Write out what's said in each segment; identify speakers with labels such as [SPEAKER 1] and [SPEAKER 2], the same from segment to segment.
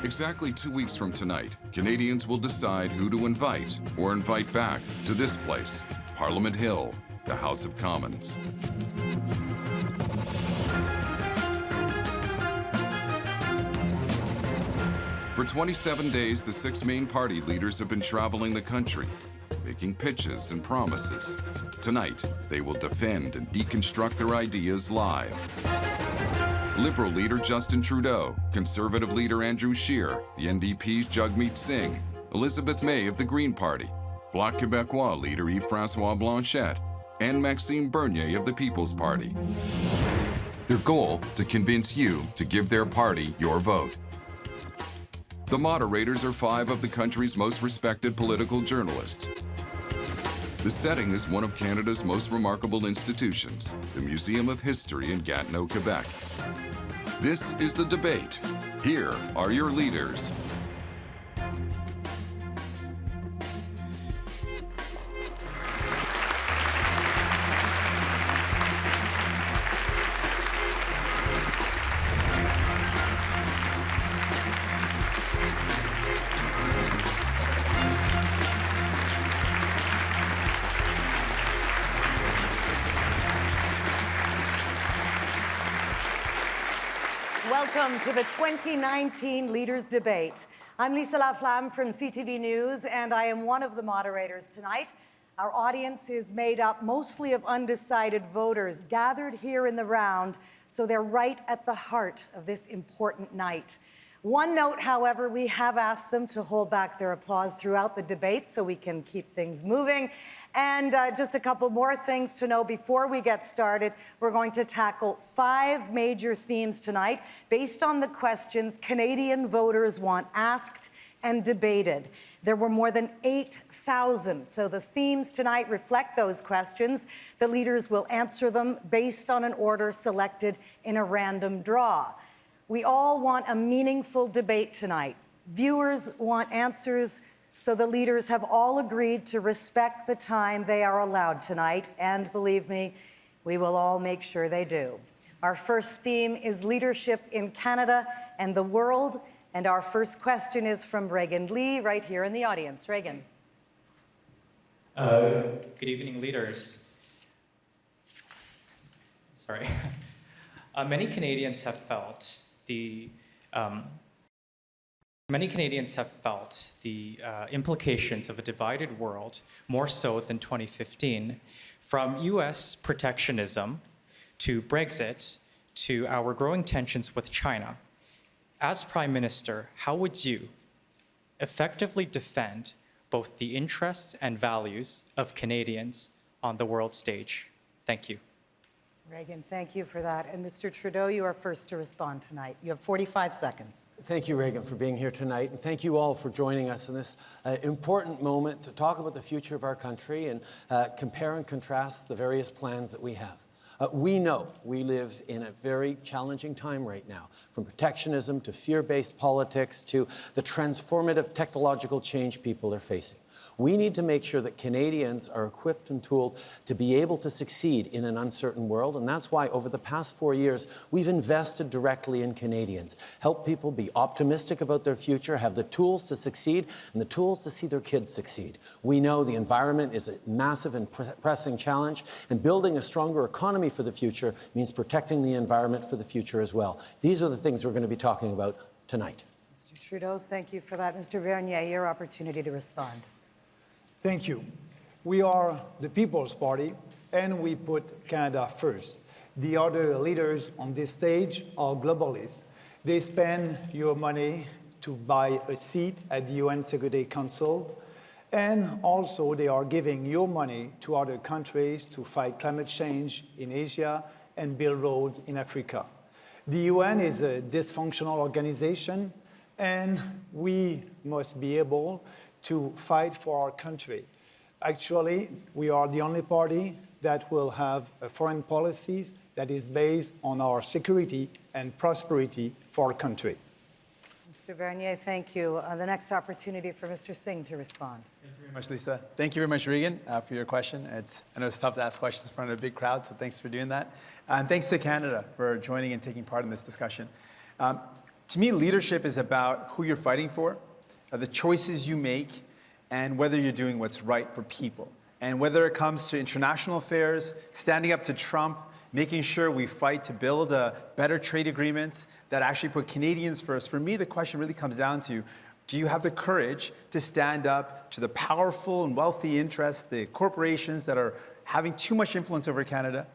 [SPEAKER 1] Exactly 2 weeks from tonight, Canadians will decide who to invite or invite back to this place, Parliament Hill, the House of Commons. For 27 days, the 6 main party leaders have been traveling the country, making pitches and promises. Tonight, they will defend and deconstruct their ideas live. Liberal Leader Justin Trudeau, Conservative Leader Andrew Scheer, the NDP's Jagmeet Singh, Elizabeth May of the Green Party, Bloc Québécois Leader Yves-François Blanchet, and Maxime Bernier of the People's Party. Their goal, to convince you to give their party your vote. The moderators are 5 of the country's most respected political journalists. The setting is one of Canada's most remarkable institutions, the Museum of History in Gatineau, Quebec. This is the debate. Here are your leaders.
[SPEAKER 2] Welcome to the 2019 Leaders Debate. I'm Lisa LaFlamme from CTV News, and I am one of the moderators tonight. Our audience is made up mostly of undecided voters gathered here in the round, so they're right at the heart of this important night. One note, however, we have asked them to hold back their applause throughout the debate so we can keep things moving. And just a couple more things to know before we get started. We're going to tackle 5 major themes tonight based on the questions Canadian voters want asked and debated. There were more than 8,000, so the themes tonight reflect those questions. The leaders will answer them based on an order selected in a random draw. We all want a meaningful debate tonight. Viewers want answers, so the leaders have all agreed to respect the time they are allowed tonight, and believe me, we will all make sure they do. Our first theme is leadership in Canada and the world, and our first question is from Reagan Lee, right here in the audience. Reagan.
[SPEAKER 3] Good evening, leaders. Sorry. Many Canadians have felt the implications of a divided world more so than 2015, from U.S. protectionism to Brexit to our growing tensions with China. As Prime Minister, how would you effectively defend both the interests and values of Canadians on the world stage? Thank you.
[SPEAKER 2] Reagan, thank you for that. And Mr. Trudeau, you are first to respond tonight. You have 45 seconds.
[SPEAKER 4] Thank you, Reagan, for being here tonight. And thank you all for joining us in this important moment to talk about the future of our country and compare and contrast the various plans that we have. We know we live in a very challenging time right now, from protectionism to fear-based politics to the transformative technological change people are facing. We need to make sure that Canadians are equipped and tooled to be able to succeed in an uncertain world, and that's why over the past 4 years, we've invested directly in Canadians, help people be optimistic about their future, have the tools to succeed, and the tools to see their kids succeed. We know the environment is a massive and pressing challenge, and building a stronger economy for the future means protecting the environment for the future as well. These are the things we're going to be talking about tonight.
[SPEAKER 2] Mr. Trudeau, thank you for that. Mr. Bernier, your opportunity to respond.
[SPEAKER 5] Thank you. We are the People's Party, and we put Canada first. The other leaders on this stage are globalists. They spend your money to buy a seat at the UN Security Council, and also they are giving your money to other countries to fight climate change in Asia and build roads in Africa. The UN is a dysfunctional organization, and we must be able to fight for our country. Actually, we are the only party that will have a foreign policies that is based on our security and prosperity for our country.
[SPEAKER 2] Mr. Bernier, thank you. The next opportunity for Mr. Singh to respond.
[SPEAKER 6] Thank you very much, Lisa. Thank you very much, Reagan, for your question. I know it's tough to ask questions in front of a big crowd, so thanks for doing that. And thanks to Canada for joining and taking part in this discussion. To me, leadership is about who you're fighting for, the choices you make, and whether you're doing what's right for people. And whether it comes to international affairs, standing up to Trump, making sure we fight to build better trade agreements that actually put Canadians first. For me, the question really comes down to, do you have the courage to stand up to the powerful and wealthy interests, the corporations that are having too much influence over Canada?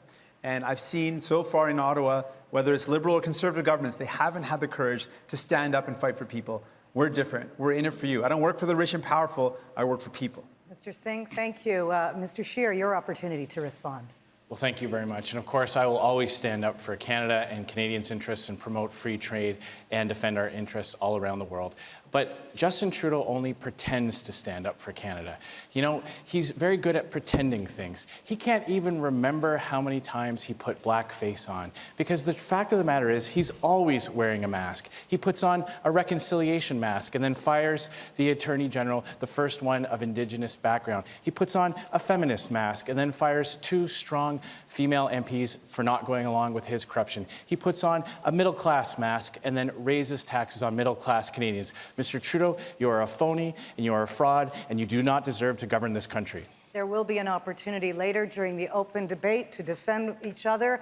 [SPEAKER 6] And I've seen so far in Ottawa, whether it's Liberal or Conservative governments, they haven't had the courage to stand up and fight for people. We're different. We're in it for you. I don't work for the rich and powerful. I work for people.
[SPEAKER 2] Mr. Singh, thank you. Mr. Scheer, your opportunity to respond.
[SPEAKER 7] Well, thank you very much. And of course, I will always stand up for Canada and Canadians' interests and promote free trade and defend our interests all around the world. But Justin Trudeau only pretends to stand up for Canada. You know, he's very good at pretending things. He can't even remember how many times he put blackface on, because the fact of the matter is he's always wearing a mask. He puts on a reconciliation mask and then fires the Attorney General, the first one of Indigenous background. He puts on a feminist mask and then fires 2 strong female MPs for not going along with his corruption. He puts on a middle-class mask and then raises taxes on middle-class Canadians. Mr. Trudeau, you are a phony and you are a fraud and you do not deserve to govern this country.
[SPEAKER 2] There will be an opportunity later during the open debate to defend each other.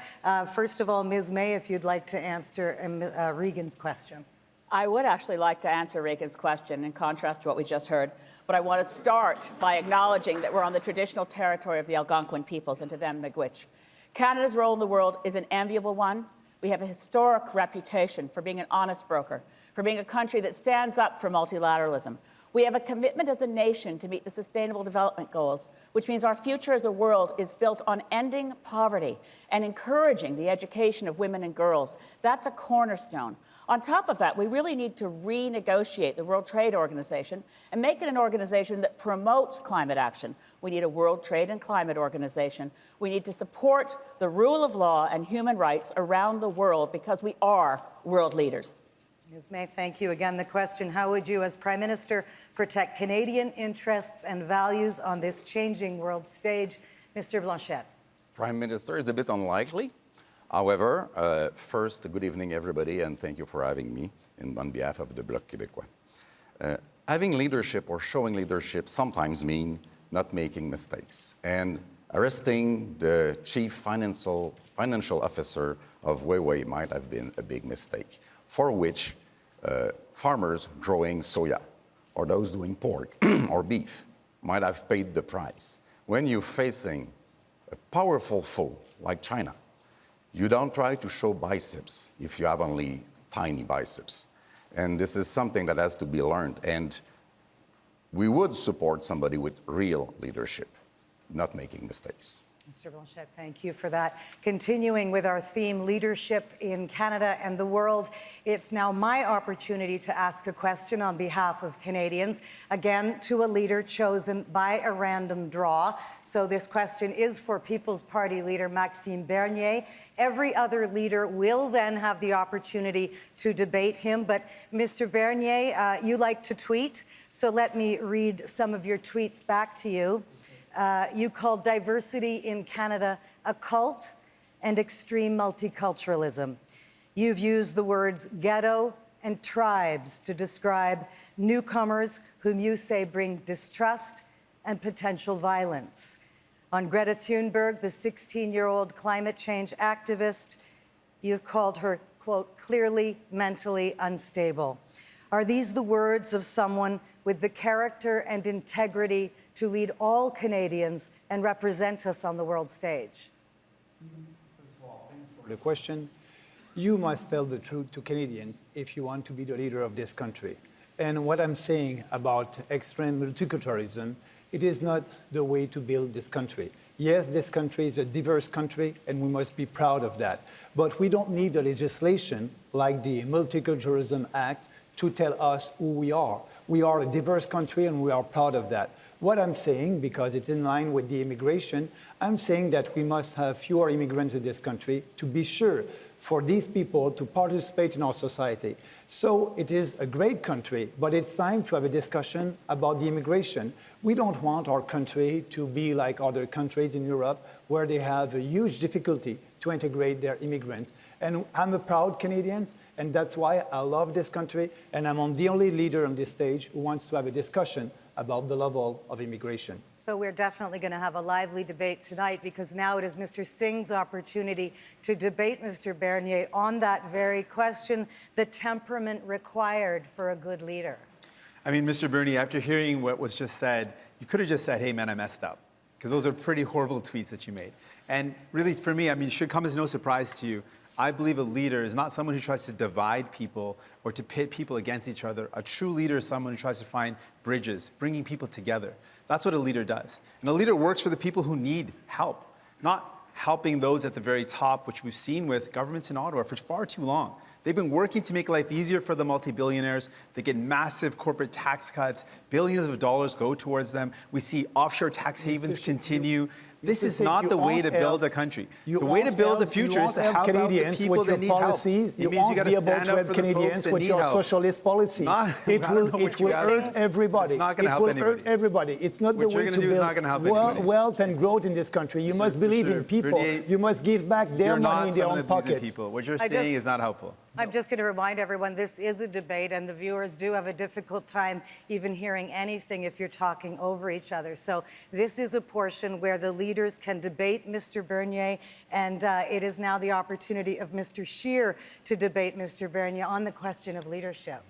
[SPEAKER 2] First of all, Ms. May, if you'd like to answer Regan's question.
[SPEAKER 8] I would actually like to answer Regan's question in contrast to what we just heard, but I want to start by acknowledging that we're on the traditional territory of the Algonquin peoples, and to them, miigwech. Canada's role in the world is an enviable one. We have a historic reputation for being an honest broker, for being a country that stands up for multilateralism. We have a commitment as a nation to meet the Sustainable Development Goals, which means our future as a world is built on ending poverty and encouraging the education of women and girls. That's a cornerstone. On top of that, we really need to renegotiate the World Trade Organization and make it an organization that promotes climate action. We need a World Trade and Climate Organization. We need to support the rule of law and human rights around the world because we are world leaders.
[SPEAKER 2] Ms. May, thank you. Again, the question, how would you as Prime Minister protect Canadian interests and values on this changing world stage? Mr. Blanchet.
[SPEAKER 9] Prime Minister is a bit unlikely. However, first, good evening, everybody, and thank you for having me on behalf of the Bloc Québécois. Having leadership or showing leadership sometimes mean not making mistakes. And arresting the chief financial officer of Huawei might have been a big mistake, for which farmers growing soya or those doing pork or beef might have paid the price. When you're facing a powerful foe like China, you don't try to show biceps if you have only tiny biceps. And this is something that has to be learned. And we would support somebody with real leadership, not making mistakes.
[SPEAKER 2] Mr. Blanchet, thank you for that. Continuing with our theme, leadership in Canada and the world, it's now my opportunity to ask a question on behalf of Canadians, again, to a leader chosen by a random draw. So this question is for People's Party leader Maxime Bernier. Every other leader will then have the opportunity to debate him. But Mr. Bernier, you like to tweet, so let me read some of your tweets back to you. You called diversity in Canada a cult and extreme multiculturalism. You've used the words ghetto and tribes to describe newcomers whom you say bring distrust and potential violence. On Greta Thunberg, the 16-year-old climate change activist, you've called her, quote, clearly mentally unstable. Are these the words of someone with the character and integrity to lead all Canadians and represent us on the world stage?
[SPEAKER 5] First of all, thanks for the question. You must tell the truth to Canadians if you want to be the leader of this country. And what I'm saying about extreme multiculturalism, it is not the way to build this country. Yes, this country is a diverse country, and we must be proud of that. But we don't need a legislation like the Multiculturalism Act to tell us who we are. We are a diverse country, and we are proud of that. What I'm saying, because it's in line with the immigration, I'm saying that we must have fewer immigrants in this country to be sure for these people to participate in our society. So it is a great country, but it's time to have a discussion about the immigration. We don't want our country to be like other countries in Europe where they have a huge difficulty to integrate their immigrants. And I'm a proud Canadian, and that's why I love this country, and I'm the only leader on this stage who wants to have a discussion about the level of immigration.
[SPEAKER 2] So we're definitely going to have a lively debate tonight, because now it is Mr. Singh's opportunity to debate Mr. Bernier on that very question, the temperament required for a good leader.
[SPEAKER 6] I mean, Mr. Bernier, after hearing what was just said, you could have just said, hey, man, I messed up. Because those are pretty horrible tweets that you made. And really, for me, I mean, it should come as no surprise to you. I believe a leader is not someone who tries to divide people or to pit people against each other. A true leader is someone who tries to find bridges, bringing people together. That's what a leader does. And a leader works for the people who need help, not helping those at the very top, which we've seen with governments in Ottawa for far too long. They've been working to make life easier for the multi-billionaires. They get massive corporate tax cuts. Billions of dollars go towards them. We see offshore tax havens continue. This is not the way to build a country. The way to build the future is to help out the people that need help.
[SPEAKER 5] You won't be able to help Canadians with your socialist policies. It will hurt everybody.
[SPEAKER 6] It's not going to help anybody.
[SPEAKER 5] It will hurt everybody. It's not the way to build wealth and growth in this country. You must believe in people. You must give back their money in their own pockets.
[SPEAKER 6] What you're saying is not helpful.
[SPEAKER 2] I'm just going to remind everyone this is a debate, and the viewers do have a difficult time even hearing anything if you're talking over each other. So this is a portion where the leaders can debate Mr. Bernier, and it is now the opportunity of Mr. Scheer to debate Mr. Bernier on the question of leadership.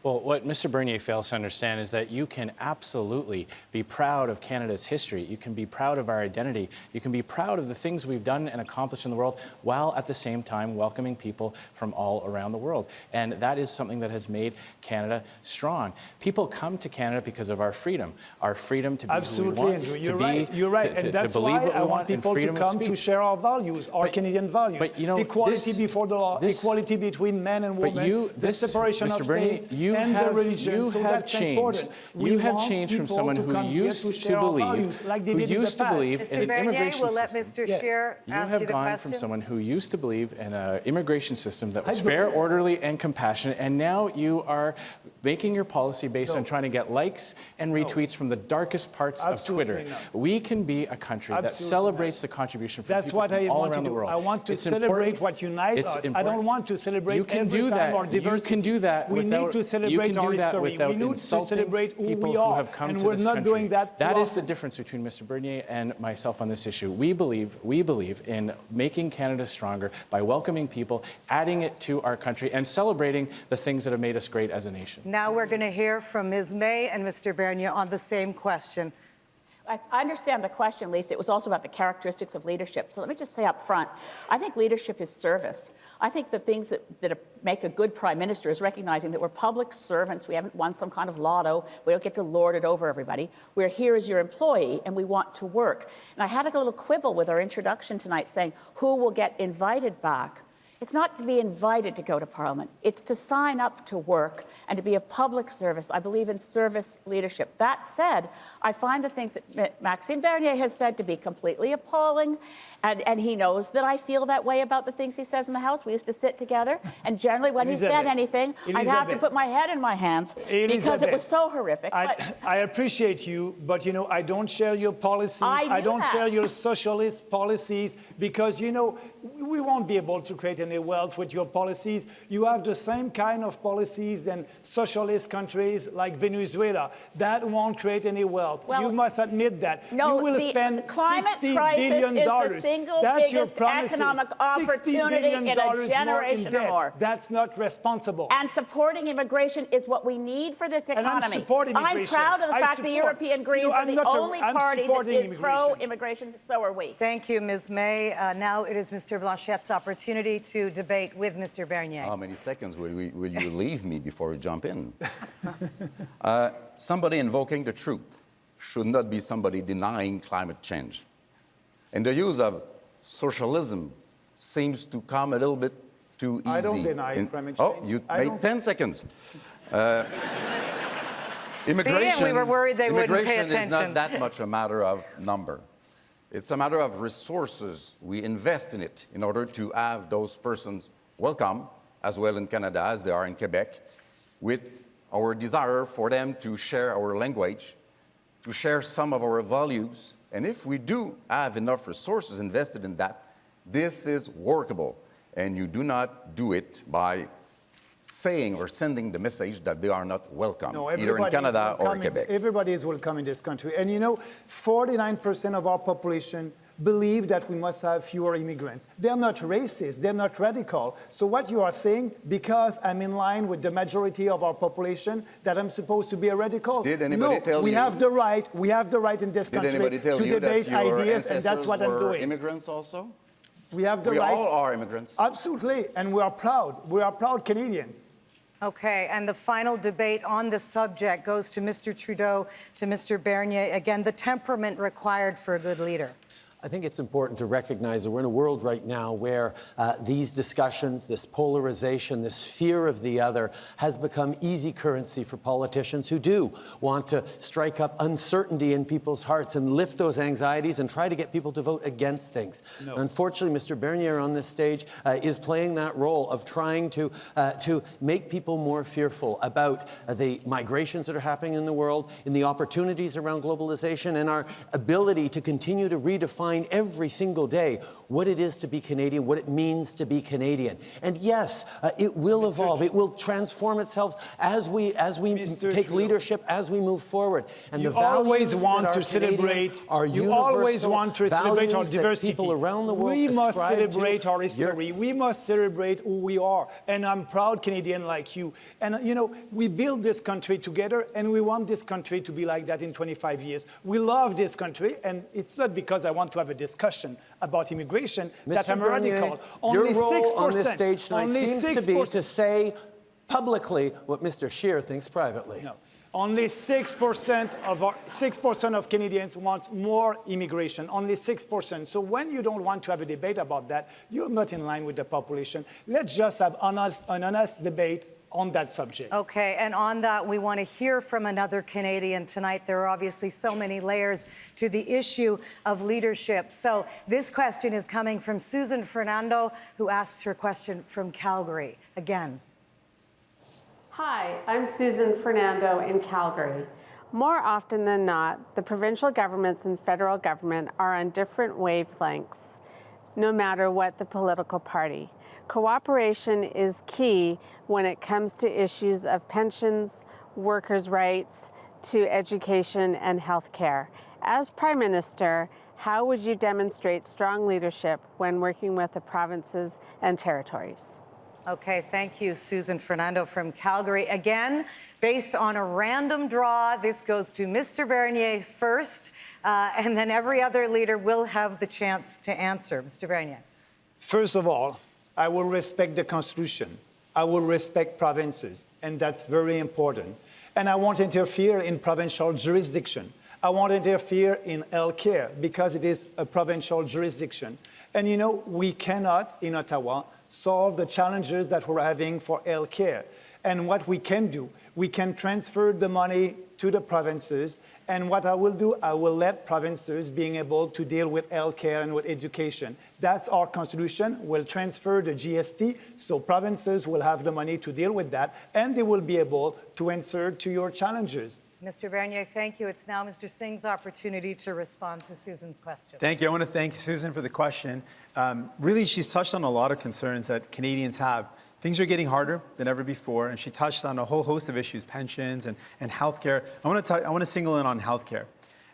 [SPEAKER 7] Well, what Mr. Bernier fails to understand is that you can absolutely be proud of Canada's history. You can be proud of our identity. You can be proud of the things we've done and accomplished in the world, while at the same time welcoming people from all around the world. And that is something that has made Canada strong. People come to Canada because of our freedom to be who we want.
[SPEAKER 5] Andrew. You're right. And that's why I want people to come to share our values, our Canadian values.
[SPEAKER 7] But, you know,
[SPEAKER 5] equality before the law, equality between men and women, the separation of states, and the religion. So that's important.
[SPEAKER 7] You have changed from someone who used to believe in an immigration
[SPEAKER 2] we'll let
[SPEAKER 7] system.
[SPEAKER 2] Mr. Scheer ask you the question.
[SPEAKER 7] You have gone from someone who used to believe in an immigration system that was fair, orderly, and compassionate, and now you are making your policy based on trying to get likes and retweets from the darkest parts of Twitter. We can be a country that celebrates the contribution from people from all around the world.
[SPEAKER 5] I want to celebrate what unites us. I don't want to celebrate every time our diversity.
[SPEAKER 7] You can do that
[SPEAKER 5] we
[SPEAKER 7] without,
[SPEAKER 5] need to celebrate our history. We need to celebrate who we are, and we're not doing that.
[SPEAKER 7] That is the difference between Mr. Bernier and myself on this issue. We believe in making Canada stronger by welcoming people, adding it to our country, and celebrating the things that have made us great as a nation.
[SPEAKER 2] Now we're going to hear from Ms. May and Mr. Bernier on the same question.
[SPEAKER 8] I understand the question, Lisa. It was also about the characteristics of leadership. So let me just say up front, I think leadership is service. I think the things that make a good prime minister is recognizing that we're public servants. We haven't won some kind of lotto. We don't get to lord it over everybody. We're here as your employee, and we want to work. And I had a little quibble with our introduction tonight saying who will get invited back. It's not to be invited to go to Parliament. It's to sign up to work and to be of public service. I believe in service leadership. That said, I find the things that Maxime Bernier has said to be completely appalling, and he knows that I feel that way about the things he says in the House. We used to sit together, and generally when he said anything, I'd have to put my head in my hands because it was so horrific.
[SPEAKER 5] I appreciate you, but, you know, I don't share your policies. I don't share your socialist policies because, you know, we won't be able to create any wealth with your policies. You have the same kind of policies than socialist countries like Venezuela. That won't create any wealth.
[SPEAKER 8] Well,
[SPEAKER 5] you must admit that.
[SPEAKER 8] No,
[SPEAKER 5] you will spend $60 billion.
[SPEAKER 8] Is the single biggest economic opportunity in a generation or more.
[SPEAKER 5] That's not responsible.
[SPEAKER 8] And supporting immigration is what we need for this economy.
[SPEAKER 5] And I'm supporting immigration.
[SPEAKER 8] I'm proud of the fact the European Greens are the only party that is pro-immigration. So are we.
[SPEAKER 2] Thank you, Ms. May. Now it is Mr. Blanchet's opportunity to debate with Mr. Bernier.
[SPEAKER 9] How many seconds will you leave me before we jump in? Somebody invoking the truth should not be somebody denying climate change. And the use of socialism seems to come a little bit too easy.
[SPEAKER 5] I don't deny climate change.
[SPEAKER 9] Oh, you made 10 seconds. Immigration,
[SPEAKER 2] See, we were worried they wouldn't pay attention.
[SPEAKER 9] Immigration is not that much a matter of number. It's a matter of resources. We invest in it in order to have those persons welcome, as well in Canada as they are in Quebec, with our desire for them to share our language, to share some of our values. And if we do have enough resources invested in that, This is workable, and you do not do it by saying or sending the message that they are not welcome, either in Canada or Quebec.
[SPEAKER 5] Everybody is welcome in this country. And you know, 49% of our population believe that we must have fewer immigrants. They're not racist, they're not radical. So what you are saying, because I'm in line with the majority of our population, that I'm supposed to be a radical?
[SPEAKER 9] Did anybody tell you?
[SPEAKER 5] We have the right in this country to debate ideas, and that's what I'm doing.
[SPEAKER 9] Immigrants also?
[SPEAKER 5] We have the right.
[SPEAKER 9] We all are immigrants.
[SPEAKER 5] Absolutely, and we are proud. We are proud Canadians.
[SPEAKER 2] Okay, and the final debate on the subject goes to Mr. Trudeau, to Mr. Bernier. Again, the temperament required for a good leader.
[SPEAKER 4] I think it's important to recognize that we're in a world right now where these discussions, this polarization, this fear of the other has become easy currency for politicians who do want to strike up uncertainty in people's hearts and lift those anxieties and try to get people to vote against things. No. Unfortunately, Mr. Bernier on this stage is playing that role of trying to make people more fearful about the migrations that are happening in the world, in the opportunities around globalization, and our ability to continue to redefine every single day what it is to be Canadian, what it means to be Canadian. And yes, it will evolve. It will transform itself as we take leadership, as we move forward. And
[SPEAKER 5] you always want to celebrate our diversity.
[SPEAKER 4] People around the world
[SPEAKER 5] we must celebrate our history. We must celebrate who we are. And I'm proud Canadian like you. And you know, we built this country together, and we want this country to be like that in 25 years. We love this country, and it's not because I want to have a discussion about immigration that I'm radical.
[SPEAKER 4] Only your role 6%, on this stage tonight seems to be to say publicly what Mr. Scheer thinks privately.
[SPEAKER 5] No. Only 6% of Canadians want more immigration. Only 6%. So when you don't want to have a debate about that, you're not in line with the population. Let's just have an honest debate on that subject.
[SPEAKER 2] Okay, and on that, we want to hear from another Canadian tonight. There are obviously so many layers to the issue of leadership. So this question is coming from Susan Fernando, who asks her question from Calgary. Again.
[SPEAKER 10] Hi, I'm Susan Fernando in Calgary. More often than not, the provincial governments and federal government are on different wavelengths, no matter what the political party. Cooperation is key when it comes to issues of pensions, workers' rights, to education and health care. As Prime Minister, how would you demonstrate strong leadership when working with the provinces and territories?
[SPEAKER 2] Okay, thank you, Susan Fernando from Calgary. Again, based on a random draw, this goes to Mr. Bernier first, and then every other leader will have the chance to answer. Mr. Bernier.
[SPEAKER 5] First of all, I will respect the Constitution. I will respect provinces, and that's very important. And I won't interfere in provincial jurisdiction. I won't interfere in health care because it is a provincial jurisdiction. And you know, we cannot, in Ottawa, solve the challenges that we're having for health care. And what we can do, we can transfer the money to the provinces. And what I will do, I will let provinces being able to deal with health care and with education. That's our constitution. We'll transfer the GST, so provinces will have the money to deal with that, and they will be able to answer to your challenges.
[SPEAKER 2] Mr. Bernier, thank you. It's now Mr. Singh's opportunity to respond to Susan's question.
[SPEAKER 6] Thank you. I want to thank Susan for the question. Really, she's touched on a lot of concerns that Canadians have. Things are getting harder than ever before, and she touched on a whole host of issues, pensions and healthcare. I want to single in on healthcare.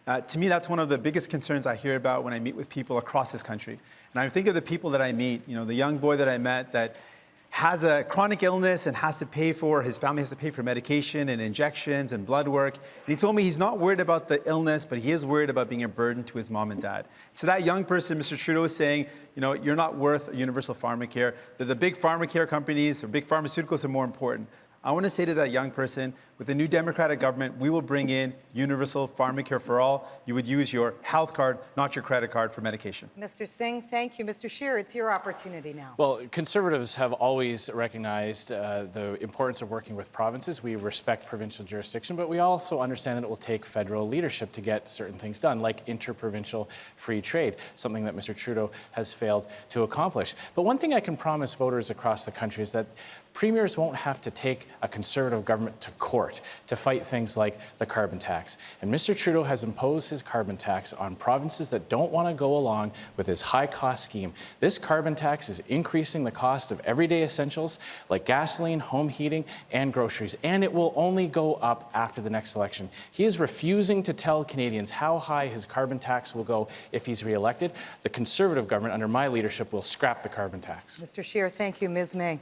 [SPEAKER 6] To me, that's one of the biggest concerns I hear about when I meet with people across this country. And I think of the people that I meet, you know, the young boy that I met that has a chronic illness and his family has to pay for medication and injections and blood work. And he told me he's not worried about the illness, but he is worried about being a burden to his mom and dad. To that young person, Mr. Trudeau is saying, you know, you're not worth universal pharmacare, that the big pharmacare companies or big pharmaceuticals are more important. I want to say to that young person, with the new Democratic government, we will bring in universal pharmacare for all. You would use your health card, not your credit card for medication.
[SPEAKER 2] Mr. Singh, thank you. Mr. Scheer, it's your opportunity now.
[SPEAKER 7] Well, Conservatives have always recognized the importance of working with provinces. We respect provincial jurisdiction, but we also understand that it will take federal leadership to get certain things done, like interprovincial free trade, something that Mr. Trudeau has failed to accomplish. But one thing I can promise voters across the country is that premiers won't have to take a Conservative government to court to fight things like the carbon tax. And Mr. Trudeau has imposed his carbon tax on provinces that don't want to go along with his high-cost scheme. This carbon tax is increasing the cost of everyday essentials like gasoline, home heating, and groceries, and it will only go up after the next election. He is refusing to tell Canadians how high his carbon tax will go if he's re-elected. The Conservative government under my leadership will scrap the carbon tax.
[SPEAKER 2] Mr. Scheer, thank you. Ms. May.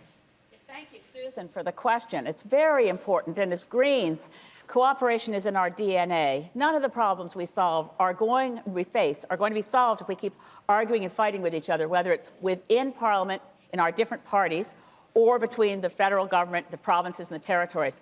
[SPEAKER 8] Thank you, Susan, for the question. It's very important, and as Greens, cooperation is in our DNA. None of the problems we face are going to be solved if we keep arguing and fighting with each other, whether it's within Parliament in our different parties or between the federal government, the provinces, and the territories.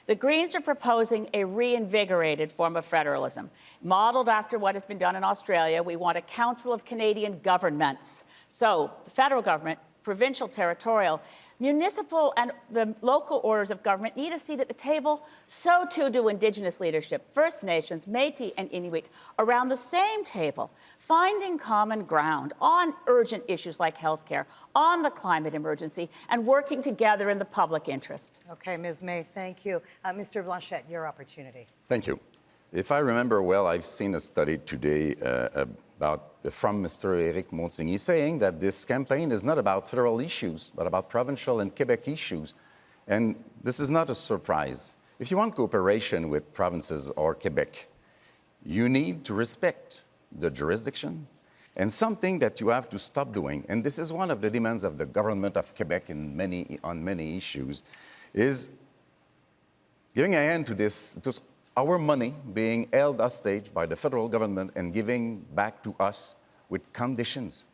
[SPEAKER 8] The Greens are proposing a reinvigorated form of federalism. Modeled after what has been done in Australia, we want a Council of Canadian Governments. So the federal government, provincial, territorial, municipal and the local orders of government need a seat at the table. So too do Indigenous leadership, First Nations, Métis and Inuit around the same table, finding common ground on urgent issues like healthcare, on the climate emergency, and working together in the public interest.
[SPEAKER 2] Okay, Ms. May, thank you. Mr. Blanchet, your opportunity.
[SPEAKER 9] Thank you. If I remember well, I've seen a study today from Mr. Éric Montigny saying that this campaign is not about federal issues, but about provincial and Quebec issues. And this is not a surprise. If you want cooperation with provinces or Quebec, you need to respect the jurisdiction. And something that you have to stop doing, and this is one of the demands of the government of Quebec on many issues, is giving a hand to this, to our money being held hostage by the federal government and giving back to us with conditions.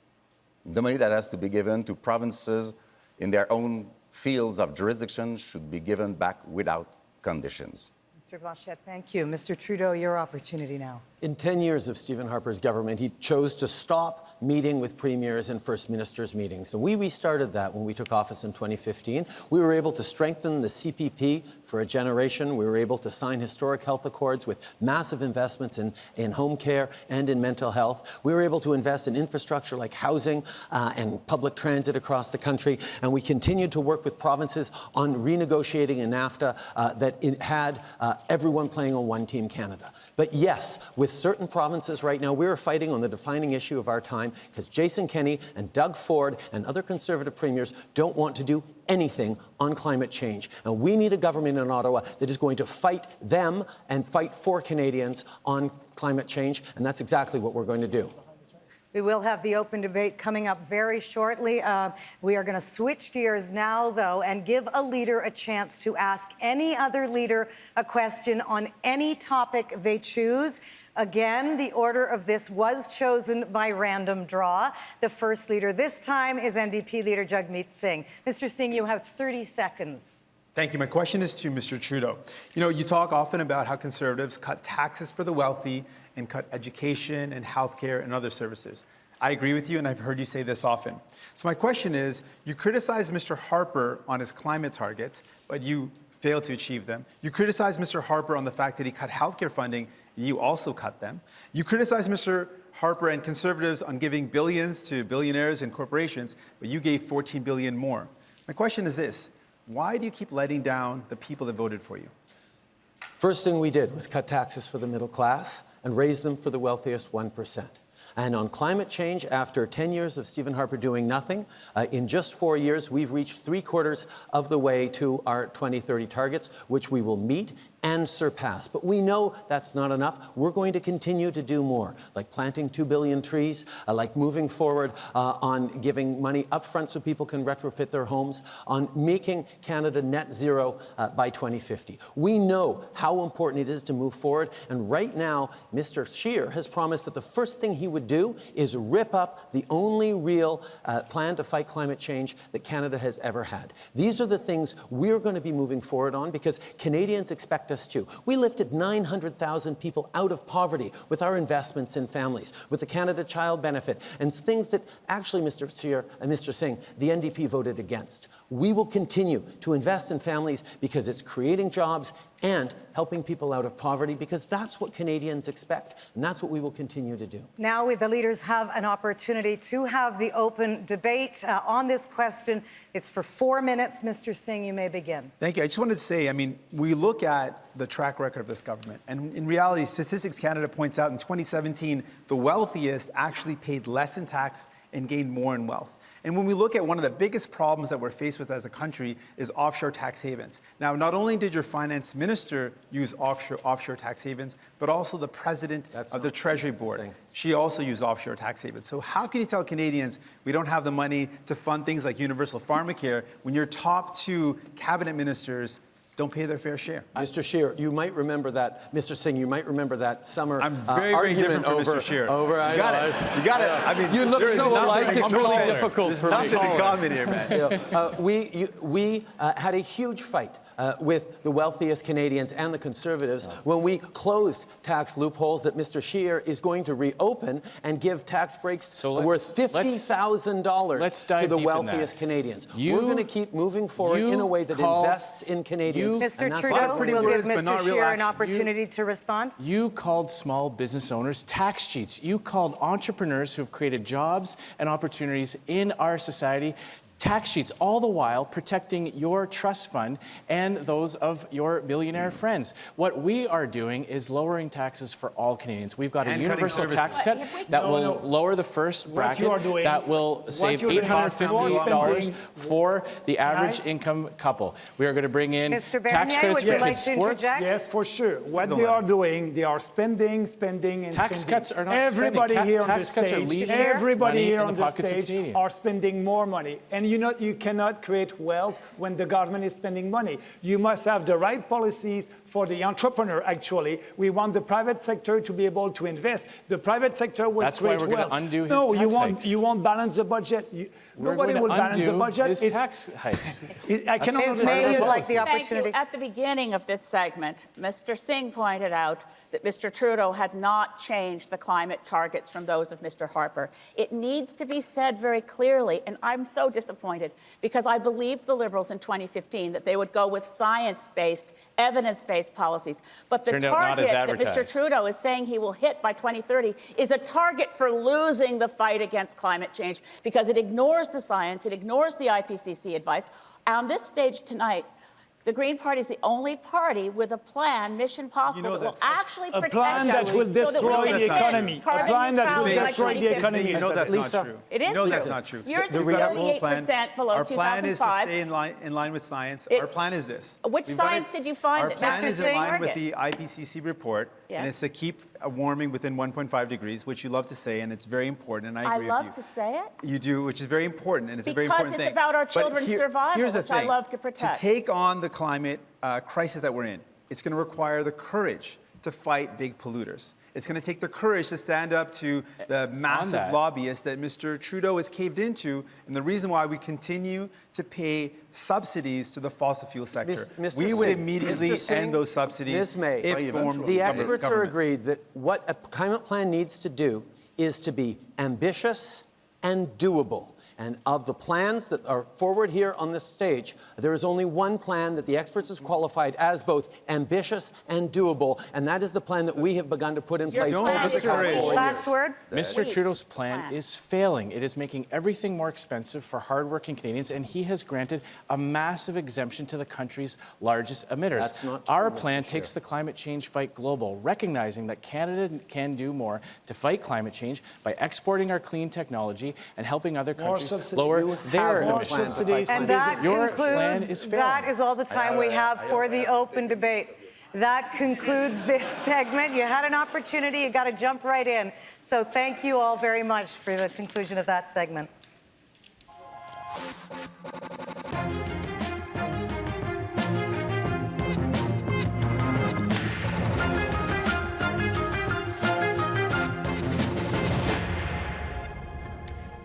[SPEAKER 9] The money that has to be given to provinces in their own fields of jurisdiction should be given back without conditions.
[SPEAKER 2] Mr. Blanchet, thank you. Mr. Trudeau, your opportunity now.
[SPEAKER 4] In 10 years of Stephen Harper's government, he chose to stop meeting with premiers and first ministers' meetings. And we restarted that when we took office in 2015. We were able to strengthen the CPP for a generation. We were able to sign historic health accords with massive investments in home care and in mental health. We were able to invest in infrastructure like housing and public transit across the country. And we continued to work with provinces on renegotiating a NAFTA that it had everyone playing on one Team Canada. But yes, with certain provinces right now, we're fighting on the defining issue of our time because Jason Kenney and Doug Ford and other Conservative premiers don't want to do anything on climate change. And we need a government in Ottawa that is going to fight them and fight for Canadians on climate change. And that's exactly what we're going to do.
[SPEAKER 2] We will have the open debate coming up very shortly. We are going to switch gears now, though, and give a leader a chance to ask any other leader a question on any topic they choose. Again, the order of this was chosen by random draw. The first leader this time is NDP Leader Jagmeet Singh. Mr. Singh, you have 30 seconds.
[SPEAKER 6] Thank you. My question is to Mr. Trudeau. You know, you talk often about how Conservatives cut taxes for the wealthy and cut education and healthcare and other services. I agree with you, and I've heard you say this often. So my question is, you criticize Mr. Harper on his climate targets, but you failed to achieve them. You criticize Mr. Harper on the fact that he cut healthcare funding, and you also cut them. You criticize Mr. Harper and Conservatives on giving billions to billionaires and corporations, but you gave $14 billion more. My question is this: why do you keep letting down the people that voted for you?
[SPEAKER 4] First thing we did was cut taxes for the middle class and raise them for the wealthiest 1%. And on climate change, after 10 years of Stephen Harper doing nothing, in just 4 years, we've reached 3/4 of the way to our 2030 targets, which we will meet and surpass. But we know that's not enough. We're going to continue to do more, like planting 2 billion trees, like moving forward on giving money up front so people can retrofit their homes, on making Canada net zero by 2050. We know how important it is to move forward. And right now, Mr. Scheer has promised that the first thing he would do is rip up the only real plan to fight climate change that Canada has ever had. These are the things we're going to be moving forward on because Canadians expect us to. We lifted 900,000 people out of poverty with our investments in families, with the Canada Child Benefit, and things that actually, Mr. Scheer and Mr. Singh, the NDP voted against. We will continue to invest in families because it's creating jobs and helping people out of poverty because that's what Canadians expect, and that's what we will continue to do.
[SPEAKER 2] Now now the leaders have an opportunity to have the open debate on this question. It's for 4 minutes. Mr. Singh, you may begin.
[SPEAKER 6] Thank you. I just wanted to say, I mean, we look at the track record of this government, and in reality, Statistics Canada points out in 2017, the wealthiest actually paid less in tax and gained more in wealth. And when we look at one of the biggest problems that we're faced with as a country is offshore tax havens. Now, not only did your finance minister use offshore tax havens, but also the president of the Treasury Board. She also used offshore tax havens. So how can you tell Canadians we don't have the money to fund things like universal pharmacare when your top 2 cabinet ministers don't pay their fair share?
[SPEAKER 4] Mr. Scheer, you might remember that, Mr. Singh, you might remember that summer
[SPEAKER 6] I'm very different from Mr. Scheer.
[SPEAKER 4] You got it.
[SPEAKER 6] I mean,
[SPEAKER 4] you look so alike, it's really difficult for me.
[SPEAKER 6] There's nothing in common here, man.
[SPEAKER 4] We had a huge fight with the wealthiest Canadians and the Conservatives when we closed tax loopholes that Mr. Scheer is going to reopen and give tax breaks worth $50,000 to the wealthiest Canadians. We're going to keep moving forward in a way that invests in Canadians.
[SPEAKER 2] Mr. Trudeau, we'll give Mr. Scheer an opportunity to respond.
[SPEAKER 7] You called small business owners tax cheats. You called entrepreneurs who have created jobs and opportunities in our society tax sheets, all the while protecting your trust fund and those of your billionaire friends. What we are doing is lowering taxes for all Canadians. We've got a universal tax cut that will lower the first bracket, that will save $850 for the average income couple. We are going to bring in tax credits for kids' sports.
[SPEAKER 5] Yes, for sure. What they are doing, they are spending, and
[SPEAKER 7] tax cuts are not
[SPEAKER 5] everybody
[SPEAKER 7] spending.
[SPEAKER 5] Here on the
[SPEAKER 7] tax cuts
[SPEAKER 5] stage,
[SPEAKER 7] are leaving
[SPEAKER 5] everybody here
[SPEAKER 7] in
[SPEAKER 5] on
[SPEAKER 7] the
[SPEAKER 5] the
[SPEAKER 7] pockets of
[SPEAKER 5] stage
[SPEAKER 7] Canadians.
[SPEAKER 5] are spending more money. And you cannot create wealth when the government is spending money. You must have the right policies for the entrepreneur, actually. We want the private sector to be able to invest. The private sector will create wealth.
[SPEAKER 7] That's why we're going to undo his
[SPEAKER 5] tax
[SPEAKER 7] hikes.
[SPEAKER 5] You won't balance the budget. Nobody will balance the budget.
[SPEAKER 7] His tax hikes.
[SPEAKER 5] I cannot
[SPEAKER 2] Ms. May, you'd like the opportunity.
[SPEAKER 8] Thank you. At the beginning of this segment, Mr. Singh pointed out that Mr. Trudeau had not changed the climate targets from those of Mr. Harper. It needs to be said very clearly, and I'm so disappointed because I believed the Liberals in 2015 that they would go with science-based, evidence-based policies. But the target that Mr. Trudeau is saying he will hit by 2030 is a target for losing the fight against climate change because it ignores the science, it ignores the IPCC advice. On this stage tonight, the Green Party is the only party with a plan, Mission Possible, that will actually protect us.
[SPEAKER 5] A plan that will destroy the economy. A plan that will destroy the economy.
[SPEAKER 6] You know that's not true.
[SPEAKER 8] It is
[SPEAKER 6] true. You know that's
[SPEAKER 8] true.
[SPEAKER 6] not true.
[SPEAKER 8] Yours is 38% below 2005.
[SPEAKER 6] Our plan is to stay in line with science. Our plan is this.
[SPEAKER 8] Which science did you find that
[SPEAKER 6] Our plan is in line
[SPEAKER 8] target?
[SPEAKER 6] with the IPCC report, and it's to keep warming within 1.5 degrees, which you love to say, and it's very important, and I agree with you.
[SPEAKER 8] I love to say it.
[SPEAKER 6] You do, which is very important, and it's a very important thing.
[SPEAKER 8] Because it's about our children's survival, which I love to protect.
[SPEAKER 6] To take on the climate crisis that we're in, it's going to require the courage to fight big polluters. It's going to take the courage to stand up to the massive lobbyists that Mr. Trudeau has caved into, and the reason why we continue to pay subsidies to the fossil fuel sector. We would immediately end those subsidies if
[SPEAKER 4] the experts are agreed that what a climate plan needs to do is to be ambitious and doable. And of the plans that are forward here on this stage, there is only one plan that the experts have qualified as both ambitious and doable, and that is the plan that we have begun to put in place over the past 4 years.
[SPEAKER 2] Last word.
[SPEAKER 7] Mr. Trudeau's plan is failing. It is making everything more expensive for hardworking Canadians, and he has granted a massive exemption to the country's largest emitters.
[SPEAKER 4] That's not true,
[SPEAKER 7] Our plan takes the climate change fight global, recognizing that Canada can do more to fight climate change by exporting our clean technology and helping other countries lower their emissions.
[SPEAKER 2] And that concludes, that is all the time we have for the open debate. That concludes this segment. You had an opportunity, you got to jump right in. So thank you all very much for the conclusion of that segment.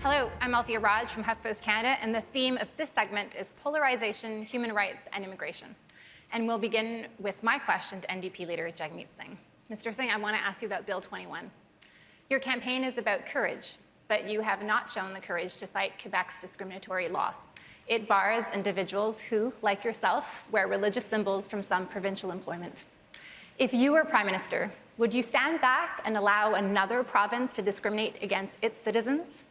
[SPEAKER 11] Hello, I'm Althia from HuffPost Canada, and the theme of this segment is polarization, human rights, and immigration. And we'll begin with my question to NDP Leader Jagmeet Singh. Mr. Singh, I want to ask you about Bill 21. Your campaign is about courage, but you have not shown the courage to fight Quebec's discriminatory law. It bars individuals who, like yourself, wear religious symbols from some provincial employment. If you were Prime Minister, Would you stand back and allow another province to discriminate against its citizens?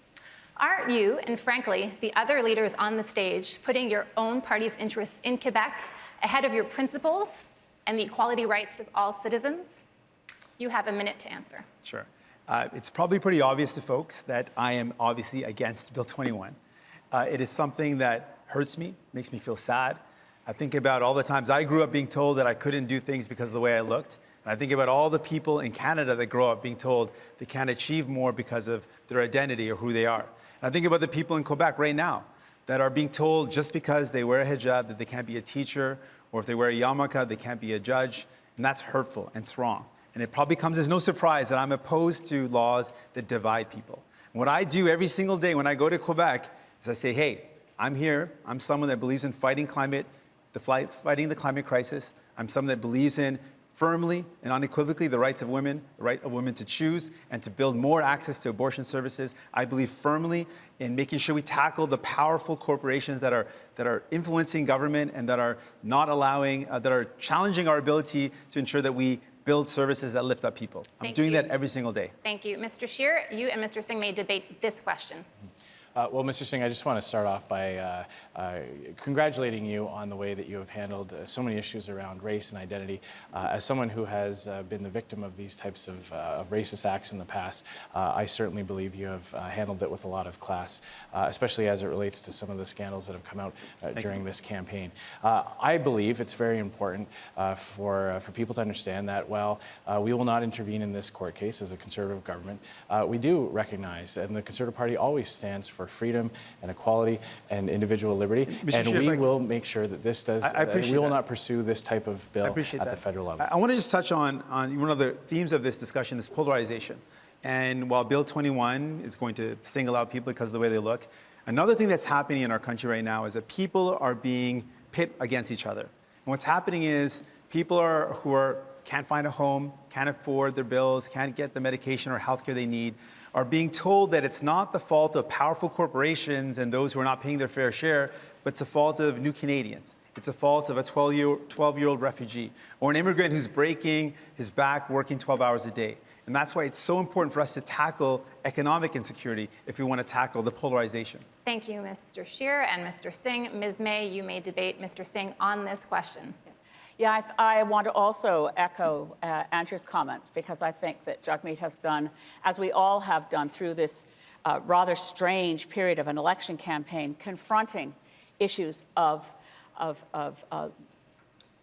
[SPEAKER 11] Aren't you, and frankly, the other leaders on the stage, putting your own party's interests in Quebec ahead of your principles and the equality rights of all citizens? You have a minute to answer.
[SPEAKER 6] Sure. It's probably pretty obvious to folks that I am obviously against Bill 21. It is something that hurts me, makes me feel sad. I think about all the times I grew up being told that I couldn't do things because of the way I looked. And I think about all the people in Canada that grow up being told they can't achieve more because of their identity or who they are. And I think about the people in Quebec right now that are being told just because they wear a hijab that they can't be a teacher, or if they wear a yarmulke, they can't be a judge. And that's hurtful and it's wrong. And it probably comes as no surprise that I'm opposed to laws that divide people. And what I do every single day when I go to Quebec is I say, hey, I'm here. I'm someone that believes in fighting the climate crisis. I'm someone that believes in firmly and unequivocally the rights of women, the right of women to choose and to build more access to abortion services. I believe firmly in making sure we tackle the powerful corporations that are influencing government and that are not allowing, that are challenging our ability to ensure that we build services that lift up people. I'm doing that every single day.
[SPEAKER 11] Thank you. Mr. Scheer, you and Mr. Singh may debate this question.
[SPEAKER 7] Well, Mr. Singh, I just want to start off by congratulating you on the way that you have handled so many issues around race and identity. As someone who has been the victim of these types of racist acts in the past, I certainly believe you have handled it with a lot of class, especially as it relates to some of the scandals that have come out during this campaign. I believe it's very important for people to understand that while we will not intervene in this court case as a Conservative government, we do recognize, and the Conservative Party always stands for freedom and equality and individual liberty.
[SPEAKER 6] Mr.
[SPEAKER 7] And
[SPEAKER 6] Scheer,
[SPEAKER 7] we will make sure that this does, we will not pursue this type of bill at the federal level.
[SPEAKER 6] I want to just touch on one of the themes of this discussion is polarization. And while Bill 21 is going to single out people because of the way they look, another thing that's happening in our country right now is that people are being pit against each other. And what's happening is people who can't find a home, can't afford their bills, can't get the medication or healthcare they need, are being told that it's not the fault of powerful corporations and those who are not paying their fair share, but it's the fault of new Canadians. It's the fault of a 12-year-old refugee or an immigrant who's breaking his back working 12 hours a day. And that's why it's so important for us to tackle economic insecurity if we want to tackle the polarization.
[SPEAKER 11] Thank you, Mr. Scheer and Mr. Singh. Ms. May, you may debate Mr. Singh on this question.
[SPEAKER 8] Yeah, I want to also echo Andrew's comments because I think that Jagmeet has done, as we all have done through this rather strange period of an election campaign, confronting issues of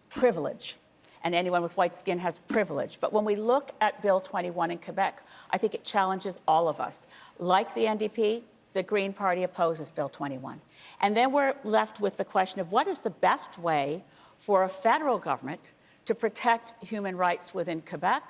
[SPEAKER 8] privilege. And anyone with white skin has privilege. But when we look at Bill 21 in Quebec, I think it challenges all of us. Like the NDP, the Green Party opposes Bill 21. And then we're left with the question of what is the best way for a federal government to protect human rights within Quebec.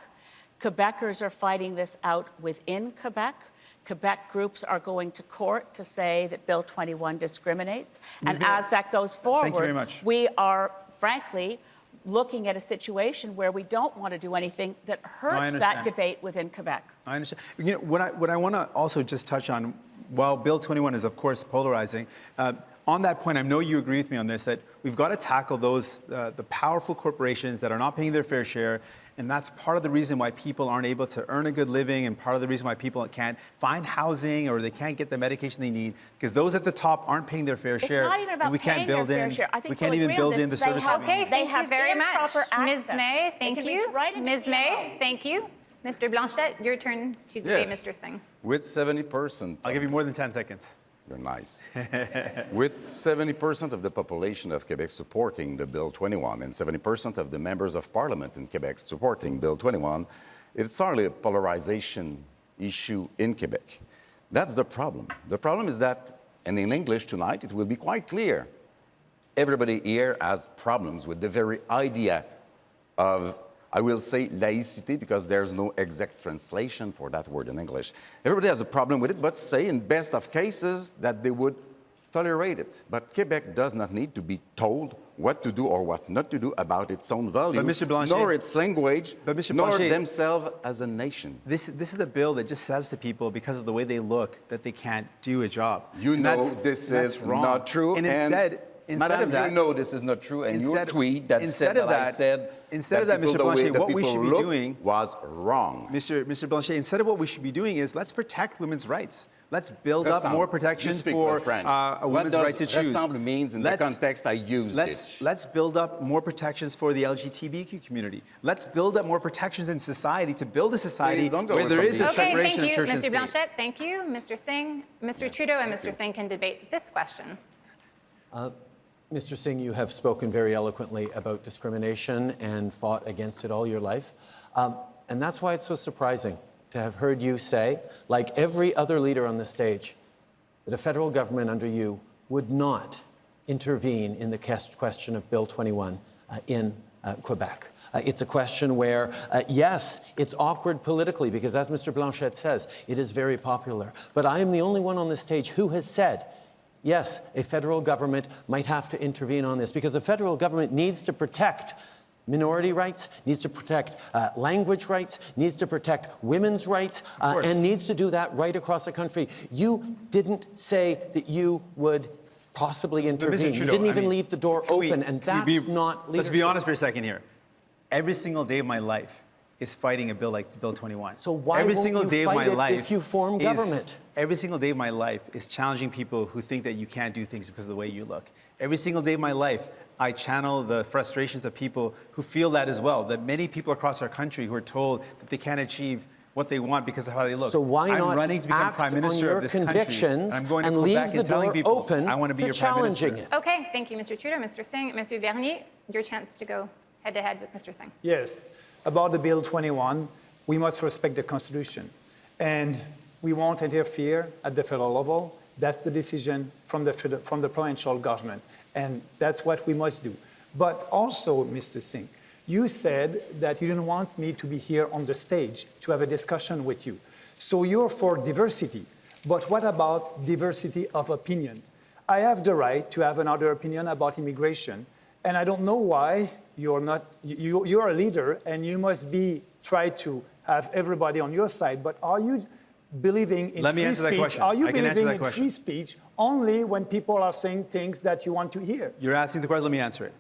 [SPEAKER 8] Quebecers are fighting this out within Quebec. Quebec groups are going to court to say that Bill 21 discriminates. And as that goes forward, we are, frankly, looking at a situation where we don't want to do anything that hurts that debate within Quebec.
[SPEAKER 6] I understand. You know, what I want to also just touch on, while Bill 21 is, of course, polarizing, on that point, I know you agree with me on this, that we've got to tackle those, the powerful corporations that are not paying their fair share, and that's part of the reason why people aren't able to earn a good living and part of the reason why people can't find housing or they can't get the medication they need, because those at the top aren't paying their fair share.
[SPEAKER 8] It's not even about
[SPEAKER 6] we can't
[SPEAKER 8] paying
[SPEAKER 6] build
[SPEAKER 8] their
[SPEAKER 6] in,
[SPEAKER 8] fair share. I think
[SPEAKER 6] we can't even build in the services.
[SPEAKER 11] Okay, thank you very much.
[SPEAKER 8] Ms.
[SPEAKER 11] May, thank you. Ms. May, thank you. Mr. Blanchet, your turn to debate Mr. Singh.
[SPEAKER 9] With 70%.
[SPEAKER 6] I'll give you more than 10 seconds.
[SPEAKER 9] You're nice. With 70% of the population of Quebec supporting the Bill 21 and 70% of the members of Parliament in Quebec supporting Bill 21, it's hardly a polarization issue in Quebec. That's the problem. The problem is that, and in English tonight, it will be quite clear, everybody here has problems with the very idea of, I will say laïcité because there's no exact translation for that word in English. Everybody has a problem with it, but say in best of cases that they would tolerate it. But Quebec does not need to be told what to do or what not to do about its own values, nor its language, nor themselves as a nation.
[SPEAKER 6] This is a bill that just says to people, because of the way they look, that they can't do a job.
[SPEAKER 9] You know this is not true.
[SPEAKER 6] And instead,
[SPEAKER 9] Madam, you know this is not true, and your tweet that said that I said
[SPEAKER 6] instead of that, Mr. Blanchet, what we should be doing
[SPEAKER 9] was wrong.
[SPEAKER 6] Mr. Blanchet, instead of what we should be doing is let's protect women's rights. Let's build up more protections for a woman's right to choose.
[SPEAKER 9] What does means in the context I used it?
[SPEAKER 6] Let's build up more protections for the LGBTQ community. Let's build up more protections in society to build a society where there is a separation of church and state.
[SPEAKER 11] Mr. Blanchet, thank you. Mr. Singh, Mr. Trudeau and Mr. Singh can debate this question.
[SPEAKER 4] Mr. Singh, you have spoken very eloquently about discrimination and fought against it all your life. And that's why it's so surprising to have heard you say, like every other leader on the stage, that a federal government under you would not intervene in the question of Bill 21 in Quebec. It's a question where, yes, it's awkward politically because, as Mr. Blanchet says, it is very popular. But I am the only one on the stage who has said, yes, a federal government might have to intervene on this because the federal government needs to protect minority rights, needs to protect language rights, needs to protect women's rights, and needs to do that right across the country. You didn't say that you would possibly intervene.
[SPEAKER 6] Trudeau,
[SPEAKER 4] you didn't even leave the door open, and that's not leadership.
[SPEAKER 6] Let's be honest for a second here. Every single day of my life is fighting a bill like Bill 21.
[SPEAKER 4] So why won't you fight it if you form government?
[SPEAKER 6] Every single day of my life is challenging people who think that you can't do things because of the way you look. Every single day of my life, I channel the frustrations of people who feel that as well, that many people across our country who are told that they can't achieve what they want because of how they look.
[SPEAKER 4] So why
[SPEAKER 6] I'm
[SPEAKER 4] not
[SPEAKER 6] running to become Prime Minister of this country, and I'm going to Quebec and telling people
[SPEAKER 4] open
[SPEAKER 6] I want to be your Prime Minister.
[SPEAKER 11] Okay, thank you, Mr. Trudeau. Mr. Singh, Mr. Bernier, your chance to go head-to-head with Mr. Singh.
[SPEAKER 5] Yes. About the Bill 21, we must respect the Constitution. And we won't interfere at the federal level. That's the decision from the provincial government. And that's what we must do. But also, Mr. Singh, you said that you didn't want me to be here on the stage to have a discussion with you. So you're for diversity. But what about diversity of opinion? I have the right to have another opinion about immigration. And I don't know why you're not, you're a leader and you must try to have everybody on your side. But are you believing in free speech? Are you believing in free speech only when people are saying things that you want to hear?
[SPEAKER 6] You're asking the question, let me answer it.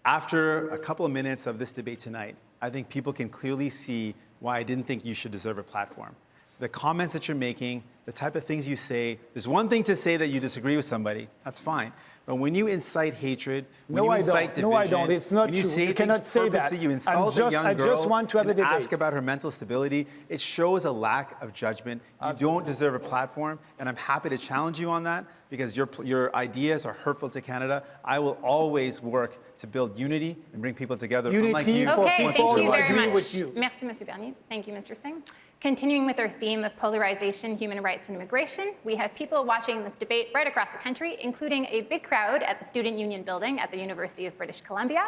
[SPEAKER 6] After a couple of minutes of this debate tonight, I think people can clearly see why I didn't think you should deserve a platform. The comments that you're making, the type of things you say, there's one thing to say that you disagree with somebody, that's fine. But when you incite hatred, when you incite division,
[SPEAKER 5] no, I don't. It's not true. You cannot say that.
[SPEAKER 6] You insult a young girl
[SPEAKER 5] I just want to have a debate.
[SPEAKER 6] Ask about her mental stability. It shows a lack of judgment. You don't deserve a platform, and I'm happy to challenge you on that because your ideas are hurtful to Canada. I will always work to build unity and bring people together.
[SPEAKER 5] Unity for
[SPEAKER 11] okay,
[SPEAKER 5] people
[SPEAKER 11] thank you
[SPEAKER 5] who
[SPEAKER 11] very
[SPEAKER 5] agree
[SPEAKER 11] much.
[SPEAKER 5] with you.
[SPEAKER 11] Merci, Monsieur Bernier. Thank you, Mr. Singh. Continuing with our theme of polarization, human rights, and immigration, we have people watching this debate right across the country, including a big crowd at the Student Union building at the University of British Columbia.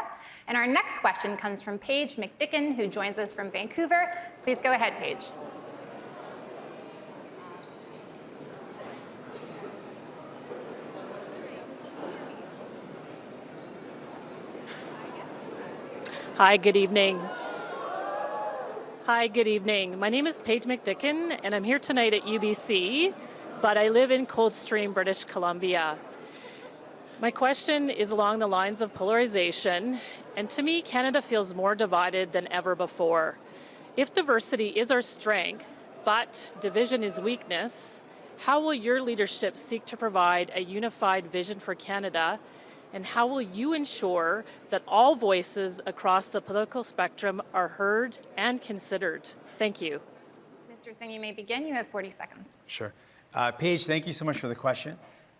[SPEAKER 11] And our next question comes from Paige McDicken, who joins us from Vancouver. Please go ahead, Paige.
[SPEAKER 12] Hi, good evening. Hi, good evening. My name is Paige McDicken, and I'm here tonight at UBC, but I live in Coldstream, British Columbia. My question is along the lines of polarization, and to me, Canada feels more divided than ever before. If diversity is our strength, but division is weakness, how will your leadership seek to provide a unified vision for Canada? And how will you ensure that all voices across the political spectrum are heard and considered? Thank you.
[SPEAKER 11] Mr. Singh, you may begin. You have 40 seconds.
[SPEAKER 6] Sure. Paige, thank you so much for the question.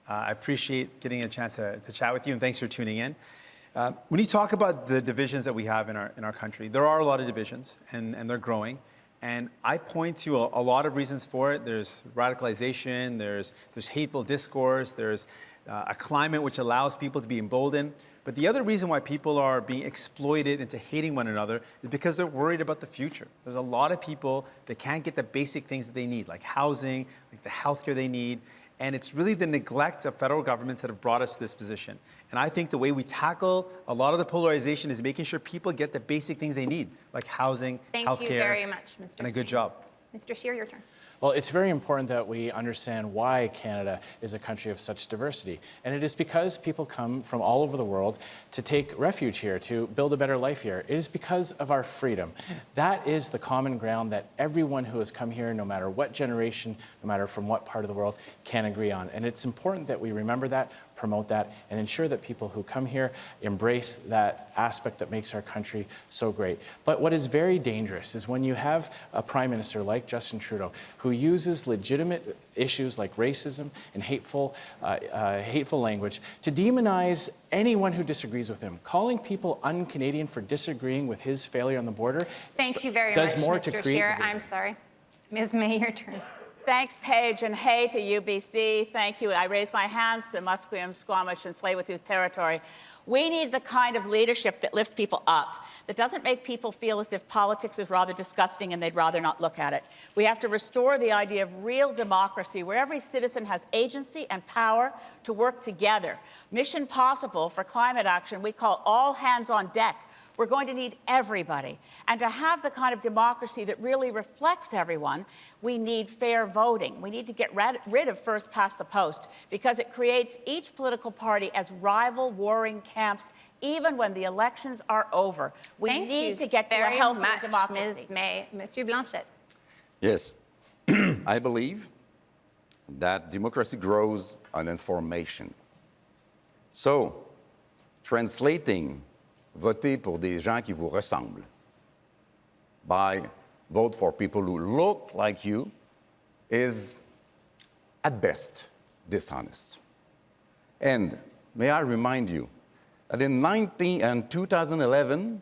[SPEAKER 6] I appreciate getting a chance to chat with you, and thanks for tuning in. When you talk about the divisions that we have in our country, there are a lot of divisions, and they're growing. And I point to a lot of reasons for it. There's radicalization, there's hateful discourse, there's a climate which allows people to be emboldened. But the other reason why people are being exploited into hating one another is because they're worried about the future. There's a lot of people that can't get the basic things that they need, like housing, like the healthcare they need. And it's really the neglect of federal governments that have brought us to this position. And I think the way we tackle a lot of the polarization is making sure people get the basic things they need, like housing, healthcare,
[SPEAKER 11] Thank you very much, Mr.
[SPEAKER 6] and a good job.
[SPEAKER 11] Mr. Scheer, your turn.
[SPEAKER 7] Well, it's very important that we understand why Canada is a country of such diversity. And it is because people come from all over the world to take refuge here, to build a better life here. It is because of our freedom. That is the common ground that everyone who has come here, no matter what generation, no matter from what part of the world, can agree on. And it's important that we remember that, promote that, and ensure that people who come here embrace that aspect that makes our country so great. But what is very dangerous is when you have a Prime Minister like Justin Trudeau who uses legitimate issues like racism and hateful language to demonize anyone who disagrees with him. Calling people un-Canadian for disagreeing with his failure on the border
[SPEAKER 11] Thank you very
[SPEAKER 7] does
[SPEAKER 11] much,
[SPEAKER 7] more
[SPEAKER 11] Mr.
[SPEAKER 7] to create
[SPEAKER 11] Scheer.
[SPEAKER 7] division.
[SPEAKER 11] I'm sorry. Ms. May, your turn.
[SPEAKER 8] Thanks, Paige, and hey to UBC. Thank you. I raise my hands to Musqueam, Squamish, and Tsleil-Waututh territory. We need the kind of leadership that lifts people up, that doesn't make people feel as if politics is rather disgusting and they'd rather not look at it. We have to restore the idea of real democracy, where every citizen has agency and power to work together. Mission Possible for climate action, we call all hands on deck. We're going to need everybody. And to have the kind of democracy that really reflects everyone, we need fair voting. We need to get rid of first past the post, because it creates each political party as rival warring camps, even when the elections are over. We need to get to a healthier democracy.
[SPEAKER 11] Ms. May. Mr. Blanchet.
[SPEAKER 9] Yes, I believe that democracy grows on information. So, translating votez pour des gens qui vous ressemblent by vote for people who look like you is, at best, dishonest. And may I remind you that in 2011,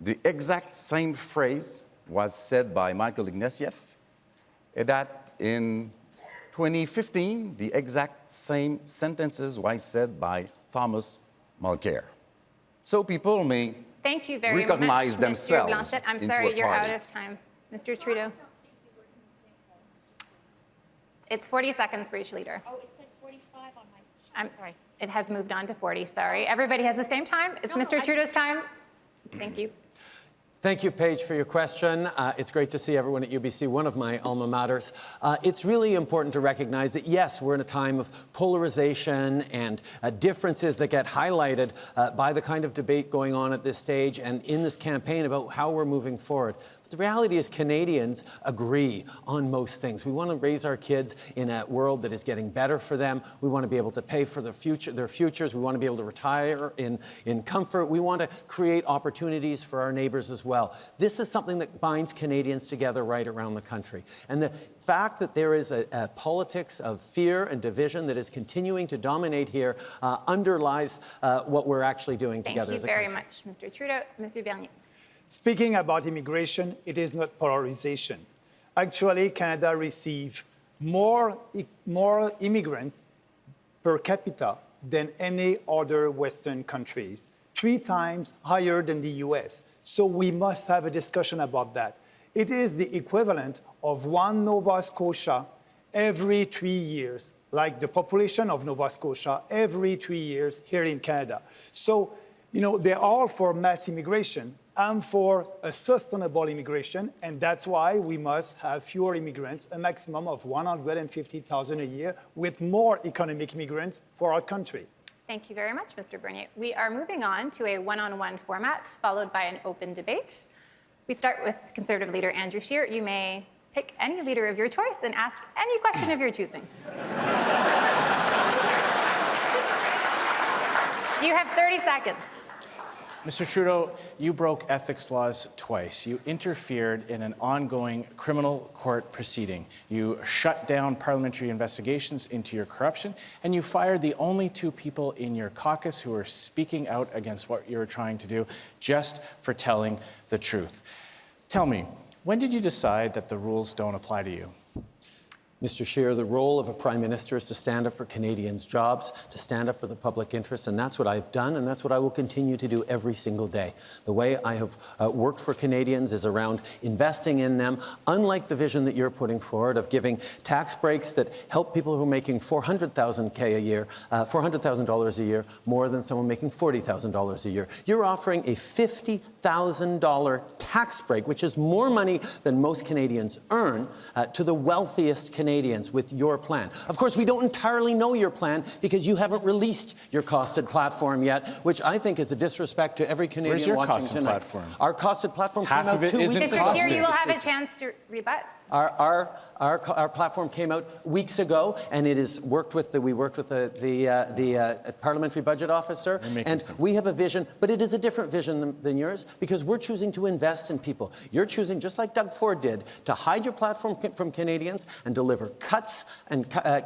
[SPEAKER 9] the exact same phrase was said by Michael Ignatieff, and that in 2015, the exact same sentences were said by Thomas Mulcair. So people may
[SPEAKER 11] Thank you very
[SPEAKER 9] recognize
[SPEAKER 11] much,
[SPEAKER 9] themselves.
[SPEAKER 11] Mr. Blanchet. I'm
[SPEAKER 9] into
[SPEAKER 11] sorry,
[SPEAKER 9] a
[SPEAKER 11] you're
[SPEAKER 9] party.
[SPEAKER 11] out of time. Mr. Trudeau. It's 40 seconds for each leader.
[SPEAKER 12] Oh, it said 45 on my...
[SPEAKER 11] I'm
[SPEAKER 12] sorry.
[SPEAKER 11] It has moved on to 40, sorry. Everybody has the same time? It's Mr. Trudeau's time. Thank you.
[SPEAKER 4] Thank you, Paige, for your question. It's great to see everyone at UBC, one of my alma maters. It's really important to recognize that, yes, we're in a time of polarization and differences that get highlighted by the kind of debate going on at this stage and in this campaign about how we're moving forward. But the reality is Canadians agree on most things. We want to raise our kids in a world that is getting better for them. We want to be able to pay for their futures. We want to be able to retire in comfort. We want to create opportunities for our neighbors as well. This is something that binds Canadians together right around the country. And the fact that there is a politics of fear and division that is continuing to dominate here underlies what we're actually doing together as a country.
[SPEAKER 11] Thank you very much, Mr. Trudeau. Monsieur Bernier.
[SPEAKER 5] Speaking about immigration, it is not polarization. Actually, Canada receives more immigrants per capita than any other Western countries, 3 times higher than the US. So we must have a discussion about that. It is the equivalent of 1 Nova Scotia every 3 years, like the population of Nova Scotia every 3 years here in Canada. So, they're all for mass immigration. I'm for a sustainable immigration, and that's why we must have fewer immigrants, a maximum of 150,000 a year, with more economic immigrants for our country.
[SPEAKER 11] Thank you very much, Mr. Bernier. We are moving on to a one-on-one format, followed by an open debate. We start with Conservative Leader Andrew Scheer. You may pick any leader of your choice and ask any question of your choosing. You have 30 seconds.
[SPEAKER 7] Mr. Trudeau, you broke ethics laws twice. You interfered in an ongoing criminal court proceeding. You shut down parliamentary investigations into your corruption, and you fired the only 2 people in your caucus who were speaking out against what you were trying to do just for telling the truth. Tell me, when did you decide that the rules don't apply to you?
[SPEAKER 4] Mr. Scheer, the role of a Prime Minister is to stand up for Canadians' jobs, to stand up for the public interest, and that's what I've done, and that's what I will continue to do every single day. The way I have worked for Canadians is around investing in them, unlike the vision that you're putting forward of giving tax breaks that help people who are making $400,000 a year, $400,000 a year, more than someone making $40,000 a year. You're offering a $50,000 tax break, which is more money than most Canadians earn, to the wealthiest Canadians with your plan. Of course, we don't entirely know your plan because you haven't released your costed platform yet, which I think is a disrespect to every Canadian
[SPEAKER 7] Where's your
[SPEAKER 4] watching
[SPEAKER 7] costed
[SPEAKER 4] tonight.
[SPEAKER 7] Platform?
[SPEAKER 4] Our costed platform
[SPEAKER 7] Half
[SPEAKER 4] came
[SPEAKER 7] of
[SPEAKER 4] out
[SPEAKER 7] it
[SPEAKER 4] 2 weeks
[SPEAKER 7] isn't
[SPEAKER 4] ago.
[SPEAKER 11] Mr. Scheer, you will have a chance to rebut.
[SPEAKER 4] Our platform came out weeks ago, and it is worked with we worked with the parliamentary budget officer, and we have a vision, but it is a different vision than yours because we're choosing to invest in people. You're choosing, just like Doug Ford did, to hide your platform from Canadians and deliver cuts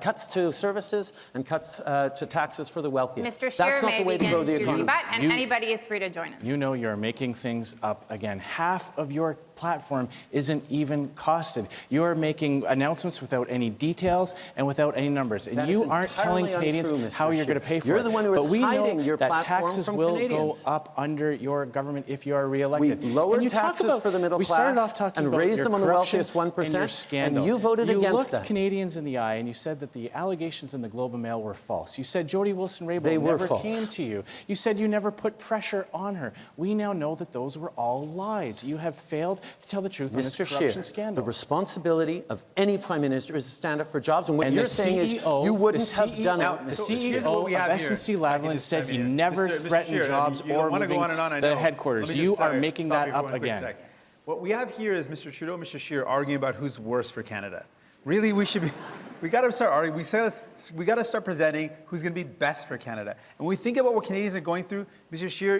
[SPEAKER 4] cuts to services and cuts to taxes for the wealthiest.
[SPEAKER 11] Mr. Scheer
[SPEAKER 4] That's not
[SPEAKER 11] may
[SPEAKER 4] the way to
[SPEAKER 11] begin
[SPEAKER 4] grow the economy.
[SPEAKER 11] rebut, and anybody is free to join in.
[SPEAKER 7] You know you're making things up again. Half of your platform isn't even costed. You're making announcements without any details and without any numbers. And you aren't telling Canadians how you're going to pay for it.
[SPEAKER 4] You're the one who is
[SPEAKER 7] but we
[SPEAKER 4] hiding
[SPEAKER 7] know
[SPEAKER 4] your
[SPEAKER 7] that
[SPEAKER 4] platform
[SPEAKER 7] taxes
[SPEAKER 4] from
[SPEAKER 7] will
[SPEAKER 4] Canadians.
[SPEAKER 7] go up under your government if you are re-elected.
[SPEAKER 4] We lowered
[SPEAKER 7] and you
[SPEAKER 4] taxes for the middle
[SPEAKER 7] we
[SPEAKER 4] class
[SPEAKER 7] started off talking
[SPEAKER 4] and
[SPEAKER 7] about
[SPEAKER 4] raised
[SPEAKER 7] your
[SPEAKER 4] them on the
[SPEAKER 7] corruption
[SPEAKER 4] wealthiest 1%,
[SPEAKER 7] and your scandal.
[SPEAKER 4] and you voted against
[SPEAKER 7] You looked
[SPEAKER 4] that.
[SPEAKER 7] Canadians in the eye and you said that the allegations in the Globe and Mail were false. You said Jody Wilson-Raybould never
[SPEAKER 4] false.
[SPEAKER 7] came to you. You said you never put pressure on her. We now know that those were all lies. You have failed to tell the truth on this
[SPEAKER 4] Mr.
[SPEAKER 7] corruption
[SPEAKER 4] Scheer,
[SPEAKER 7] scandal.
[SPEAKER 4] the responsibility of any Prime Minister is to stand up for jobs, and what
[SPEAKER 7] And
[SPEAKER 4] you're
[SPEAKER 7] the
[SPEAKER 4] saying is
[SPEAKER 7] CEO
[SPEAKER 4] you wouldn't
[SPEAKER 7] the
[SPEAKER 4] have done
[SPEAKER 7] CEO
[SPEAKER 4] it.
[SPEAKER 7] The
[SPEAKER 6] So here's what
[SPEAKER 7] CEO
[SPEAKER 6] we
[SPEAKER 7] of
[SPEAKER 6] have here.
[SPEAKER 7] SNC-Lavalin said he never
[SPEAKER 6] Mr.
[SPEAKER 7] threatened
[SPEAKER 6] Scheer,
[SPEAKER 7] jobs
[SPEAKER 6] you
[SPEAKER 7] or
[SPEAKER 6] want to
[SPEAKER 7] moving
[SPEAKER 6] go on and on, I
[SPEAKER 7] the
[SPEAKER 6] know.
[SPEAKER 7] headquarters.
[SPEAKER 6] Let me
[SPEAKER 7] You
[SPEAKER 6] just,
[SPEAKER 7] are making
[SPEAKER 6] stop
[SPEAKER 7] that
[SPEAKER 6] you for
[SPEAKER 7] up
[SPEAKER 6] one quick
[SPEAKER 7] again.
[SPEAKER 6] sec. What we have here is Mr. Trudeau, Mr. Scheer arguing about who's worse for Canada. Really, we should be. We got to start arguing. We got to start presenting who's going to be best for Canada. And when we think about what Canadians are going through, Mr. Scheer,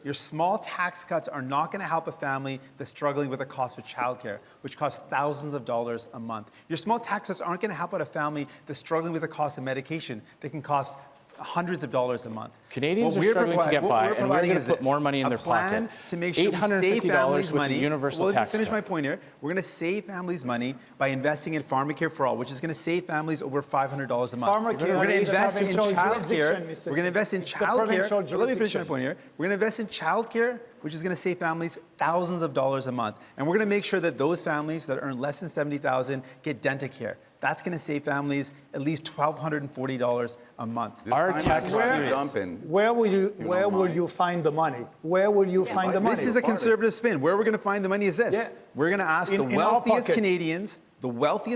[SPEAKER 6] your small tax cuts are not going to help a family that's struggling with the cost of childcare, which costs thousands of dollars a month. Your small taxes aren't going to help out a family that's struggling with the cost of medication that can cost hundreds of dollars a month.
[SPEAKER 7] Canadians are struggling to get by, and we're going to put more money in their
[SPEAKER 6] plan
[SPEAKER 7] pocket.
[SPEAKER 6] to make sure we save
[SPEAKER 7] $850
[SPEAKER 6] families
[SPEAKER 7] with
[SPEAKER 6] money.
[SPEAKER 7] the universal
[SPEAKER 6] Well, let me
[SPEAKER 7] tax
[SPEAKER 6] finish
[SPEAKER 7] cut.
[SPEAKER 6] my point here. We're going to save families money by investing in Pharmacare for All, which is going to save families over $500 a month.
[SPEAKER 5] Pharmacare
[SPEAKER 6] We're going to
[SPEAKER 5] is
[SPEAKER 6] invest in
[SPEAKER 5] provincial
[SPEAKER 6] childcare.
[SPEAKER 5] jurisdiction,
[SPEAKER 6] We're
[SPEAKER 5] Mr.
[SPEAKER 6] going to invest in
[SPEAKER 5] It's a provincial
[SPEAKER 6] childcare. Let me finish my
[SPEAKER 5] jurisdiction.
[SPEAKER 6] point here. We're going to invest in childcare, which is going to save families thousands of dollars a month. And we're going to make sure that those families that earn less than $70,000 get dental care. That's going to save families at least $1,240 a month.
[SPEAKER 7] Our tax
[SPEAKER 5] Where will you find the money? Where will you find the money?
[SPEAKER 6] This is a conservative spin. Where we're going to find the money is this.
[SPEAKER 5] Yeah.
[SPEAKER 6] We're going to ask
[SPEAKER 5] In our
[SPEAKER 6] wealthiest
[SPEAKER 5] pockets.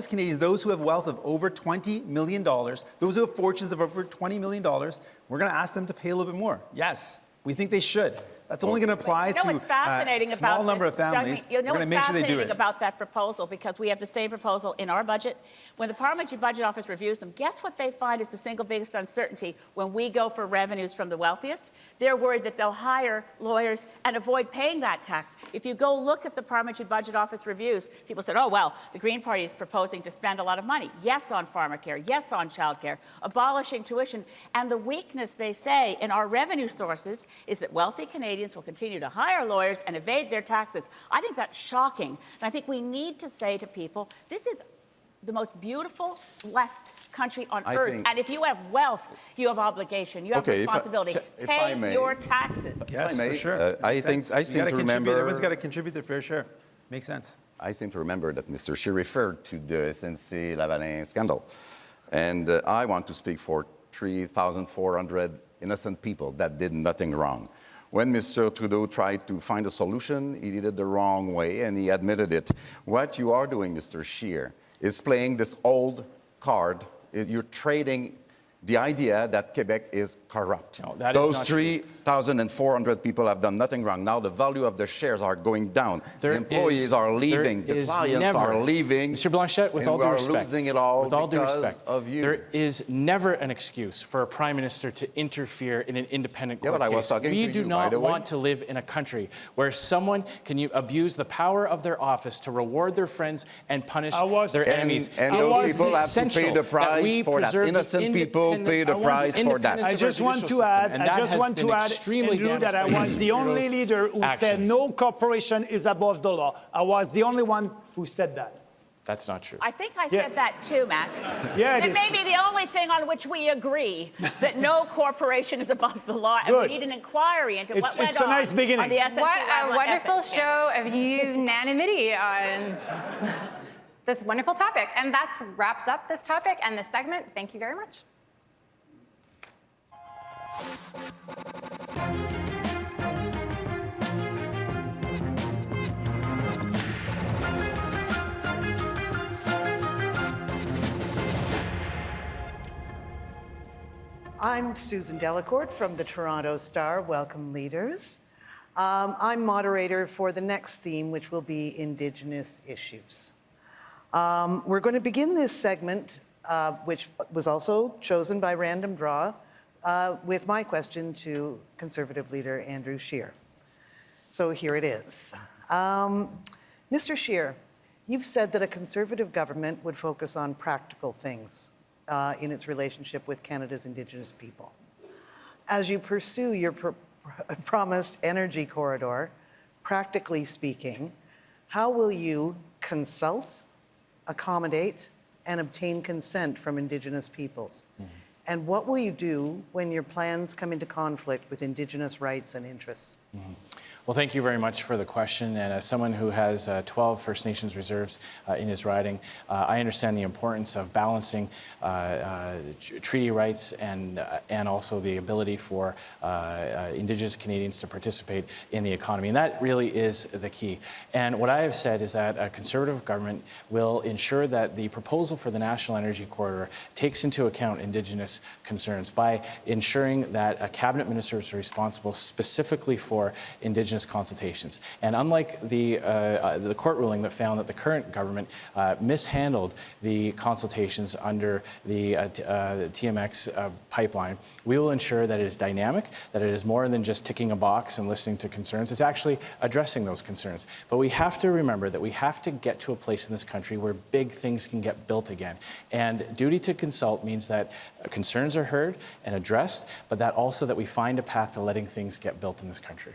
[SPEAKER 6] Canadians, those who have wealth of over $20 million, those who have fortunes of over $20 million, we're going to ask them to pay a little bit more. Yes, we think they should. That's only going to apply
[SPEAKER 8] You know what's fascinating
[SPEAKER 6] to a small
[SPEAKER 8] about
[SPEAKER 6] number
[SPEAKER 8] this,
[SPEAKER 6] of families.
[SPEAKER 8] You know
[SPEAKER 6] we're going
[SPEAKER 8] what's
[SPEAKER 6] to make sure they do
[SPEAKER 8] fascinating
[SPEAKER 6] it.
[SPEAKER 8] about that proposal, because we have the same proposal in our budget. When the Parliamentary Budget Office reviews them, guess what they find is the single biggest uncertainty when we go for revenues from the wealthiest? They're worried that they'll hire lawyers and avoid paying that tax. If you go look at the Parliamentary Budget Office reviews, people said, oh, well, the Green Party is proposing to spend a lot of money. Yes, on pharmacare. Yes, on childcare. Abolishing tuition. And the weakness, they say, in our revenue sources is that wealthy Canadians will continue to hire lawyers and evade their taxes. I think that's shocking. And I think we need to say to people, this is the most beautiful, blessed country on earth. And if you have wealth, you have obligation, you have responsibility.
[SPEAKER 9] If I
[SPEAKER 8] Pay
[SPEAKER 9] may.
[SPEAKER 8] your taxes.
[SPEAKER 6] Yes,
[SPEAKER 9] I
[SPEAKER 6] for
[SPEAKER 9] may,
[SPEAKER 6] sure.
[SPEAKER 9] I seem to remember.
[SPEAKER 6] Everyone's got to contribute their fair share. Makes sense.
[SPEAKER 9] I seem to remember that Mr. Scheer referred to the SNC-Lavalin scandal. And I want to speak for 3,400 innocent people that did nothing wrong. When Mr. Trudeau tried to find a solution, he did it the wrong way, and he admitted it. What you are doing, Mr. Scheer, is playing this old card. You're trading the idea that Quebec is corrupt.
[SPEAKER 7] No, that is
[SPEAKER 9] Those
[SPEAKER 7] not true.
[SPEAKER 9] 3,400 people have done nothing wrong. Now the value of the shares are going down. The employees are leaving. The clients are leaving.
[SPEAKER 7] Mr. Blanchet, with all due respect,
[SPEAKER 9] losing it all
[SPEAKER 7] with all due
[SPEAKER 9] because
[SPEAKER 7] respect,
[SPEAKER 9] of you.
[SPEAKER 7] there is never an excuse for a prime minister to interfere in an independent court
[SPEAKER 9] but I was
[SPEAKER 7] case.
[SPEAKER 9] talking
[SPEAKER 7] We
[SPEAKER 9] to
[SPEAKER 7] do
[SPEAKER 9] you, by
[SPEAKER 7] not
[SPEAKER 9] the way.
[SPEAKER 7] want to live in a country where someone can abuse the power of their office to reward their friends and punish their enemies.
[SPEAKER 9] And
[SPEAKER 7] It
[SPEAKER 9] those
[SPEAKER 7] is
[SPEAKER 9] people have to pay
[SPEAKER 7] essential
[SPEAKER 9] the
[SPEAKER 7] that
[SPEAKER 9] price
[SPEAKER 7] we
[SPEAKER 9] for that.
[SPEAKER 7] preserve the
[SPEAKER 9] Innocent people pay the price for that.
[SPEAKER 5] I just want to add, Andrew, that I was the only leader who said no corporation is above the law. I was the only one who said that.
[SPEAKER 7] That's not true.
[SPEAKER 8] I think I said that too, Max.
[SPEAKER 5] Yeah,
[SPEAKER 8] it may be the only thing on which we agree, that no corporation is above the law, and we need an inquiry into what went
[SPEAKER 5] It's a nice beginning.
[SPEAKER 8] on the SNC
[SPEAKER 11] What a wonderful
[SPEAKER 8] ethics.
[SPEAKER 11] show of unanimity on this wonderful topic. And that wraps up this topic and this segment. Thank you very much.
[SPEAKER 2] I'm Susan Delacourt from the Toronto Star. Welcome, leaders. I'm moderator for the next theme, which will be Indigenous issues. We're going to begin this segment, which was also chosen by random draw, with my question to Conservative leader Andrew Scheer. So here it is. Mr. Scheer, you've said that a Conservative government would focus on practical things in its relationship with Canada's Indigenous people. As you pursue your promised energy corridor, practically speaking, how will you consult, accommodate, and obtain consent from Indigenous peoples? And what will you do when your plans come into conflict with Indigenous rights and interests?
[SPEAKER 7] Well, thank you very much for the question. And as someone who has 12 First Nations reserves in his riding, I understand the importance of balancing treaty rights and also the ability for Indigenous Canadians to participate in the economy. And that really is the key. And what I have said is that a Conservative government will ensure that the proposal for the National Energy Corridor takes into account Indigenous concerns by ensuring that a cabinet minister is responsible specifically for Indigenous consultations. And unlike the court ruling that found that the current government mishandled the consultations under the TMX pipeline, we will ensure that it is dynamic, that it is more than just ticking a box and listening to concerns. It's actually addressing those concerns. But we have to remember that we have to get to a place in this country where big things can get built again. And duty to consult means that concerns are heard and addressed, but that also that we find a path to letting things get built in this country.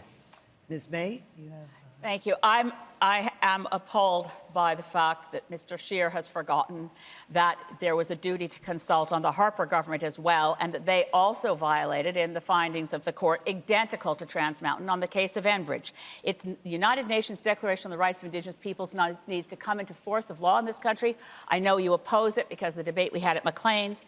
[SPEAKER 2] Ms. May, you have...
[SPEAKER 8] Thank you. I am appalled by the fact that Mr. Scheer has forgotten that there was a duty to consult on the Harper government as well, and that they also violated in the findings of the court identical to Trans Mountain on the case of Enbridge. It's the United Nations Declaration on the Rights of Indigenous Peoples needs to come into force of law in this country. I know you oppose it because of the debate we had at Maclean's.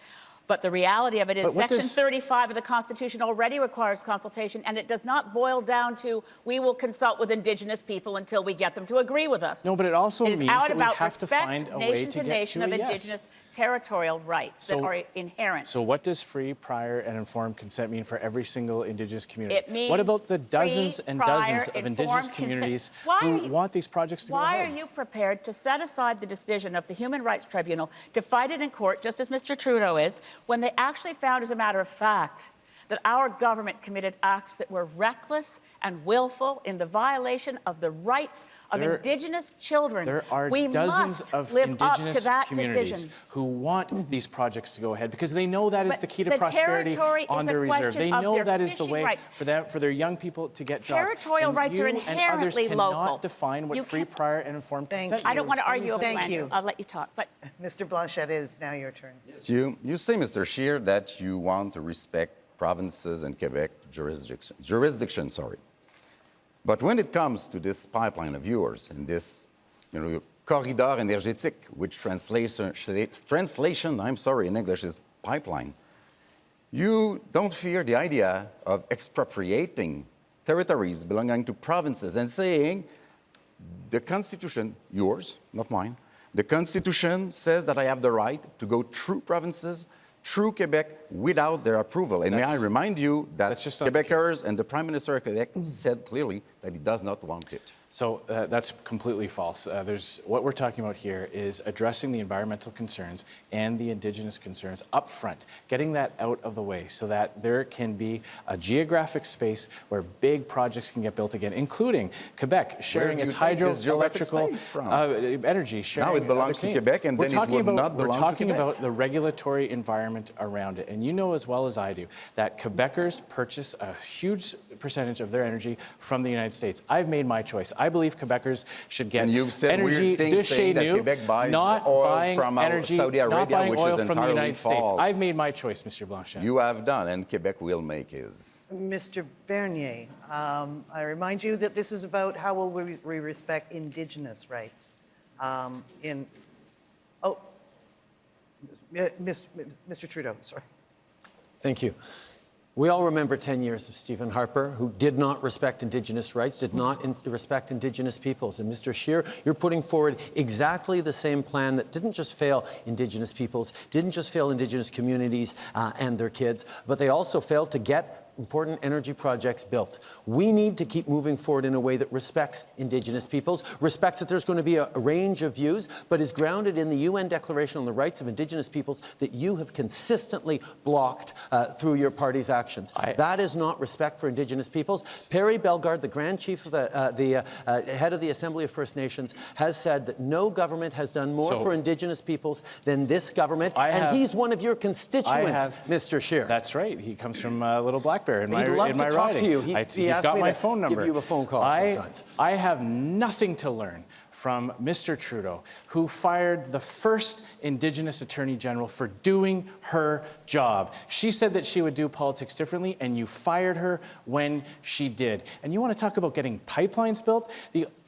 [SPEAKER 8] But the reality of it is Section 35 of the Constitution already requires consultation, and it does not boil down to we will consult with Indigenous people until we get them to agree with us.
[SPEAKER 7] No, but it also means that we have
[SPEAKER 8] respect,
[SPEAKER 7] to find a way to get
[SPEAKER 8] nation
[SPEAKER 7] to
[SPEAKER 8] of
[SPEAKER 7] a yes.
[SPEAKER 8] Indigenous territorial rights that are inherent.
[SPEAKER 7] So what does free, prior, and informed consent mean for every single Indigenous community?
[SPEAKER 8] It means
[SPEAKER 7] what about the dozens
[SPEAKER 8] free,
[SPEAKER 7] and
[SPEAKER 8] prior,
[SPEAKER 7] dozens of Indigenous communities who want these projects to go ahead?
[SPEAKER 8] Why are you prepared to set aside the decision of the Human Rights Tribunal to fight it in court, just as Mr. Trudeau is, when they actually found, as a matter of fact, that our government committed acts that were reckless and willful in the violation of the rights of Indigenous children?
[SPEAKER 7] There are dozens of Indigenous communities who want these projects to go ahead because they know that is the key to prosperity on their reserve. They know that is the way for them, for their young people to get jobs.
[SPEAKER 8] Territorial rights are inherently local.
[SPEAKER 7] Others cannot define what free, prior, and informed consent is.
[SPEAKER 8] I don't want to argue over
[SPEAKER 2] Thank you.
[SPEAKER 8] I'll let you talk. But
[SPEAKER 2] Mr. Blanchet, it is now your turn.
[SPEAKER 9] You say, Mr. Scheer, that you want to respect provinces and Quebec jurisdiction. But when it comes to this pipeline of yours and this, corridor énergétique, which translation in English is pipeline, you don't fear the idea of expropriating territories belonging to provinces and saying the Constitution, yours, not mine, the Constitution says that I have the right to go through provinces, through Quebec, without their approval. And may I remind you that Quebecers and the Prime Minister of Quebec said clearly that he does not want it.
[SPEAKER 7] So that's completely false. What we're talking about here is addressing the environmental concerns and the Indigenous concerns up front, getting that out of the way so that there can be a geographic space where big projects can get built again, including Quebec sharing its hydroelectrical energy.
[SPEAKER 9] Now it belongs to Quebec, and then it would not belong to Quebec.
[SPEAKER 7] We're talking about the regulatory environment around it. And you know as well as I do that Quebecers purchase a huge percentage of their energy from the United States. I've made my choice. I believe Quebecers should get energy de chez nous, not buying energy,
[SPEAKER 9] Saudi Arabia,
[SPEAKER 7] not buying
[SPEAKER 9] which
[SPEAKER 7] oil
[SPEAKER 9] is
[SPEAKER 7] from the United
[SPEAKER 9] false.
[SPEAKER 7] States. I've made my choice, Mr. Blanchet.
[SPEAKER 9] You have done, and Quebec will make his.
[SPEAKER 2] Mr. Bernier, I remind you that this is about how will we respect Indigenous rights Mr. Trudeau, sorry.
[SPEAKER 4] Thank you. We all remember 10 years of Stephen Harper, who did not respect Indigenous rights, did not respect Indigenous peoples. And Mr. Scheer, you're putting forward exactly the same plan that didn't just fail Indigenous peoples, didn't just fail Indigenous communities and their kids, but they also failed to get important energy projects built. We need to keep moving forward in a way that respects Indigenous peoples, respects that there's going to be a range of views, but is grounded in the UN Declaration on the Rights of Indigenous Peoples that you have consistently blocked through your party's actions. That is not respect for Indigenous peoples. Perry Bellegarde, the Grand Chief of the head of the Assembly of First Nations, has said that no government has done more for Indigenous peoples than this government, and he's one of your constituents, Mr. Scheer.
[SPEAKER 7] That's right. He comes from Little Blackbear. In my
[SPEAKER 4] He'd love to talk to you.
[SPEAKER 7] He's got my phone number.
[SPEAKER 4] Give you a phone call sometimes.
[SPEAKER 7] I have nothing to learn from Mr. Trudeau, who fired the first Indigenous Attorney General for doing her job. She said that she would do politics differently, and you fired her when she did. And you want to talk about getting pipelines built?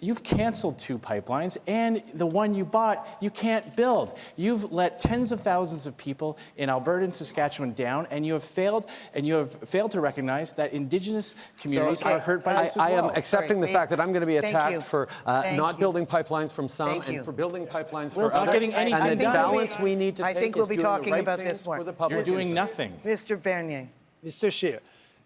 [SPEAKER 7] You've canceled 2 pipelines, and the one you bought, you can't build. You've let tens of thousands of people in Alberta and Saskatchewan down, and you have failed to recognize that Indigenous communities are hurt by this as well.
[SPEAKER 4] I am accepting the fact that I'm going to be attacked for not building pipelines from some and for building pipelines for others.
[SPEAKER 7] Not getting anything
[SPEAKER 4] and the
[SPEAKER 7] done.
[SPEAKER 4] balance we need to
[SPEAKER 2] I
[SPEAKER 4] take
[SPEAKER 2] think we'll
[SPEAKER 4] is
[SPEAKER 2] be
[SPEAKER 4] doing the
[SPEAKER 2] talking
[SPEAKER 4] right
[SPEAKER 2] about
[SPEAKER 4] things
[SPEAKER 2] this more.
[SPEAKER 4] for the public.
[SPEAKER 7] You're doing nothing.
[SPEAKER 2] Mr. Bernier.
[SPEAKER 5] Mr. Scheer,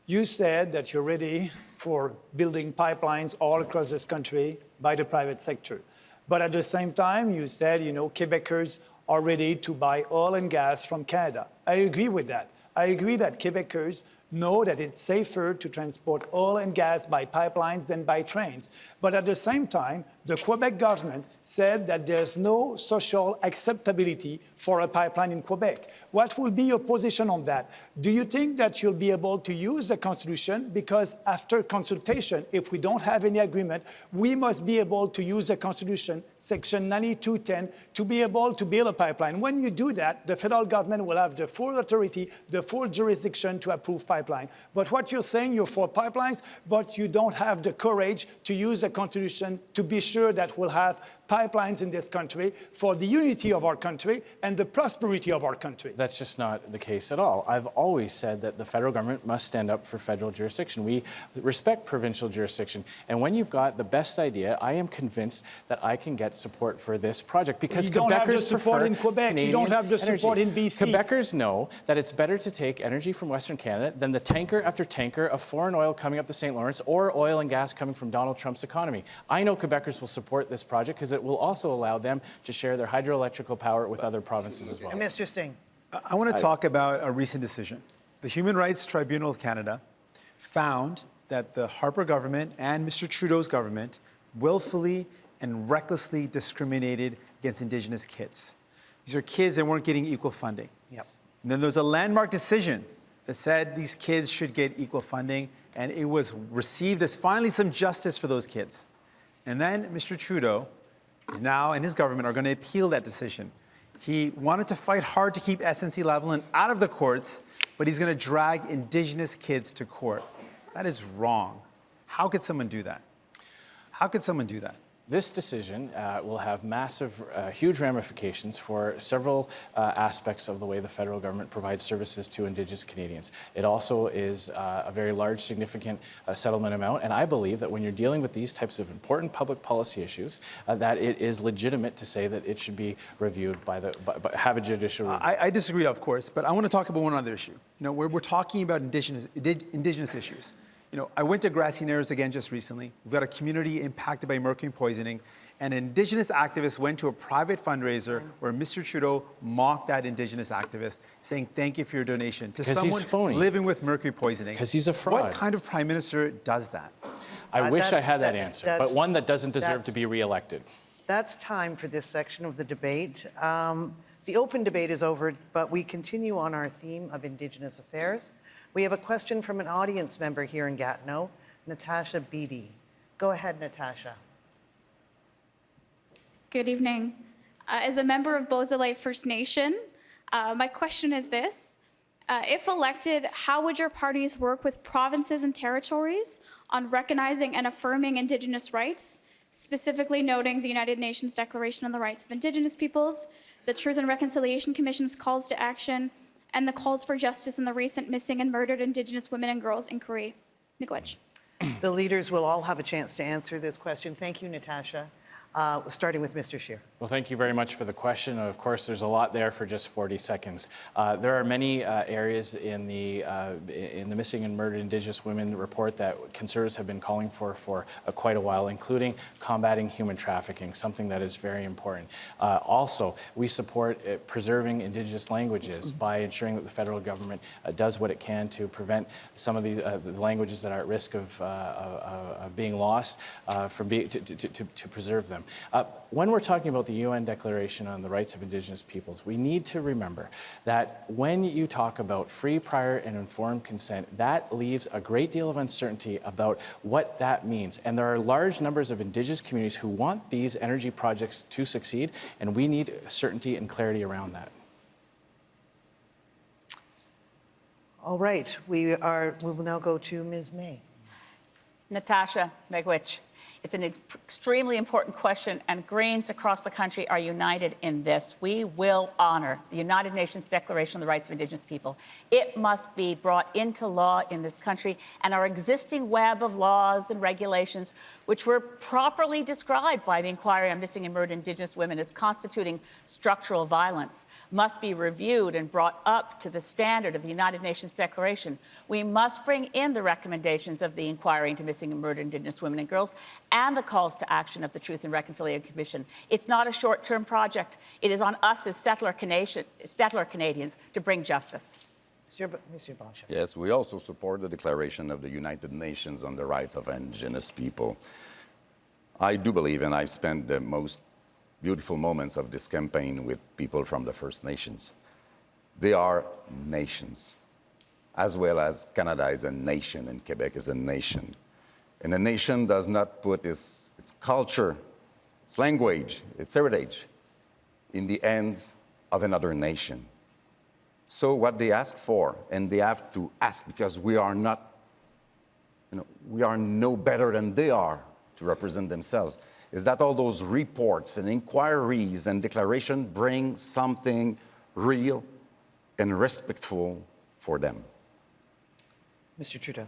[SPEAKER 5] you said that you're ready for building pipelines all across this country by the private sector. But at the same time, you said, Quebecers are ready to buy oil and gas from Canada. I agree with that. I agree that Quebecers know that it's safer to transport oil and gas by pipelines than by trains. But at the same time, the Quebec government said that there's no social acceptability for a pipeline in Quebec. What will be your position on that? Do you think that you'll be able to use the Constitution? Because after consultation, if we don't have any agreement, we must be able to use the Constitution, Section 9210, to be able to build a pipeline. When you do that, the federal government will have the full authority, the full jurisdiction to approve pipeline. But what you're saying, you're for pipelines, but you don't have the courage to use the Constitution to be sure that we'll have pipelines in this country for the unity of our country and the prosperity of our country.
[SPEAKER 7] That's just not the case at all. I've always said that the federal government must stand up for federal jurisdiction. We respect provincial jurisdiction. And when you've got the best idea, I am convinced that I can get support for this project because
[SPEAKER 5] you don't have the
[SPEAKER 7] Quebecers
[SPEAKER 5] support
[SPEAKER 7] prefer
[SPEAKER 5] in Quebec.
[SPEAKER 7] Canadian
[SPEAKER 5] You don't have the support in
[SPEAKER 7] energy.
[SPEAKER 5] BC.
[SPEAKER 7] Quebecers know that it's better to take energy from Western Canada than the tanker after tanker of foreign oil coming up the St. Lawrence or oil and gas coming from Donald Trump's economy. I know Quebecers will support this project because it will also allow them to share their hydroelectrical power with other provinces as well.
[SPEAKER 2] Mr. Singh.
[SPEAKER 6] I want to talk about a recent decision. The Human Rights Tribunal of Canada found that the Harper government and Mr. Trudeau's government willfully and recklessly discriminated against Indigenous kids. These are kids that weren't getting equal funding.
[SPEAKER 2] Yep.
[SPEAKER 6] And then there was a landmark decision that said these kids should get equal funding, and it was received as finally some justice for those kids. And then Mr. Trudeau is now, and his government are going to appeal that decision. He wanted to fight hard to keep SNC-Lavalin out of the courts, but he's going to drag Indigenous kids to court. That is wrong. How could someone do that? How could someone do that?
[SPEAKER 7] This decision will have massive, huge ramifications for several aspects of the way the federal government provides services to Indigenous Canadians. It also is a very large, significant settlement amount, and I believe that when you're dealing with these types of important public policy issues, that it is legitimate to say that it should be reviewed have a judicial review.
[SPEAKER 6] I disagree, of course, but I want to talk about one other issue. We're talking about Indigenous issues. I went to Grassy Narrows again just recently. We've got a community impacted by mercury poisoning, and Indigenous activists went to a private fundraiser where Mr. Trudeau mocked that Indigenous activist, saying thank you for your donation to someone living with mercury poisoning.
[SPEAKER 7] Because he's a fraud.
[SPEAKER 6] What kind of prime minister does that?
[SPEAKER 7] I wish I had that answer, but one that doesn't deserve to be reelected.
[SPEAKER 2] That's time for this section of the debate. The open debate is over, but we continue on our theme of Indigenous affairs. We have a question from an audience member here in Gatineau, Natasha Beatty. Go ahead, Natasha.
[SPEAKER 13] Good evening. As a member of Beausoleil First Nation, my question is this. If elected, how would your parties work with provinces and territories on recognizing and affirming Indigenous rights, specifically noting the United Nations Declaration on the Rights of Indigenous Peoples, the Truth and Reconciliation Commission's calls to action, and the calls for justice in the recent missing and murdered Indigenous women and girls inquiry. Miigwech.
[SPEAKER 2] The leaders will all have a chance to answer this question. Thank you, Natasha. Starting with Mr. Scheer.
[SPEAKER 7] Well, thank you very much for the question. Of course, there's a lot there for just 40 seconds. There are many areas in the Missing and Murdered Indigenous Women report that Conservatives have been calling for quite a while, including combating human trafficking, something that is very important. Also, we support preserving Indigenous languages by ensuring that the federal government does what it can to prevent some of the languages that are at risk of being lost to preserve them. When we're talking about the UN Declaration on the Rights of Indigenous Peoples, we need to remember that when you talk about free, prior, and informed consent, that leaves a great deal of uncertainty about what that means. And there are large numbers of Indigenous communities who want these energy projects to succeed, and we need certainty and clarity around that.
[SPEAKER 2] All right, we will now go to Ms. May.
[SPEAKER 8] Natasha Miigwech. It's an extremely important question, and Greens across the country are united in this. We will honor the United Nations Declaration on the Rights of Indigenous People. It must be brought into law in this country, and our existing web of laws and regulations, which were properly described by the inquiry on missing and murdered Indigenous women as constituting structural violence, must be reviewed and brought up to the standard of the United Nations Declaration. We must bring in the recommendations of the inquiry into missing and murdered Indigenous women and girls and the calls to action of the Truth and Reconciliation Commission. It's not a short-term project. It is on us as settler Canadians to bring justice.
[SPEAKER 2] Monsieur Blanchet.
[SPEAKER 9] Yes, we also support the Declaration of the United Nations on the Rights of Indigenous People. I do believe, and I've spent the most beautiful moments of this campaign with people from the First Nations. They are nations, as well as Canada is a nation and Quebec is a nation. And a nation does not put its culture, its language, its heritage in the hands of another nation. So what they ask for, and they have to ask because we are not, we are no better than they are to represent themselves, is that all those reports and inquiries and declarations bring something real and respectful for them.
[SPEAKER 2] Mr. Trudeau.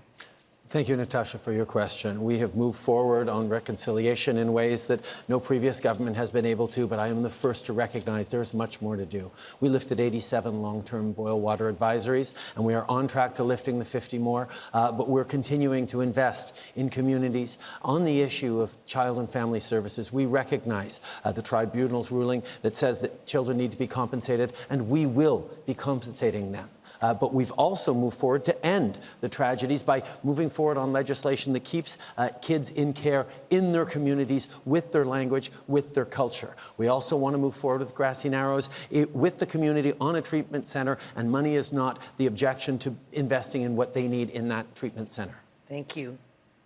[SPEAKER 4] Thank you, Natasha, for your question. We have moved forward on reconciliation in ways that no previous government has been able to, but I am the first to recognize there's much more to do. We lifted 87 long-term boil water advisories, and we are on track to lifting the 50 more, but we're continuing to invest in communities. On the issue of child and family services, we recognize the tribunal's ruling that says that children need to be compensated, and we will be compensating them. But we've also moved forward to end the tragedies by moving forward on legislation that keeps kids in care in their communities with their language, with their culture. We also want to move forward with Grassy Narrows with the community on a treatment center, and money is not the objection to investing in what they need in that treatment center.
[SPEAKER 2] Thank you,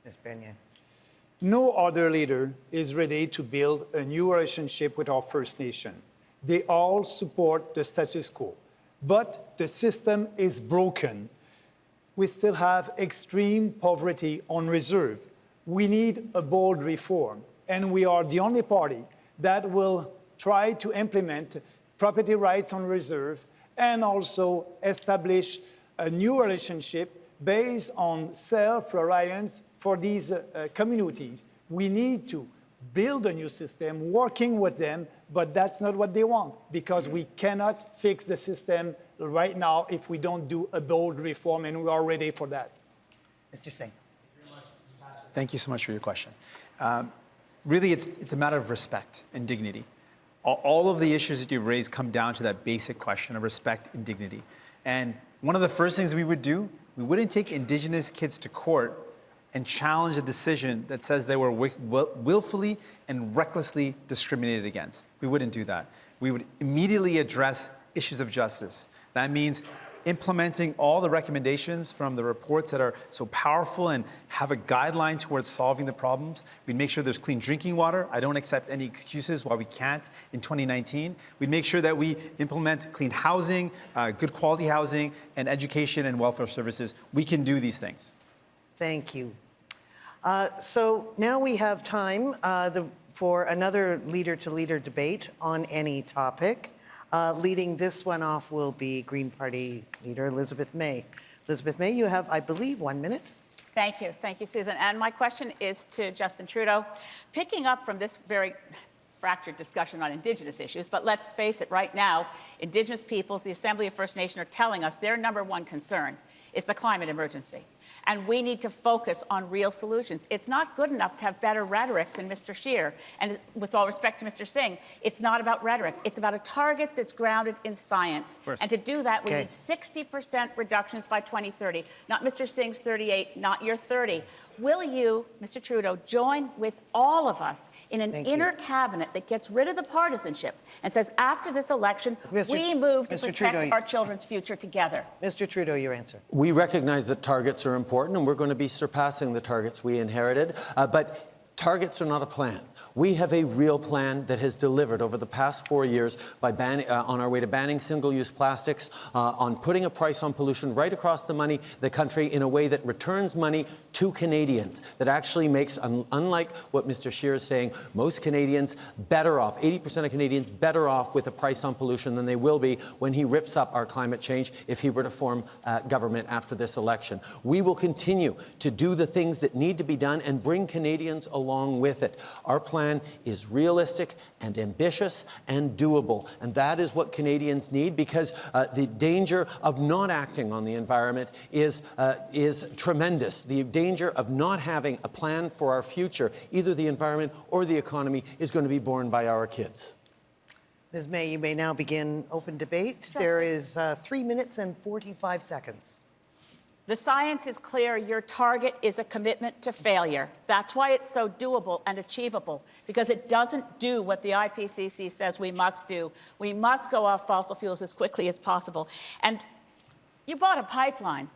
[SPEAKER 2] Ms. Bernier.
[SPEAKER 5] No other leader is ready to build a new relationship with our First Nation. They all support the status quo. But the system is broken. We still have extreme poverty on reserve. We need a bold reform, and we are the only party that will try to implement property rights on reserve and also establish a new relationship based on self-reliance for these communities. We need to build a new system, working with them, but that's not what they want, because we cannot fix the system right now if we don't do a bold reform, and we are ready for that.
[SPEAKER 2] Mr. Singh.
[SPEAKER 6] Thank you so much for your question. Really, it's a matter of respect and dignity. All of the issues that you've raised come down to that basic question of respect and dignity. And one of the first things we would do, we wouldn't take Indigenous kids to court and challenge a decision that says they were willfully and recklessly discriminated against. We wouldn't do that. We would immediately address issues of justice. That means implementing all the recommendations from the reports that are so powerful and have a guideline towards solving the problems. We'd make sure there's clean drinking water. I don't accept any excuses why we can't in 2019. We'd make sure that we implement clean housing, good quality housing, and education and welfare services. We can do these things.
[SPEAKER 2] Thank you. So now we have time for another leader-to-leader debate on any topic.
[SPEAKER 14] Leading this one off will be Green Party leader Elizabeth May. Elizabeth May, you have, I believe, 1 minute.
[SPEAKER 8] Thank you, Susan. And my question is to Justin Trudeau. Picking up from this very fractured discussion on Indigenous issues, but let's face it, right now, Indigenous peoples, the Assembly of First Nation, are telling us their #1 concern is the climate emergency. And we need to focus on real solutions. It's not good enough to have better rhetoric than Mr. Scheer. And with all respect to Mr. Singh, it's not about rhetoric. It's about a target that's grounded in science. And to do that, we need 60% reductions by 2030. Not Mr. Singh's 38, not your 30. Will you, Mr. Trudeau, join with all of us in an inner cabinet that gets rid of the partisanship and says, after this election, we move to protect our children's future together?
[SPEAKER 14] Mr. Trudeau, your answer.
[SPEAKER 4] We recognize that targets are important, and we're going to be surpassing the targets we inherited. But targets are not a plan. We have a real plan that has delivered over the past 4 years by on our way to banning single-use plastics, on putting a price on pollution right across the country in a way that returns money to Canadians, that actually makes, unlike what Mr. Scheer is saying, most Canadians better off, 80% of Canadians better off with a price on pollution than they will be when he rips up our climate change if he were to form government after this election. We will continue to do the things that need to be done and bring Canadians along with it. Our plan is realistic and ambitious and doable, and that is what Canadians need, because the danger of not acting on the environment is tremendous. The danger of not having a plan for our future, either the environment or the economy, is going to be borne by our kids.
[SPEAKER 14] Ms. May, you may now begin open debate. There is 3 minutes and 45 seconds.
[SPEAKER 8] The science is clear. Your target is a commitment to failure. That's why it's so doable and achievable, because it doesn't do what the IPCC says we must do. We must go off fossil fuels as quickly as possible. And you bought a pipeline.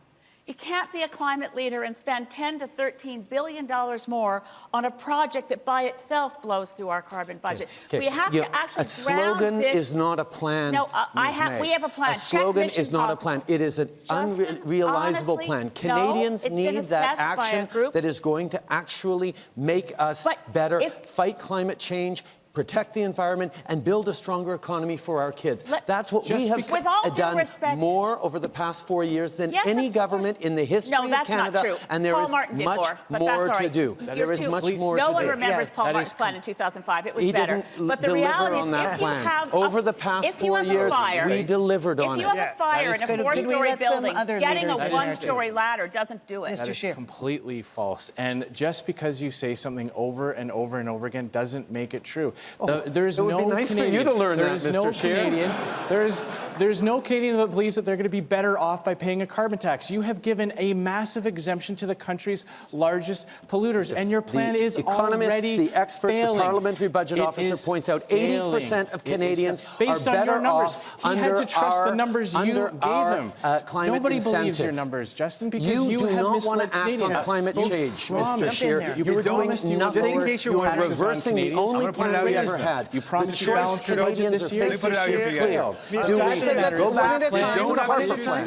[SPEAKER 8] You can't be a climate leader and spend $10 to $13 billion more on a project that by itself blows through our carbon budget. We have to actually
[SPEAKER 4] a slogan is not a plan.
[SPEAKER 8] No, we have a plan.
[SPEAKER 4] A slogan is not a plan. It is an unrealizable plan. Canadians need that action that is going to actually make us better, fight climate change, protect the environment, and build a stronger economy for our kids. That's what we have done more over the past 4 years than any government in the history of Canada. And there is much more to do. There is much more to do.
[SPEAKER 8] No one remembers Paul Martin's plan in 2005. It was better. But the reality is, if you have
[SPEAKER 4] over the past 4 years, we delivered on it.
[SPEAKER 8] If you have a fire in a 4-story building, getting a 1-story ladder doesn't do it.
[SPEAKER 7] That is completely false. And just because you say something over and over and over again doesn't make it true. There's no
[SPEAKER 4] nice Canadian. For you to learn
[SPEAKER 7] there's
[SPEAKER 4] that,
[SPEAKER 7] no
[SPEAKER 4] Mr. Scheer.
[SPEAKER 7] Canadian. There's no Canadian that believes that they're going to be better off by paying a carbon tax. You have given a massive exemption to the country's largest polluters, and your plan is already
[SPEAKER 4] the experts,
[SPEAKER 7] failing.
[SPEAKER 4] The parliamentary budget officer points out 80% of Canadians are better off under
[SPEAKER 7] he had to trust the numbers you gave him. Nobody
[SPEAKER 4] incentive.
[SPEAKER 7] believes your numbers, Justin, because you
[SPEAKER 4] do
[SPEAKER 7] have
[SPEAKER 4] not
[SPEAKER 7] misled
[SPEAKER 4] want to act
[SPEAKER 7] Canadians.
[SPEAKER 4] on climate change, Mr. Scheer.
[SPEAKER 7] You're doing
[SPEAKER 4] nothing.
[SPEAKER 7] You
[SPEAKER 4] are reversing the only plan we ever had.
[SPEAKER 7] You promised to balance your budget this year.
[SPEAKER 14] Go one at a time.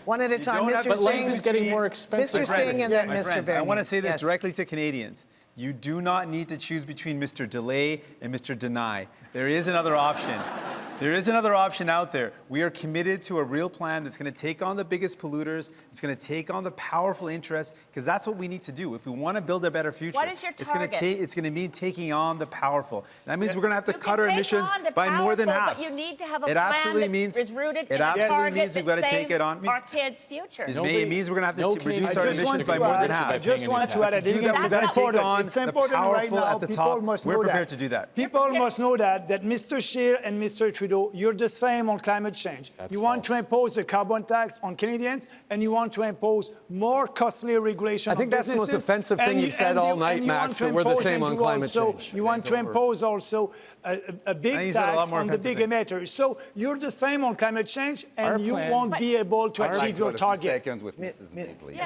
[SPEAKER 14] One at a time.
[SPEAKER 7] But life is getting more expensive.
[SPEAKER 14] Mr. Singh and then Mr. Barron.
[SPEAKER 6] I want to say this directly to Canadians. You do not need to choose between Mr. Delay and Mr. Deny. There is another option. There is another option out there. We are committed to a real plan that's going to take on the biggest polluters. It's going to take on the powerful interests, because that's what we need to do. If we want to build a better future,
[SPEAKER 8] what is your target?
[SPEAKER 6] It's going to mean taking on the powerful. That means we're going to have to cut our emissions by more than half.
[SPEAKER 8] But you need to have a plan that is rooted in a target
[SPEAKER 6] we've got to take it on.
[SPEAKER 8] Our kids' future.
[SPEAKER 6] It means we're going to have to reduce our emissions by more than half.
[SPEAKER 5] I just want to add, I think that's important. It's important right now. People must know that.
[SPEAKER 6] We're prepared to do that.
[SPEAKER 5] People must know that Mr. Scheer and Mr. Trudeau, you're the same on climate change. You want to impose a carbon tax on Canadians, and you want to impose more costly regulation on businesses.
[SPEAKER 4] I think that's the most offensive thing you've said all night, Max, that we're the same on climate change.
[SPEAKER 5] You want to impose also a big tax on the big emitters. So you're the same on climate change, and you won't be able to achieve your targets.
[SPEAKER 9] With Mrs. May, please.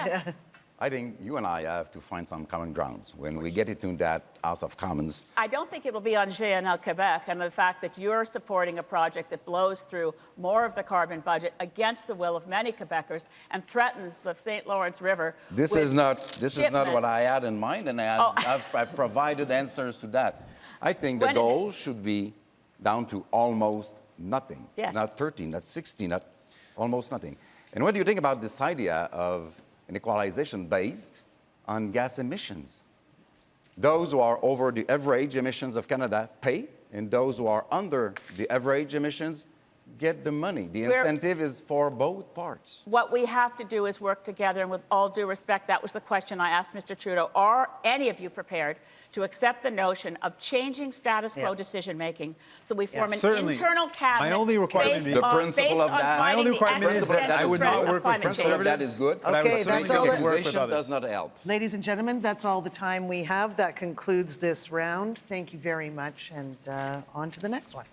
[SPEAKER 9] I think you and I have to find some common grounds when we get into that House of Commons.
[SPEAKER 8] I don't think it'll be on GNL Quebec and the fact that you're supporting a project that blows through more of the carbon budget against the will of many Quebecers and threatens the St. Lawrence River.
[SPEAKER 9] This is not what I had in mind, and I've provided answers to that. I think the goal should be down to almost nothing.
[SPEAKER 8] Yes.
[SPEAKER 9] Not 13, not 16, not almost nothing. And what do you think about this idea of an equalization based on gas emissions? Those who are over the average emissions of Canada pay, and those who are under the average emissions get the money. The incentive is for both parts.
[SPEAKER 8] What we have to do is work together, and with all due respect, that was the question I asked Mr. Trudeau. Are any of you prepared to accept the notion of changing status quo decision-making so we form an
[SPEAKER 6] certainly.
[SPEAKER 8] internal cabinet
[SPEAKER 6] My only requirement
[SPEAKER 8] based
[SPEAKER 6] is-
[SPEAKER 9] The
[SPEAKER 8] on,
[SPEAKER 9] principle
[SPEAKER 8] based
[SPEAKER 9] of
[SPEAKER 8] on
[SPEAKER 9] that-
[SPEAKER 6] My only
[SPEAKER 8] finding the
[SPEAKER 6] requirement is that
[SPEAKER 8] existential
[SPEAKER 6] I would
[SPEAKER 8] threat
[SPEAKER 6] not
[SPEAKER 8] of
[SPEAKER 6] work with
[SPEAKER 8] climate
[SPEAKER 6] conservatives.
[SPEAKER 8] change.
[SPEAKER 9] That is good.
[SPEAKER 6] But I would
[SPEAKER 14] Okay,
[SPEAKER 6] certainly
[SPEAKER 14] that's all
[SPEAKER 6] not
[SPEAKER 14] that-
[SPEAKER 6] work with
[SPEAKER 9] Accusation
[SPEAKER 6] others.
[SPEAKER 9] does not help.
[SPEAKER 14] Ladies and gentlemen, that's all the time we have. That concludes this round. Thank you very much, and on to the next one.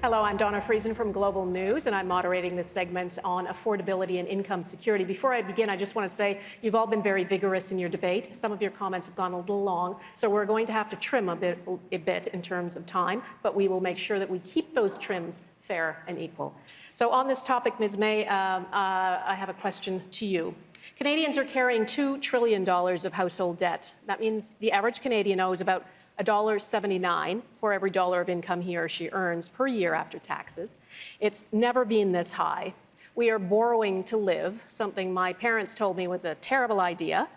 [SPEAKER 15] Hello, I'm Dawna Friesen from Global News, and I'm moderating this segment on affordability and income security. Before I begin, I just want to say you've all been very vigorous in your debate. Some of your comments have gone a little long, so we're going to have to trim a bit in terms of time, but we will make sure that we keep those trims fair and equal. So on this topic, Ms. May, I have a question to you. Canadians are carrying $2 trillion of household debt. That means the average Canadian owes about $1.79 for every dollar of income he or she earns per year after taxes. It's never been this high. We are borrowing to live, something my parents told me was a terrible idea.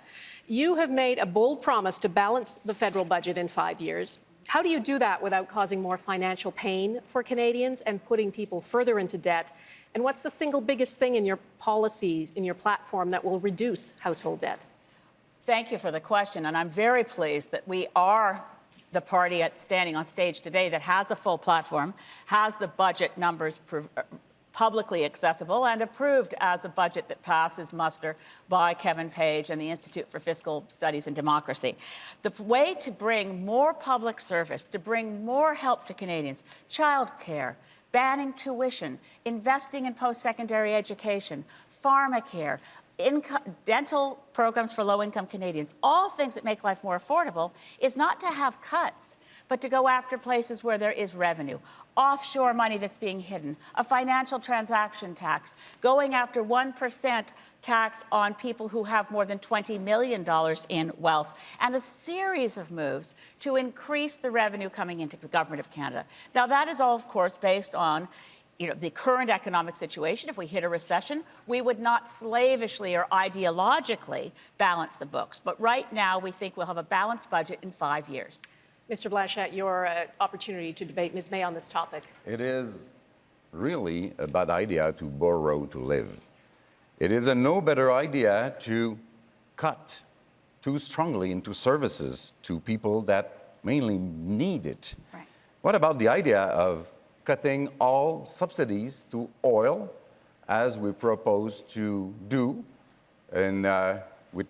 [SPEAKER 15] You have made a bold promise to balance the federal budget in 5 years. How do you do that without causing more financial pain for Canadians and putting people further into debt? And what's the single biggest thing in your policies, in your platform, that will reduce household debt?
[SPEAKER 8] Thank you for the question, and I'm very pleased that we are the party standing on stage today that has a full platform, has the budget numbers publicly accessible, and approved as a budget that passes muster by Kevin Page and the Institute for Fiscal Studies and Democracy. The way to bring more public service, to bring more help to Canadians, childcare, banning tuition, investing in post-secondary education, pharmacare, dental programs for low-income Canadians, all things that make life more affordable, is not to have cuts, but to go after places where there is revenue, offshore money that's being hidden, a financial transaction tax, going after 1% tax on people who have more than $20 million in wealth, and a series of moves to increase the revenue coming into the Government of Canada. Now, that is all, of course, based on the current economic situation. If we hit a recession, we would not slavishly or ideologically balance the books. But right now, we think we'll have a balanced budget in 5 years.
[SPEAKER 15] Mr. Blanchet, your opportunity to debate Ms. May on this topic.
[SPEAKER 9] It is really a bad idea to borrow to live. It is a no better idea to cut too strongly into services to people that mainly need it.
[SPEAKER 8] Right.
[SPEAKER 9] What about the idea of cutting all subsidies to oil, as we propose to do, and with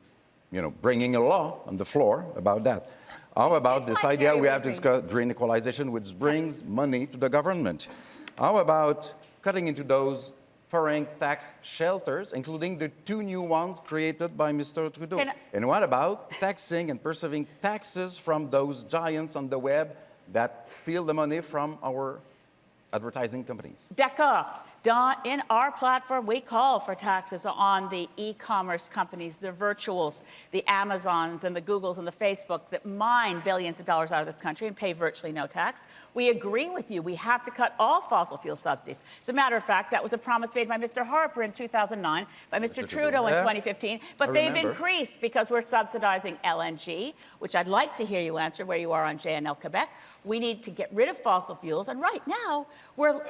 [SPEAKER 9] bringing a law on the floor about that? How about this idea we have to discuss green equalization, which brings money to the government? How about cutting into those foreign tax shelters, including the 2 new ones created by Mr. Trudeau? And what about taxing and perceiving taxes from those giants on the web that steal the money from our advertising companies?
[SPEAKER 8] D'accord. In our platform, we call for taxes on the e-commerce companies, the virtuals, the Amazons and the Googles and the Facebook that mine billions of dollars out of this country and pay virtually no tax. We agree with you. We have to cut all fossil fuel subsidies. As a matter of fact, that was a promise made by Mr. Harper in 2009, by Mr. Trudeau in 2015. But they've increased because we're subsidizing LNG, which I'd like to hear you answer where you are on JNL Quebec. We need to get rid of fossil fuels, and right now we're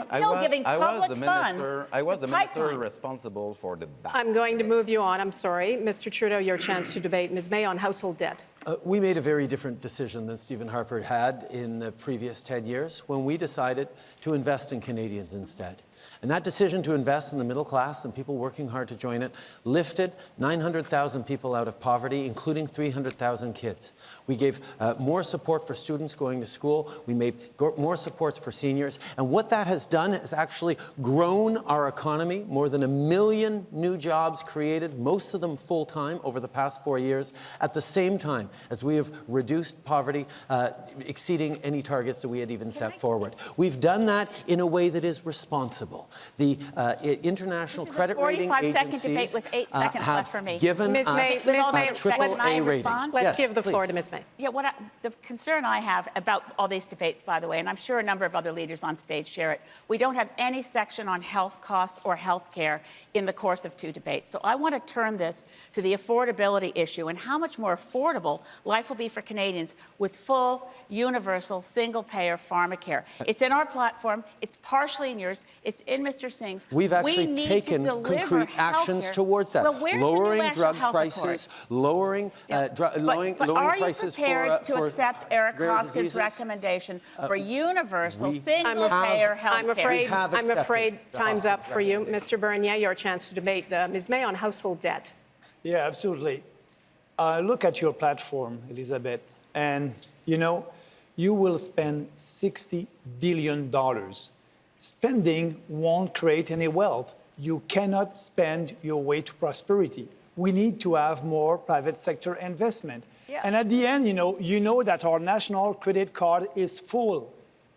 [SPEAKER 8] still giving public funds.
[SPEAKER 9] I was the minister
[SPEAKER 8] pipelines.
[SPEAKER 9] responsible for the back.
[SPEAKER 15] I'm going to move you on. I'm sorry. Mr. Trudeau, your chance to debate Ms. May on household debt.
[SPEAKER 4] We made a very different decision than Stephen Harper had in the previous 10 years when we decided to invest in Canadians instead. And that decision to invest in the middle class and people working hard to join it lifted 900,000 people out of poverty, including 300,000 kids. We gave more support for students going to school. We made more supports for seniors. And what that has done is actually grown our economy. More than 1 million new jobs created, most of them full-time over the past 4 years, at the same time as we have reduced poverty, exceeding any targets that we had even set forward. We've done that in a way that is responsible. The international credit rating agencies
[SPEAKER 8] debate with 8 seconds
[SPEAKER 4] have
[SPEAKER 8] left for me.
[SPEAKER 4] given
[SPEAKER 15] Ms. May,
[SPEAKER 4] us
[SPEAKER 15] Ms. May,
[SPEAKER 4] a triple A rating.
[SPEAKER 15] Let's
[SPEAKER 4] Yes,
[SPEAKER 15] give the floor
[SPEAKER 4] please.
[SPEAKER 15] to Ms. May.
[SPEAKER 8] Yeah, the concern I have about all these debates, by the way, and I'm sure a number of other leaders on stage share it, we don't have any section on health costs or health care in the course of 2 debates. So I want to turn this to the affordability issue and how much more affordable life will be for Canadians with full, universal, single-payer pharmacare. It's in our platform. It's partially in yours. It's in Mr. Singh's.
[SPEAKER 4] We've actually taken concrete actions towards that.
[SPEAKER 8] Well, where's
[SPEAKER 4] lowering
[SPEAKER 8] the
[SPEAKER 4] drug
[SPEAKER 8] health
[SPEAKER 4] prices,
[SPEAKER 8] accord?
[SPEAKER 4] lowering lowering prices for
[SPEAKER 8] are you prepared to accept Eric
[SPEAKER 4] rare
[SPEAKER 8] Hoskin's
[SPEAKER 4] diseases?
[SPEAKER 8] recommendation for universal,
[SPEAKER 4] we
[SPEAKER 8] single-payer health care?
[SPEAKER 15] I'm afraid time's up for you. Mr. Bernier, your chance to debate Ms. May on household debt.
[SPEAKER 5] Yeah, absolutely. Look at your platform, Elizabeth, and you will spend $60 billion. Spending won't create any wealth. You cannot spend your way to prosperity. We need to have more private sector investment.
[SPEAKER 8] Yeah.
[SPEAKER 5] And at the end, you know that our national credit card is full.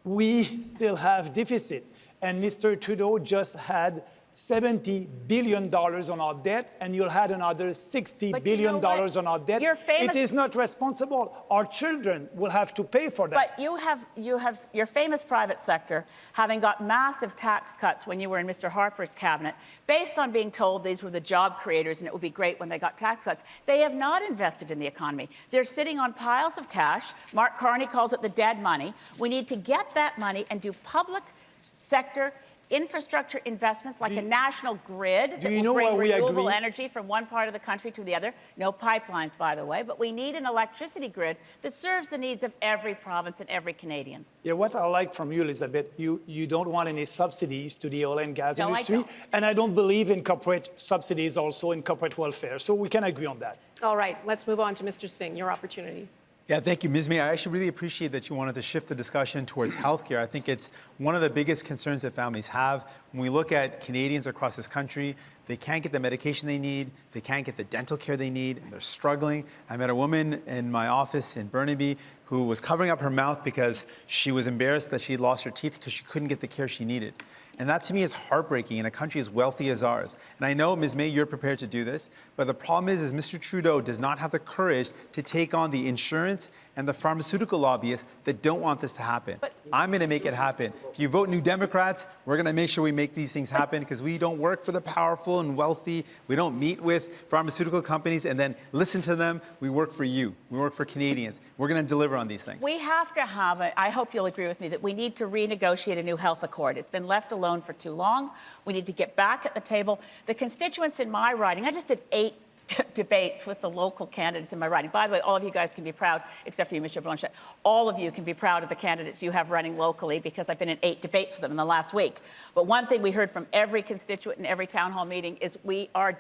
[SPEAKER 5] We still have deficit. And Mr. Trudeau just had $70 billion on our debt, and you'll have another $60 billion on our debt. It is not responsible. Our children will have to pay for that.
[SPEAKER 8] But you have your famous private sector having got massive tax cuts when you were in Mr. Harper's cabinet, based on being told these were the job creators and it would be great when they got tax cuts. They have not invested in the economy. They're sitting on piles of cash. Mark Carney calls it the dead money. We need to get that money and do public sector infrastructure investments like a national grid that will bring renewable energy from one part of the country to the other. No pipelines, by the way, but we need an electricity grid that serves the needs of every province and every Canadian.
[SPEAKER 5] Yeah, what I like from you, Elizabeth, you don't want any subsidies to the oil and gas industry.
[SPEAKER 8] I don't.
[SPEAKER 5] And I don't believe in corporate subsidies also in corporate welfare. So we can agree on that.
[SPEAKER 15] All right, let's move on to Mr. Singh, your opportunity.
[SPEAKER 6] Yeah, thank you, Ms. May. I actually really appreciate that you wanted to shift the discussion towards healthcare. I think it's one of the biggest concerns that families have. When we look at Canadians across this country, they can't get the medication they need, they can't get the dental care they need, and they're struggling. I met a woman in my office in Burnaby who was covering up her mouth because she was embarrassed that she had lost her teeth because she couldn't get the care she needed. And that to me is heartbreaking in a country as wealthy as ours. And I know, Ms. May, you're prepared to do this, but the problem is Mr. Trudeau does not have the courage to take on the insurance and the pharmaceutical lobbyists that don't want this to happen. I'm going to make it happen. If you vote New Democrats, we're going to make sure we make these things happen because we don't work for the powerful and wealthy. We don't meet with pharmaceutical companies and then listen to them. We work for you. We work for Canadians. We're going to deliver on these things.
[SPEAKER 8] We have to have I hope you'll agree with me that we need to renegotiate a new health accord. It's been left alone for too long. We need to get back at the table. The constituents in my riding, I just did 8 debates with the local candidates in my riding. By the way, all of you guys can be proud, except for you, Mr. Blanchet. All of you can be proud of the candidates you have running locally because I've been in 8 debates with them in the last week. But one thing we heard from every constituent in every town hall meeting is we are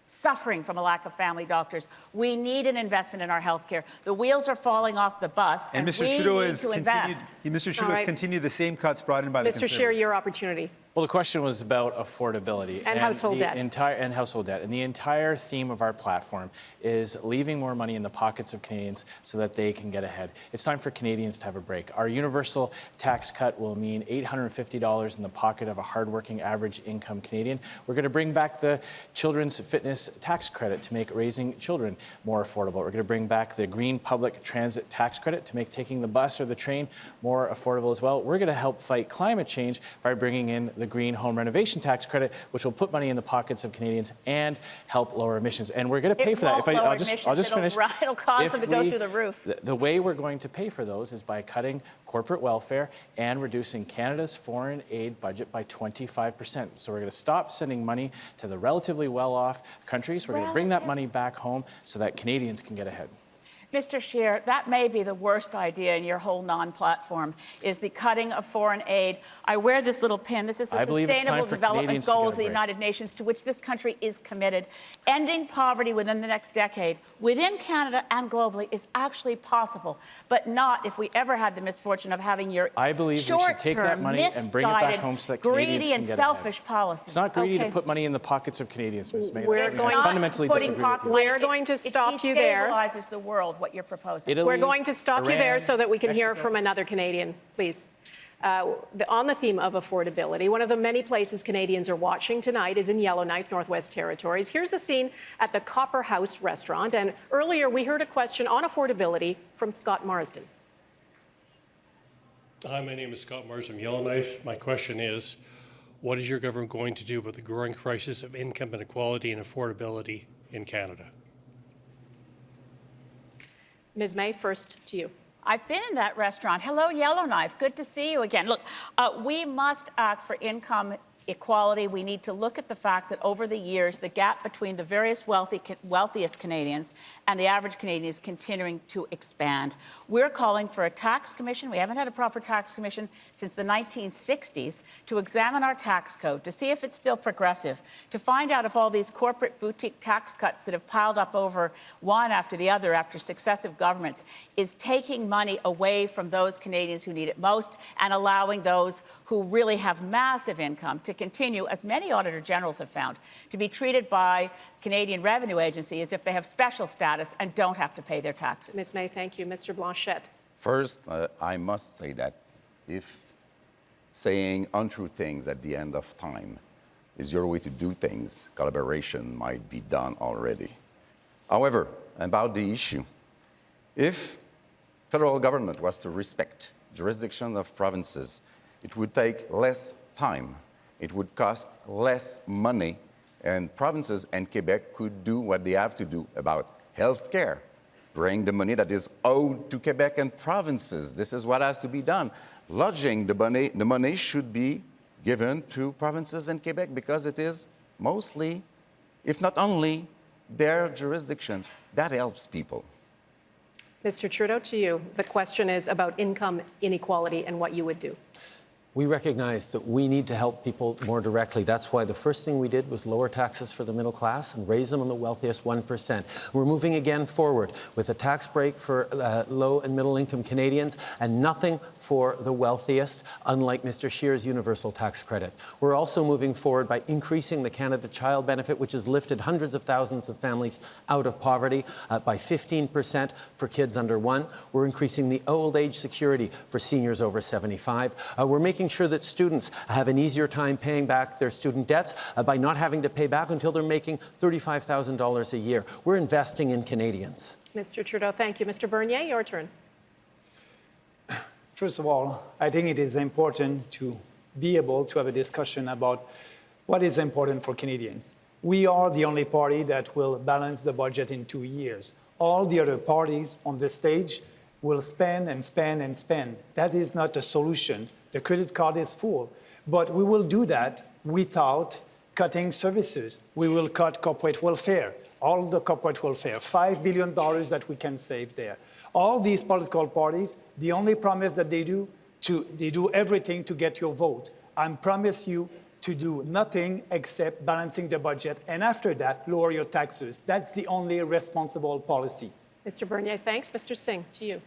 [SPEAKER 8] suffering from a lack of family doctors. We need an investment in our healthcare. The wheels are falling off the bus, and
[SPEAKER 6] Mr.
[SPEAKER 8] we
[SPEAKER 6] Trudeau
[SPEAKER 8] need
[SPEAKER 6] has
[SPEAKER 8] to invest.
[SPEAKER 6] Mr. Trudeau has continued the same cuts brought in by the Conservatives.
[SPEAKER 15] Mr. Scheer, your opportunity.
[SPEAKER 7] Well, the question was about affordability
[SPEAKER 15] and household debt.
[SPEAKER 7] And household debt. And the entire theme of our platform is leaving more money in the pockets of Canadians so that they can get ahead. It's time for Canadians to have a break. Our universal tax cut will mean $850 in the pocket of a hardworking average income Canadian. We're going to bring back the children's fitness tax credit to make raising children more affordable. We're going to bring back the green public transit tax credit to make taking the bus or the train more affordable as well. We're going to help fight climate change by bringing in the green home renovation tax credit, which will put money in the pockets of Canadians and help lower emissions. And we're going to pay for that. I'll just finish.
[SPEAKER 8] It'll cause them to go through the roof.
[SPEAKER 7] The way we're going to pay for those is by cutting corporate welfare and reducing Canada's foreign aid budget by 25%. So we're going to stop sending money to the relatively well-off countries. We're going to bring that money back home so that Canadians can get ahead.
[SPEAKER 8] Mr. Scheer, that may be the worst idea in your whole non-platform, is the cutting of foreign aid. I wear this little pin. This is the Sustainable Development Goals of the United Nations, to which this country is committed. Ending poverty within the next decade, within Canada and globally, is actually possible, but not if we ever had the misfortune of having your
[SPEAKER 7] I believe we should take that money and bring it back home so that Canadians
[SPEAKER 8] greedy
[SPEAKER 7] can
[SPEAKER 8] and
[SPEAKER 7] get
[SPEAKER 8] selfish
[SPEAKER 7] ahead.
[SPEAKER 8] policies.
[SPEAKER 7] It's not greedy to put money in the pockets of Canadians, Ms. May.
[SPEAKER 15] We're
[SPEAKER 7] I
[SPEAKER 15] going-
[SPEAKER 7] fundamentally disagree with you.
[SPEAKER 15] We're going to stop you there.
[SPEAKER 8] It destabilizes the world, what you're proposing.
[SPEAKER 7] Italy,
[SPEAKER 15] We're going to stop you there
[SPEAKER 7] Iran,
[SPEAKER 15] so that we can hear
[SPEAKER 7] Mexico.
[SPEAKER 15] from another Canadian, please. On the theme of affordability, one of the many places Canadians are watching tonight is in Yellowknife, Northwest Territories. Here's the scene at the Copper House restaurant. And earlier we heard a question on affordability from Scott Marsden.
[SPEAKER 16] Hi, my name is Scott Marsden from Yellowknife. My question is, what is your government going to do about the growing crisis of income inequality and affordability in Canada?
[SPEAKER 15] Ms. May, first to you.
[SPEAKER 8] I've been in that restaurant. Hello, Yellowknife. Good to see you again. Look, we must act for income equality. We need to look at the fact that over the years, the gap between the various wealthiest Canadians and the average Canadian is continuing to expand. We're calling for a tax commission. We haven't had a proper tax commission since the 1960s to examine our tax code, to see if it's still progressive, to find out if all these corporate boutique tax cuts that have piled up over one after the other after successive governments is taking money away from those Canadians who need it most and allowing those who really have massive income to continue, as many Auditor Generals have found, to be treated by Canadian Revenue Agency as if they have special status and don't have to pay their taxes.
[SPEAKER 15] Ms. May, thank you. Mr. Blanchet.
[SPEAKER 9] First, I must say that if saying untrue things at the end of time is your way to do things, collaboration might be done already. However, about the issue, if federal government was to respect jurisdiction of provinces, it would take less time, it would cost less money, and provinces and Quebec could do what they have to do about health care, bring the money that is owed to Quebec and provinces. This is what has to be done. Lodging, the money should be given to provinces and Quebec because it is mostly, if not only, their jurisdiction. That helps people.
[SPEAKER 15] Mr. Trudeau, to you. The question is about income inequality and what you would do.
[SPEAKER 4] We recognize that we need to help people more directly. That's why the first thing we did was lower taxes for the middle class and raise them on the wealthiest 1%. We're moving again forward with a tax break for low and middle income Canadians and nothing for the wealthiest, unlike Mr. Scheer's universal tax credit. We're also moving forward by increasing the Canada Child Benefit, which has lifted hundreds of thousands of families out of poverty by 15% for kids under 1. We're increasing the old age security for seniors over 75. We're making sure that students have an easier time paying back their student debts by not having to pay back until they're making $35,000 a year. We're investing in Canadians.
[SPEAKER 15] Mr. Trudeau, thank you. Mr. Bernier, your turn.
[SPEAKER 5] First of all, I think it is important to be able to have a discussion about what is important for Canadians. We are the only party that will balance the budget in 2 years. All the other parties on the stage will spend and spend and spend. That is not a solution. The credit card is full, but we will do that without cutting services. We will cut corporate welfare, all the corporate welfare, $5 billion that we can save there. All these political parties, the only promise that they do everything to get your vote. I promise you to do nothing except balancing the budget, and after that, lower your taxes. That's the only responsible policy.
[SPEAKER 15] Mr. Bernier, thanks. Mr. Singh, to you.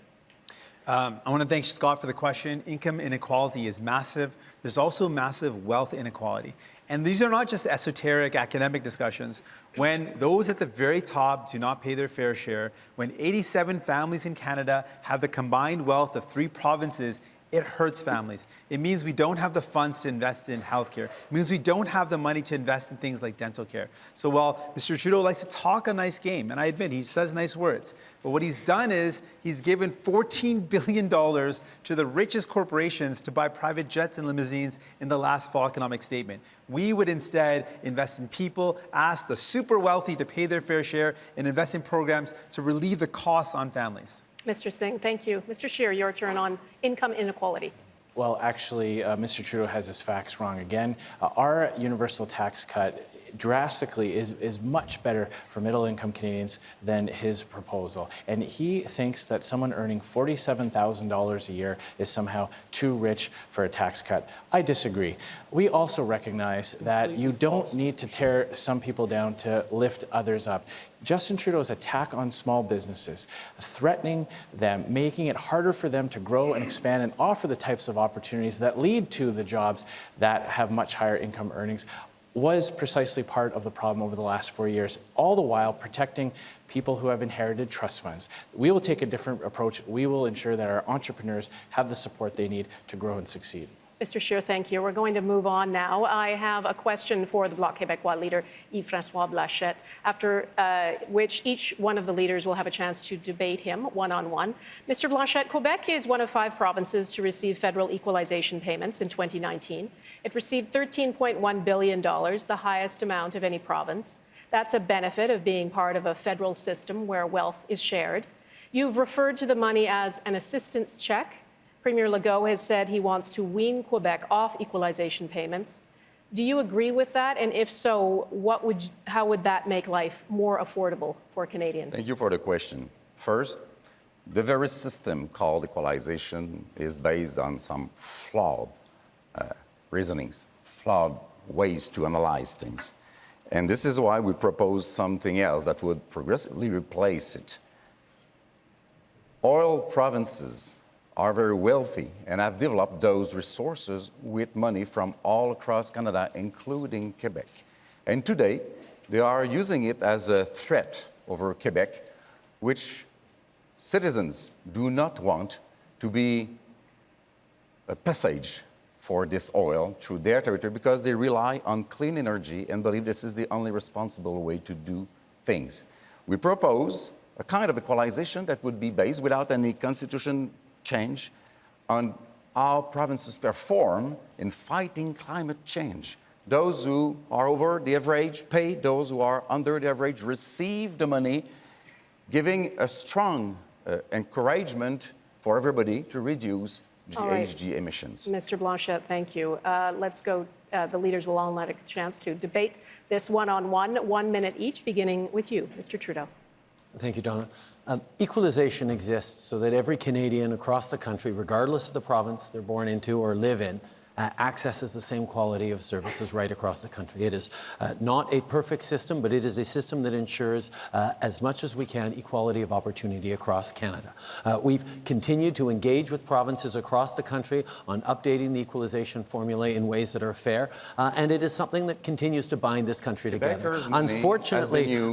[SPEAKER 6] I want to thank Scott for the question. Income inequality is massive. There's also massive wealth inequality. And these are not just esoteric academic discussions. When those at the very top do not pay their fair share, when 87 families in Canada have the combined wealth of 3 provinces, it hurts families. It means we don't have the funds to invest in healthcare. It means we don't have the money to invest in things like dental care. So while Mr. Trudeau likes to talk a nice game, and I admit he says nice words, but what he's done is he's given $14 billion to the richest corporations to buy private jets and limousines in the last fall economic statement. We would instead invest in people, ask the super wealthy to pay their fair share, and invest in programs to relieve the costs on families.
[SPEAKER 15] Mr. Singh, thank you. Mr. Scheer, your turn on income inequality.
[SPEAKER 7] Well, actually, Mr. Trudeau has his facts wrong again. Our universal tax cut drastically is much better for middle-income Canadians than his proposal. And he thinks that someone earning $47,000 a year is somehow too rich for a tax cut. I disagree. We also recognize that you don't need to tear some people down to lift others up. Justin Trudeau's attack on small businesses, threatening them, making it harder for them to grow and expand and offer the types of opportunities that lead to the jobs that have much higher income earnings, was precisely part of the problem over the last 4 years, all the while protecting people who have inherited trust funds. We will take a different approach. We will ensure that our entrepreneurs have the support they need to grow and succeed.
[SPEAKER 15] Mr. Scheer, thank you. We're going to move on now. I have a question for the Bloc Québécois leader, Yves-François Blanchet, after which each one of the leaders will have a chance to debate him one-on-one. Mr. Blanchet, Quebec is one of 5 provinces to receive federal equalization payments in 2019. It received $13.1 billion, the highest amount of any province. That's a benefit of being part of a federal system where wealth is shared. You've referred to the money as an assistance check. Premier Legault has said he wants to wean Quebec off equalization payments. Do you agree with that? And if so, how would that make life more affordable for Canadians?
[SPEAKER 9] Thank you for the question. First, the very system called equalization is based on some flawed reasonings, flawed ways to analyze things. And this is why we propose something else that would progressively replace it. Oil provinces are very wealthy and have developed those resources with money from all across Canada, including Quebec. And today, they are using it as a threat over Quebec, which citizens do not want to be a passage for this oil through their territory because they rely on clean energy and believe this is the only responsible way to do things. We propose a kind of equalization that would be based without any constitution change on how provinces perform in fighting climate change. Those who are over the average pay, those who are under the average receive the money, giving a strong encouragement for everybody to reduce GHG emissions.
[SPEAKER 15] Mr. Blanchet, thank you. Let's go. The leaders will all have a chance to debate this one-on-one, 1 minute each, beginning with you, Mr. Trudeau.
[SPEAKER 4] Thank you, Dawna. Equalization exists so that every Canadian across the country, regardless of the province they're born into or live in, accesses the same quality of services right across the country. It is not a perfect system, but it is a system that ensures, as much as we can, equality of opportunity across Canada. We've continued to engage with provinces across the country on updating the equalization formula in ways that are fair, and it is something that continues to bind this country together. Unfortunately, you,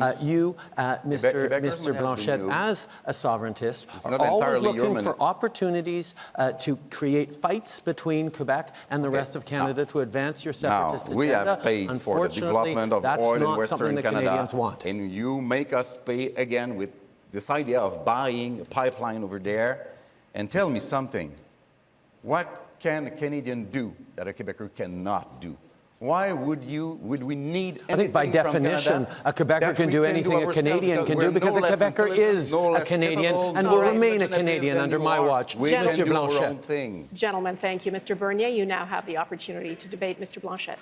[SPEAKER 4] Mr. Blanchet, as a sovereigntist, are always looking for opportunities to create fights between Quebec and the rest of Canada to advance your separatist agenda.
[SPEAKER 9] We have paid for the development of oil in Western Canada, and you make us pay again with this idea of buying a pipeline over there. And tell me something, what can a Canadian do that a Quebecer cannot do? Why would we need anything?
[SPEAKER 4] I think by definition, a Quebecer can do anything a Canadian can do because a Quebecer is a Canadian and will remain a Canadian under my watch. Monsieur Blanchet.
[SPEAKER 15] Gentlemen, thank you. Mr. Bernier, you now have the opportunity to debate Mr. Blanchet.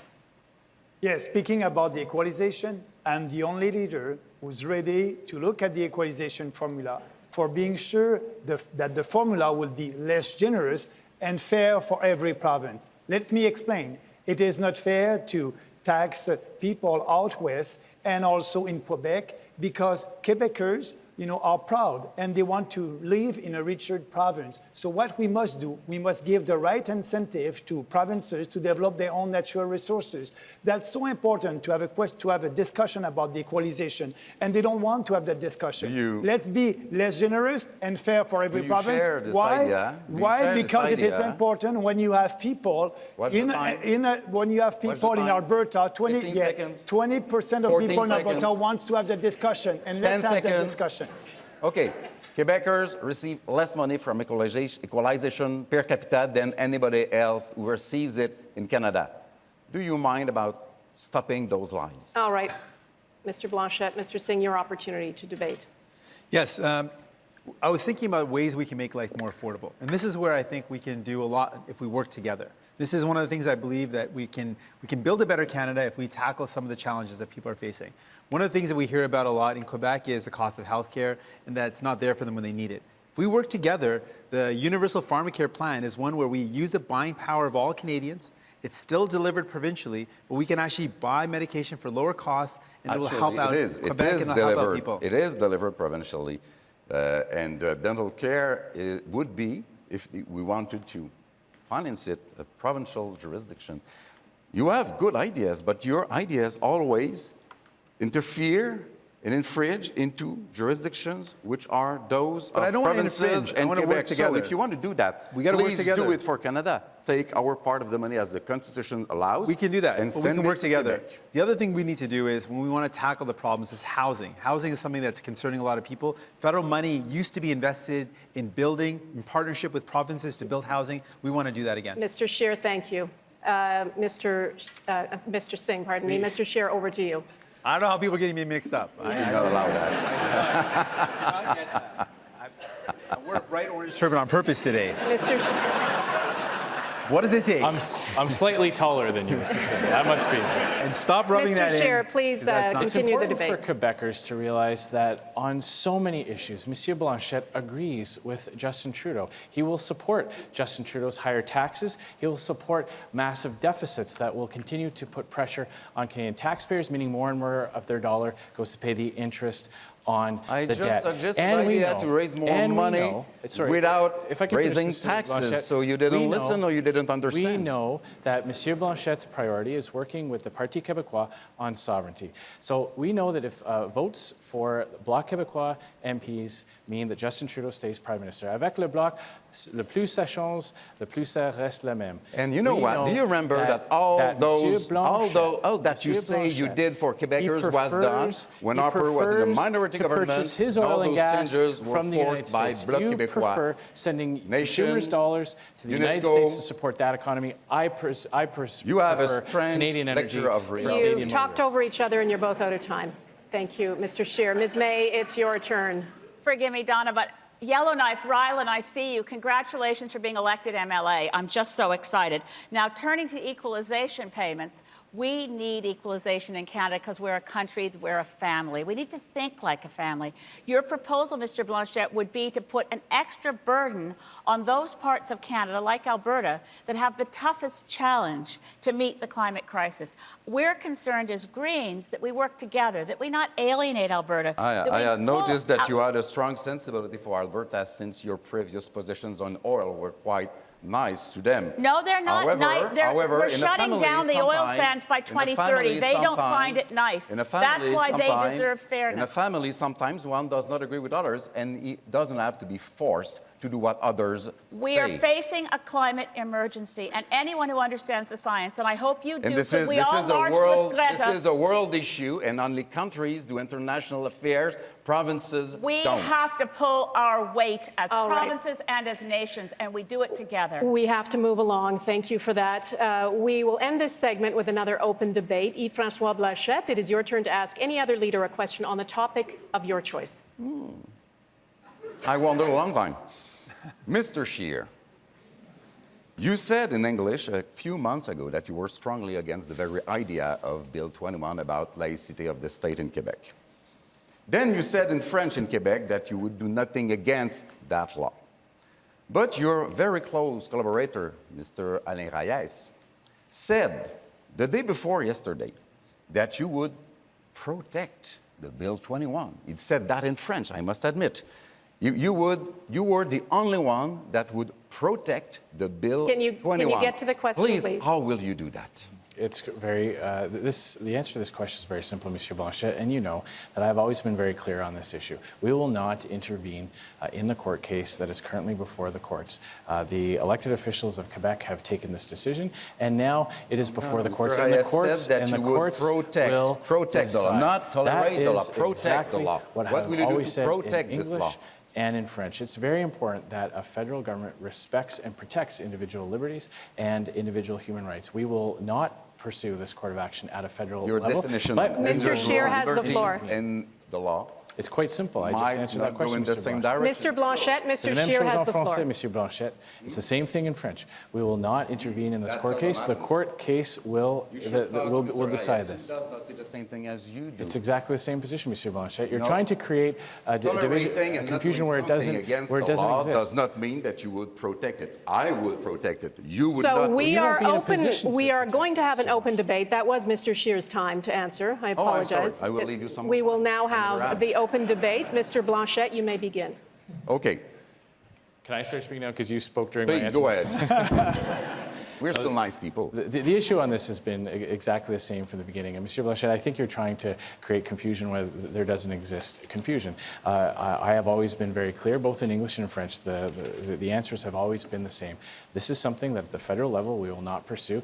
[SPEAKER 5] Yes, speaking about the equalization, I'm the only leader who's ready to look at the equalization formula for being sure that the formula will be less generous and fair for every province. Let me explain. It is not fair to tax people out west and also in Quebec because Quebecers, are proud and they want to live in a richer province. So what we must do, we must give the right incentive to provinces to develop their own natural resources. That's so important to have a discussion about the equalization, and they don't want to have that discussion. Let's be less generous and fair for every province. Why? Why? Because it is important when you have people in Alberta. 20% of people in Alberta wants to have the discussion, and let's have that discussion.
[SPEAKER 9] Okay, Quebecers receive less money from equalization per capita than anybody else who receives it in Canada. Do you mind about stopping those lies?
[SPEAKER 15] All right, Mr. Blanchet, Mr. Singh, your opportunity to debate.
[SPEAKER 6] Yes, I was thinking about ways we can make life more affordable. And this is where I think we can do a lot if we work together. This is one of the things I believe that we can build a better Canada if we tackle some of the challenges that people are facing. One of the things that we hear about a lot in Quebec is the cost of healthcare and that it's not there for them when they need it. If we work together, the Universal Pharmacare Plan is one where we use the buying power of all Canadians. It's still delivered provincially, but we can actually buy medication for lower costs and it will help out Quebec and it'll help out people.
[SPEAKER 9] It is delivered provincially. And dental care would be, if we wanted to finance it, a provincial jurisdiction. You have good ideas, but your ideas always interfere and infringe into jurisdictions which are those of provinces and Quebec. So if you want to do that, please do it for Canada. Take our part of the money as the Constitution allows.
[SPEAKER 6] We can do that,
[SPEAKER 9] and
[SPEAKER 6] we can work together.
[SPEAKER 9] Quebec.
[SPEAKER 6] The other thing we need to do is when we want to tackle the problems is housing. Housing is something that's concerning a lot of people. Federal money used to be invested in building, in partnership with provinces to build housing. We want to do that again.
[SPEAKER 15] Mr. Scheer, thank you. Mr. Singh, pardon me. Mr. Scheer, over to you.
[SPEAKER 6] I don't know how people are getting me mixed up.
[SPEAKER 9] You're not allowed that.
[SPEAKER 6] I wore a bright orange turban on purpose today.
[SPEAKER 15] Mr.
[SPEAKER 6] What does it take?
[SPEAKER 7] I'm slightly taller than you, Mr. Singh. That must be.
[SPEAKER 6] And stop rubbing that in.
[SPEAKER 15] Mr. Scheer, please continue the debate.
[SPEAKER 7] It's important for Quebecers to realize that on so many issues, Monsieur Blanchet agrees with Justin Trudeau. He will support Justin Trudeau's higher taxes. He will support massive deficits that will continue to put pressure on Canadian taxpayers, meaning more and more of their dollar goes to pay the interest on the debt.
[SPEAKER 9] And we had to raise more money without raising taxes. So you didn't listen or you didn't understand?
[SPEAKER 7] We know that Monsieur Blanchet's priority is working with the Parti Québécois on sovereignty. So we know that if votes for Bloc Québécois MPs mean that Justin Trudeau stays Prime Minister. Avec le Bloc, le plus ça change, le plus ça reste le même.
[SPEAKER 9] And you know what? Do you remember that all that you say you did for Quebecers was done when Harper was in the minority government?
[SPEAKER 7] Purchase his oil and gas from the United States. You prefer sending consumers' dollars to the United States to support that economy. I prefer Canadian energy.
[SPEAKER 15] You've talked over each other and you're both out of time. Thank you, Mr. Scheer. Ms. May, it's your turn.
[SPEAKER 8] Forgive me, Dawna, but Yellowknife, Ryland, I see you. Congratulations for being elected MLA. I'm just so excited. Now, turning to equalization payments, we need equalization in Canada because we're a country, we're a family. We need to think like a family. Your proposal, Mr. Blanchet, would be to put an extra burden on those parts of Canada, like Alberta, that have the toughest challenge to meet the climate crisis. We're concerned as Greens that we work together, that we not alienate Alberta.
[SPEAKER 9] I had noticed that you had a strong sensibility for Alberta since your previous positions on oil were quite nice to them.
[SPEAKER 8] No, they're not nice. We're shutting down the oil sands by 2030. They don't find it nice. That's why they deserve fairness.
[SPEAKER 9] In a family, sometimes one does not agree with others, and it doesn't have to be forced to do what others say.
[SPEAKER 8] We are facing a climate emergency, and anyone who understands the science, and I hope you do,
[SPEAKER 9] and this is a world issue, and only countries do international affairs. Provinces don't.
[SPEAKER 8] We have to pull our weight as provinces and as nations, and we do it together.
[SPEAKER 15] We have to move along. Thank you for that. We will end this segment with another open debate. Yves-François Blanchet, it is your turn to ask any other leader a question on the topic of your choice.
[SPEAKER 9] I wondered a long time. Mr. Scheer, you said in English a few months ago that you were strongly against the very idea of Bill 21 about laicity of the state in Quebec. Then you said in French in Quebec that you would do nothing against that law. But your very close collaborator, Mr. Alain Reyes, said the day before yesterday that you would protect the Bill 21. He said that in French, I must admit. You were the only one that would protect the Bill 21.
[SPEAKER 15] Can you get to the question, please?
[SPEAKER 9] How will you do that?
[SPEAKER 7] It's very, the answer to this question is very simple, Monsieur Blanchet, and you know that I've always been very clear on this issue. We will not intervene in the court case that is currently before the courts. The elected officials of Quebec have taken this decision, and now it is before the courts, and the courts, will
[SPEAKER 9] protect the law, not tolerate the law, protect the law.
[SPEAKER 7] What will you do to protect this law? And in French. It's very important that a federal government respects and protects individual liberties and individual human rights. We will not pursue this court of action at a federal level.
[SPEAKER 9] Your definition
[SPEAKER 15] Mr. Scheer has the floor.
[SPEAKER 9] In the law
[SPEAKER 7] It's quite simple. I just
[SPEAKER 9] might
[SPEAKER 7] answered
[SPEAKER 9] not
[SPEAKER 7] that question,
[SPEAKER 9] go in the
[SPEAKER 7] Mr.
[SPEAKER 9] same
[SPEAKER 7] Blanchet.
[SPEAKER 9] direction.
[SPEAKER 15] Mr. Blanchet,
[SPEAKER 7] C'est
[SPEAKER 15] Mr.
[SPEAKER 7] la même
[SPEAKER 15] Scheer
[SPEAKER 7] chose
[SPEAKER 15] has
[SPEAKER 7] en
[SPEAKER 15] the floor.
[SPEAKER 7] français, Monsieur Blanchet. It's the same thing in French. We will not intervene in this
[SPEAKER 9] That's
[SPEAKER 7] court
[SPEAKER 9] not
[SPEAKER 7] case.
[SPEAKER 9] what
[SPEAKER 7] The
[SPEAKER 9] happens.
[SPEAKER 7] court case will decide this.
[SPEAKER 9] Does not say the same thing as you do.
[SPEAKER 7] It's exactly the same position, Monsieur Blanchet. You're
[SPEAKER 9] No.
[SPEAKER 7] trying to create a division,
[SPEAKER 9] Tolerating
[SPEAKER 7] a
[SPEAKER 9] and
[SPEAKER 7] confusion
[SPEAKER 9] not
[SPEAKER 7] where
[SPEAKER 9] doing
[SPEAKER 7] it doesn't,
[SPEAKER 9] something against
[SPEAKER 7] where it
[SPEAKER 9] the
[SPEAKER 7] doesn't
[SPEAKER 9] law
[SPEAKER 7] exist.
[SPEAKER 9] does not mean that you would protect it. I would protect it. You would
[SPEAKER 15] So
[SPEAKER 9] not.
[SPEAKER 15] we
[SPEAKER 7] you won't
[SPEAKER 15] are
[SPEAKER 7] be in a
[SPEAKER 15] open.
[SPEAKER 7] position to
[SPEAKER 15] We are
[SPEAKER 7] protect
[SPEAKER 15] going to have an
[SPEAKER 7] yourself.
[SPEAKER 15] open debate. That was Mr. Scheer's time to answer. I
[SPEAKER 9] Oh, I'm
[SPEAKER 15] apologize.
[SPEAKER 9] sorry. I will leave you some
[SPEAKER 15] We
[SPEAKER 9] more
[SPEAKER 15] will
[SPEAKER 9] time.
[SPEAKER 15] now
[SPEAKER 9] I never
[SPEAKER 15] have
[SPEAKER 9] had.
[SPEAKER 15] the open debate. Mr. Blanchet, you may begin.
[SPEAKER 9] Okay,
[SPEAKER 7] Can I start speaking now? Because you spoke during my
[SPEAKER 9] please
[SPEAKER 7] answer.
[SPEAKER 9] go ahead. We're still nice people.
[SPEAKER 7] The issue on this has been exactly the same from the beginning. And Monsieur Blanchet, I think you're trying to create confusion where there doesn't exist confusion. I have always been very clear, both in English and in French. The answers have always been the same. This is something that at the federal level we will not pursue.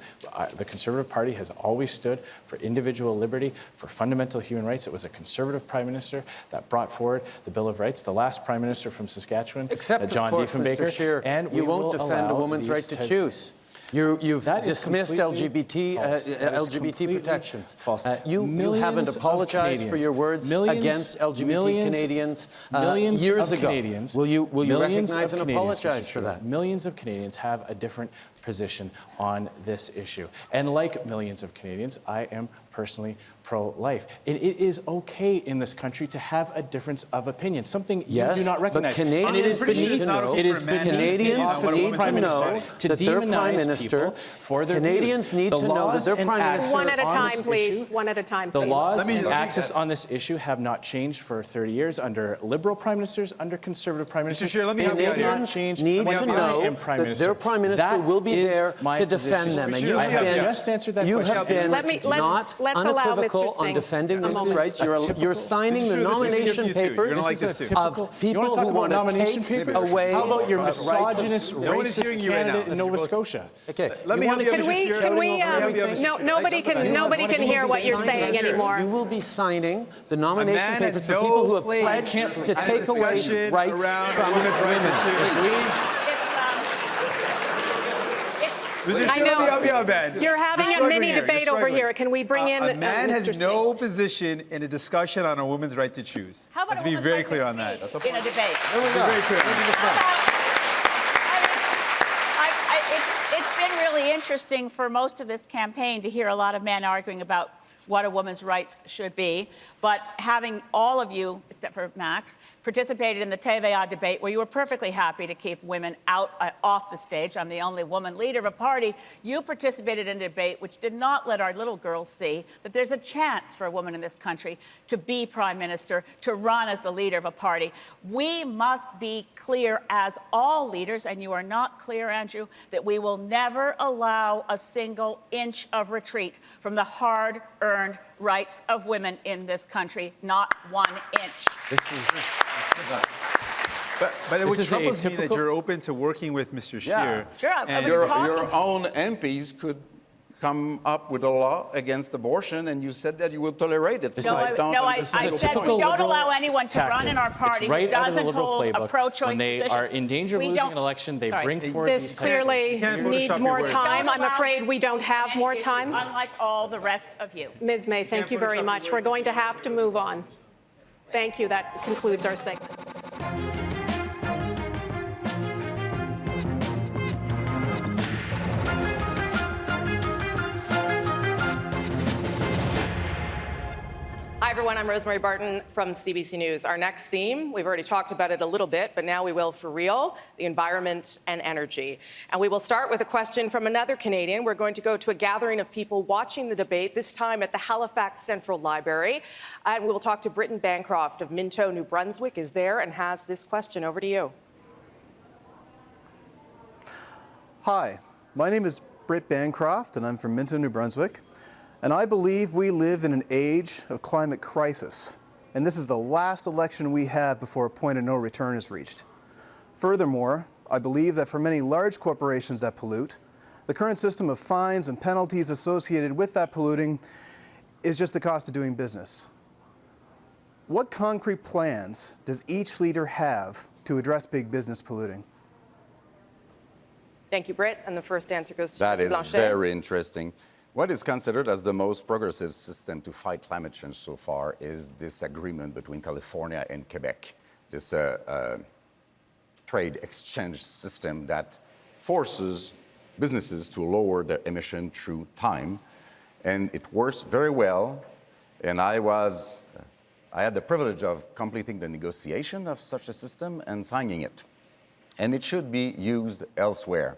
[SPEAKER 7] The Conservative Party has always stood for individual liberty, for fundamental human rights. It was a Conservative Prime Minister that brought forward the Bill of Rights, the last Prime Minister from Saskatchewan,
[SPEAKER 4] Except,
[SPEAKER 7] John
[SPEAKER 4] of course,
[SPEAKER 7] Diefenbaker.
[SPEAKER 4] Mr. Scheer,
[SPEAKER 7] And
[SPEAKER 4] you
[SPEAKER 7] we
[SPEAKER 4] won't
[SPEAKER 7] will
[SPEAKER 4] defend a
[SPEAKER 7] allow
[SPEAKER 4] woman's
[SPEAKER 7] these
[SPEAKER 4] right to
[SPEAKER 7] types-
[SPEAKER 4] choose. You've
[SPEAKER 7] That is
[SPEAKER 4] dismissed
[SPEAKER 7] completely
[SPEAKER 4] LGBT,
[SPEAKER 7] false. That is
[SPEAKER 4] LGBT
[SPEAKER 7] completely
[SPEAKER 4] protections.
[SPEAKER 7] false.
[SPEAKER 4] You
[SPEAKER 7] Millions
[SPEAKER 4] haven't
[SPEAKER 7] of
[SPEAKER 4] apologized for
[SPEAKER 7] Canadians,
[SPEAKER 4] your words against LGBT Canadians
[SPEAKER 7] millions
[SPEAKER 4] years
[SPEAKER 7] of
[SPEAKER 4] ago.
[SPEAKER 7] Canadians,
[SPEAKER 4] Will you
[SPEAKER 7] millions
[SPEAKER 4] recognize
[SPEAKER 7] of
[SPEAKER 4] and
[SPEAKER 7] Canadians,
[SPEAKER 4] apologize
[SPEAKER 7] Mr.
[SPEAKER 4] for
[SPEAKER 7] Trudeau,
[SPEAKER 4] that?
[SPEAKER 7] Millions of Canadians have a different position on this issue. And like millions of Canadians, I am personally pro-life. And it is okay in this country to have a difference of opinion, something
[SPEAKER 4] Yes,
[SPEAKER 7] you do not
[SPEAKER 4] but
[SPEAKER 7] recognize.
[SPEAKER 4] Canadians
[SPEAKER 7] and it is
[SPEAKER 4] need
[SPEAKER 7] beneath,
[SPEAKER 4] to know-
[SPEAKER 7] it is
[SPEAKER 6] for a man
[SPEAKER 7] beneath
[SPEAKER 4] Canadians
[SPEAKER 7] the office
[SPEAKER 4] need
[SPEAKER 7] of Prime
[SPEAKER 4] to know
[SPEAKER 7] Minister to
[SPEAKER 4] that their Prime
[SPEAKER 7] demonize
[SPEAKER 4] Minister,
[SPEAKER 7] people for their
[SPEAKER 4] Canadians
[SPEAKER 7] views.
[SPEAKER 4] need
[SPEAKER 7] The
[SPEAKER 4] to know that
[SPEAKER 7] laws
[SPEAKER 4] their
[SPEAKER 7] and
[SPEAKER 4] Prime
[SPEAKER 7] access
[SPEAKER 4] Minister-
[SPEAKER 15] One at a
[SPEAKER 7] on
[SPEAKER 15] time,
[SPEAKER 7] this
[SPEAKER 15] please.
[SPEAKER 7] issue-
[SPEAKER 15] One at a time,
[SPEAKER 7] the
[SPEAKER 15] please.
[SPEAKER 7] laws
[SPEAKER 6] Let
[SPEAKER 7] and
[SPEAKER 6] me-
[SPEAKER 7] access on this issue have not changed for 30 years under Liberal Prime Ministers, under Conservative Prime Ministers.
[SPEAKER 6] Scheer, let me
[SPEAKER 7] They
[SPEAKER 6] help you out
[SPEAKER 7] did
[SPEAKER 6] here.
[SPEAKER 7] not change
[SPEAKER 4] need
[SPEAKER 7] when
[SPEAKER 4] to
[SPEAKER 7] I
[SPEAKER 4] know
[SPEAKER 7] am Prime
[SPEAKER 4] that
[SPEAKER 7] Minister.
[SPEAKER 4] their Prime Minister
[SPEAKER 7] That
[SPEAKER 4] will be
[SPEAKER 7] is
[SPEAKER 4] there
[SPEAKER 7] my
[SPEAKER 4] to defend
[SPEAKER 7] position.
[SPEAKER 4] them. And
[SPEAKER 6] Scheer,
[SPEAKER 4] you
[SPEAKER 6] let me
[SPEAKER 4] have
[SPEAKER 6] help
[SPEAKER 4] been,
[SPEAKER 6] you.
[SPEAKER 7] just answered that
[SPEAKER 4] you
[SPEAKER 7] question.
[SPEAKER 4] have been
[SPEAKER 15] Let's
[SPEAKER 4] not
[SPEAKER 15] allow Mr.
[SPEAKER 4] unequivocal on
[SPEAKER 15] Singh
[SPEAKER 4] defending
[SPEAKER 15] a
[SPEAKER 4] women's
[SPEAKER 15] moment.
[SPEAKER 4] rights.
[SPEAKER 6] This
[SPEAKER 4] You're signing the
[SPEAKER 6] Scheer, this is
[SPEAKER 4] nomination
[SPEAKER 6] you too. You're
[SPEAKER 4] papers
[SPEAKER 6] gonna like this too.
[SPEAKER 4] of people who want to take away
[SPEAKER 7] How about your
[SPEAKER 4] rights of-
[SPEAKER 7] misogynist,
[SPEAKER 6] No one is hearing
[SPEAKER 7] racist
[SPEAKER 6] you right now.
[SPEAKER 7] candidate in Nova Scotia?
[SPEAKER 4] Okay.
[SPEAKER 6] Let me
[SPEAKER 4] you
[SPEAKER 6] help
[SPEAKER 4] wanna
[SPEAKER 6] you,
[SPEAKER 4] keep
[SPEAKER 6] Mr. Scheer.
[SPEAKER 15] Can we,
[SPEAKER 6] Let me help you, Mr.
[SPEAKER 15] no,
[SPEAKER 6] Scheer.
[SPEAKER 15] nobody can hear what you're saying anymore.
[SPEAKER 4] You will be signing the
[SPEAKER 6] A
[SPEAKER 4] nomination
[SPEAKER 6] man
[SPEAKER 4] papers
[SPEAKER 6] has
[SPEAKER 4] for
[SPEAKER 6] no
[SPEAKER 4] people who have
[SPEAKER 6] place
[SPEAKER 4] pledged
[SPEAKER 6] in
[SPEAKER 4] to
[SPEAKER 6] a
[SPEAKER 4] take away
[SPEAKER 6] discussion
[SPEAKER 4] rights
[SPEAKER 6] around
[SPEAKER 4] from
[SPEAKER 6] women's rights
[SPEAKER 4] women.
[SPEAKER 6] issues. Mr.
[SPEAKER 15] I
[SPEAKER 6] Scheer,
[SPEAKER 15] know.
[SPEAKER 6] let me help you out, man.
[SPEAKER 15] You're having
[SPEAKER 6] You're
[SPEAKER 15] a
[SPEAKER 6] struggling
[SPEAKER 15] mini
[SPEAKER 6] here.
[SPEAKER 15] debate
[SPEAKER 6] You're
[SPEAKER 15] over
[SPEAKER 6] struggling.
[SPEAKER 15] here. Can we bring in
[SPEAKER 6] A man
[SPEAKER 15] Mr.
[SPEAKER 6] has
[SPEAKER 15] Singh?
[SPEAKER 6] no position in a discussion on a woman's right to choose.
[SPEAKER 8] How about
[SPEAKER 6] Let's
[SPEAKER 8] a
[SPEAKER 6] be
[SPEAKER 8] woman's
[SPEAKER 6] very
[SPEAKER 8] right
[SPEAKER 6] clear
[SPEAKER 8] to
[SPEAKER 6] on that.
[SPEAKER 8] speak in a debate?
[SPEAKER 4] There we go.
[SPEAKER 6] Very clear.
[SPEAKER 8] It's been really interesting for most of this campaign to hear a lot of men arguing about what a woman's rights should be. But having all of you, except for Max, participated in the TVA debate where you were perfectly happy to keep women off the stage. I'm the only woman leader of a party. You participated in a debate which did not let our little girls see that there's a chance for a woman in this country to be prime minister, to run as the leader of a party. We must be clear as all leaders, and you are not clear, Andrew, that we will never allow a single inch of retreat from the hard-earned rights of women in this country, not 1 inch.
[SPEAKER 7] This is
[SPEAKER 6] But
[SPEAKER 7] This
[SPEAKER 6] what
[SPEAKER 7] is a
[SPEAKER 6] troubles me that
[SPEAKER 7] typical-
[SPEAKER 6] you're open to working with Mr. Scheer.
[SPEAKER 9] Yeah.
[SPEAKER 8] Sure, I
[SPEAKER 6] and
[SPEAKER 8] would
[SPEAKER 9] Your,
[SPEAKER 8] talk-
[SPEAKER 9] your own MPs could come up with a law against abortion, and you said that you will tolerate it.
[SPEAKER 7] This
[SPEAKER 9] So
[SPEAKER 7] is-
[SPEAKER 9] don't
[SPEAKER 8] I
[SPEAKER 9] understand the
[SPEAKER 8] said we
[SPEAKER 9] point.
[SPEAKER 8] don't
[SPEAKER 7] liberal
[SPEAKER 8] allow anyone to run in our
[SPEAKER 7] tactic.
[SPEAKER 8] party
[SPEAKER 7] It's right
[SPEAKER 8] who
[SPEAKER 7] out of the
[SPEAKER 8] doesn't
[SPEAKER 7] liberal
[SPEAKER 8] hold a
[SPEAKER 7] playbook.
[SPEAKER 8] pro-choice
[SPEAKER 7] When they
[SPEAKER 8] position.
[SPEAKER 7] are in danger of
[SPEAKER 8] We
[SPEAKER 7] losing
[SPEAKER 8] don't-
[SPEAKER 7] an election, they
[SPEAKER 8] Sorry.
[SPEAKER 7] bring forward
[SPEAKER 15] This
[SPEAKER 7] these types
[SPEAKER 15] clearly
[SPEAKER 6] You can't Photoshop
[SPEAKER 15] needs
[SPEAKER 6] your
[SPEAKER 15] more
[SPEAKER 6] words.
[SPEAKER 15] time. I'm
[SPEAKER 8] Don't allow
[SPEAKER 15] afraid we don't have
[SPEAKER 8] any
[SPEAKER 15] more
[SPEAKER 8] issue,
[SPEAKER 15] time.
[SPEAKER 8] Unlike all the rest of you.
[SPEAKER 15] Ms. May, thank you
[SPEAKER 6] Photoshop
[SPEAKER 15] very
[SPEAKER 6] your
[SPEAKER 15] much.
[SPEAKER 6] words.
[SPEAKER 15] We're going to have to move on. Thank you. That concludes our segment.
[SPEAKER 17] Hi, everyone. I'm Rosemary Barton from CBC News. Our next theme, we've already talked about it a little bit, but now we will for real, the environment and energy. And we will start with a question from another Canadian. We're going to go to a gathering of people watching the debate, this time at the Halifax Central Library. And we will talk to Britton Bancroft of Minto, New Brunswick, is there and has this question. Over to you.
[SPEAKER 18] Hi, my name is Britt Bancroft, and I'm from Minto, New Brunswick. And I believe we live in an age of climate crisis. And this is the last election we have before a point of no return is reached. Furthermore, I believe that for many large corporations that pollute, the current system of fines and penalties associated with that polluting is just the cost of doing business. What concrete plans does each leader have to address big business polluting?
[SPEAKER 17] Thank you, Britt. And the first answer goes to
[SPEAKER 9] That
[SPEAKER 17] Mr.
[SPEAKER 9] is
[SPEAKER 17] Blanchet.
[SPEAKER 9] very interesting. What is considered as the most progressive system to fight climate change so far is this agreement between California and Quebec, this trade exchange system that forces businesses to lower their emission through time. And it works very well. And I had the privilege of completing the negotiation of such a system and signing it. And it should be used elsewhere.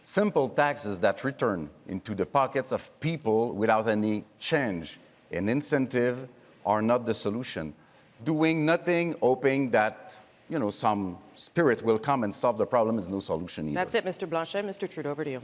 [SPEAKER 9] Simple taxes that return into the pockets of people without any change in incentive are not the solution. Doing nothing, hoping that some spirit will come and solve the problem is no solution either.
[SPEAKER 17] That's it, Mr. Blanchet. Mr. Trudeau, over to you.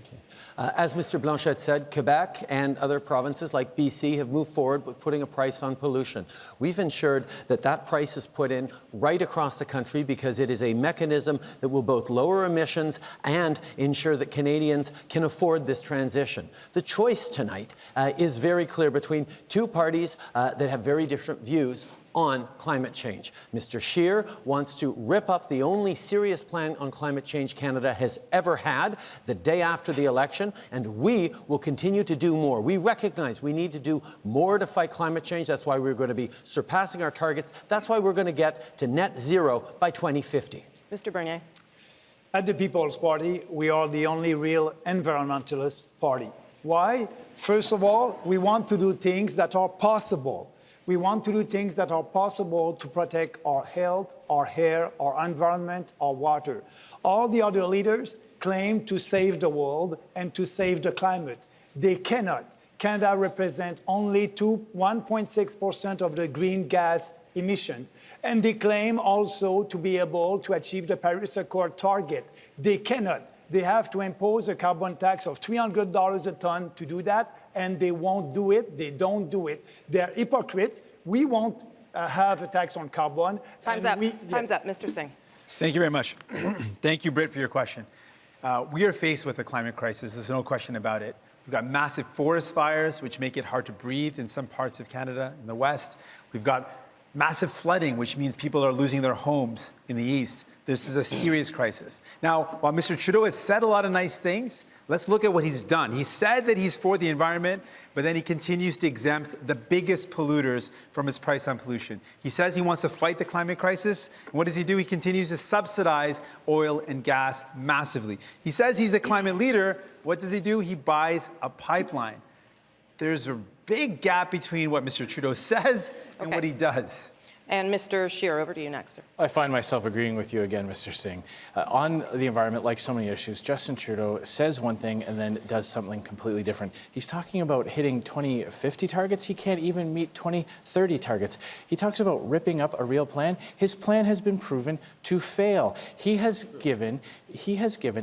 [SPEAKER 4] As Mr. Blanchet said, Quebec and other provinces like BC have moved forward with putting a price on pollution. We've ensured that that price is put in right across the country because it is a mechanism that will both lower emissions and ensure that Canadians can afford this transition. The choice tonight is very clear between two parties that have very different views on climate change. Mr. Scheer wants to rip up the only serious plan on climate change Canada has ever had the day after the election, and we will continue to do more. We recognize we need to do more to fight climate change. That's why we're going to be surpassing our targets. That's why we're going to get to net zero by 2050.
[SPEAKER 17] Mr. Bernier.
[SPEAKER 5] At the People's Party, we are the only real environmentalist party. Why? First of all, we want to do things that are possible. We want to do things that are possible to protect our health, our air, our environment, our water. All the other leaders claim to save the world and to save the climate. They cannot. Canada represents only 1.6% of the green gas emissions. And they claim also to be able to achieve the Paris Accord target. They cannot. They have to impose a carbon tax of $300 a ton to do that, and they won't do it. They don't do it. They're hypocrites. We won't have a tax on carbon.
[SPEAKER 17] Time's up. Time's up. Mr. Singh.
[SPEAKER 6] Thank you very much. Thank you, Britt, for your question. We are faced with a climate crisis. There's no question about it. We've got massive forest fires, which make it hard to breathe in some parts of Canada, in the west. We've got massive flooding, which means people are losing their homes in the east. This is a serious crisis. Now, while Mr. Trudeau has said a lot of nice things, let's look at what he's done. He said that he's for the environment, but then he continues to exempt the biggest polluters from his price on pollution. He says he wants to fight the climate crisis. And what does he do? He continues to subsidize oil and gas massively. He says he's a climate leader. What does he do? He buys a pipeline. There's a big gap between what Mr. Trudeau says and what he does.
[SPEAKER 17] And Mr. Scheer, over to you next, sir.
[SPEAKER 7] I find myself agreeing with you again, Mr. Singh. On the environment, like so many issues, Justin Trudeau says one thing and then does something completely different. He's talking about hitting 2050 targets. He can't even meet 2030 targets. He talks about ripping up a real plan. His plan has been proven to fail. He has given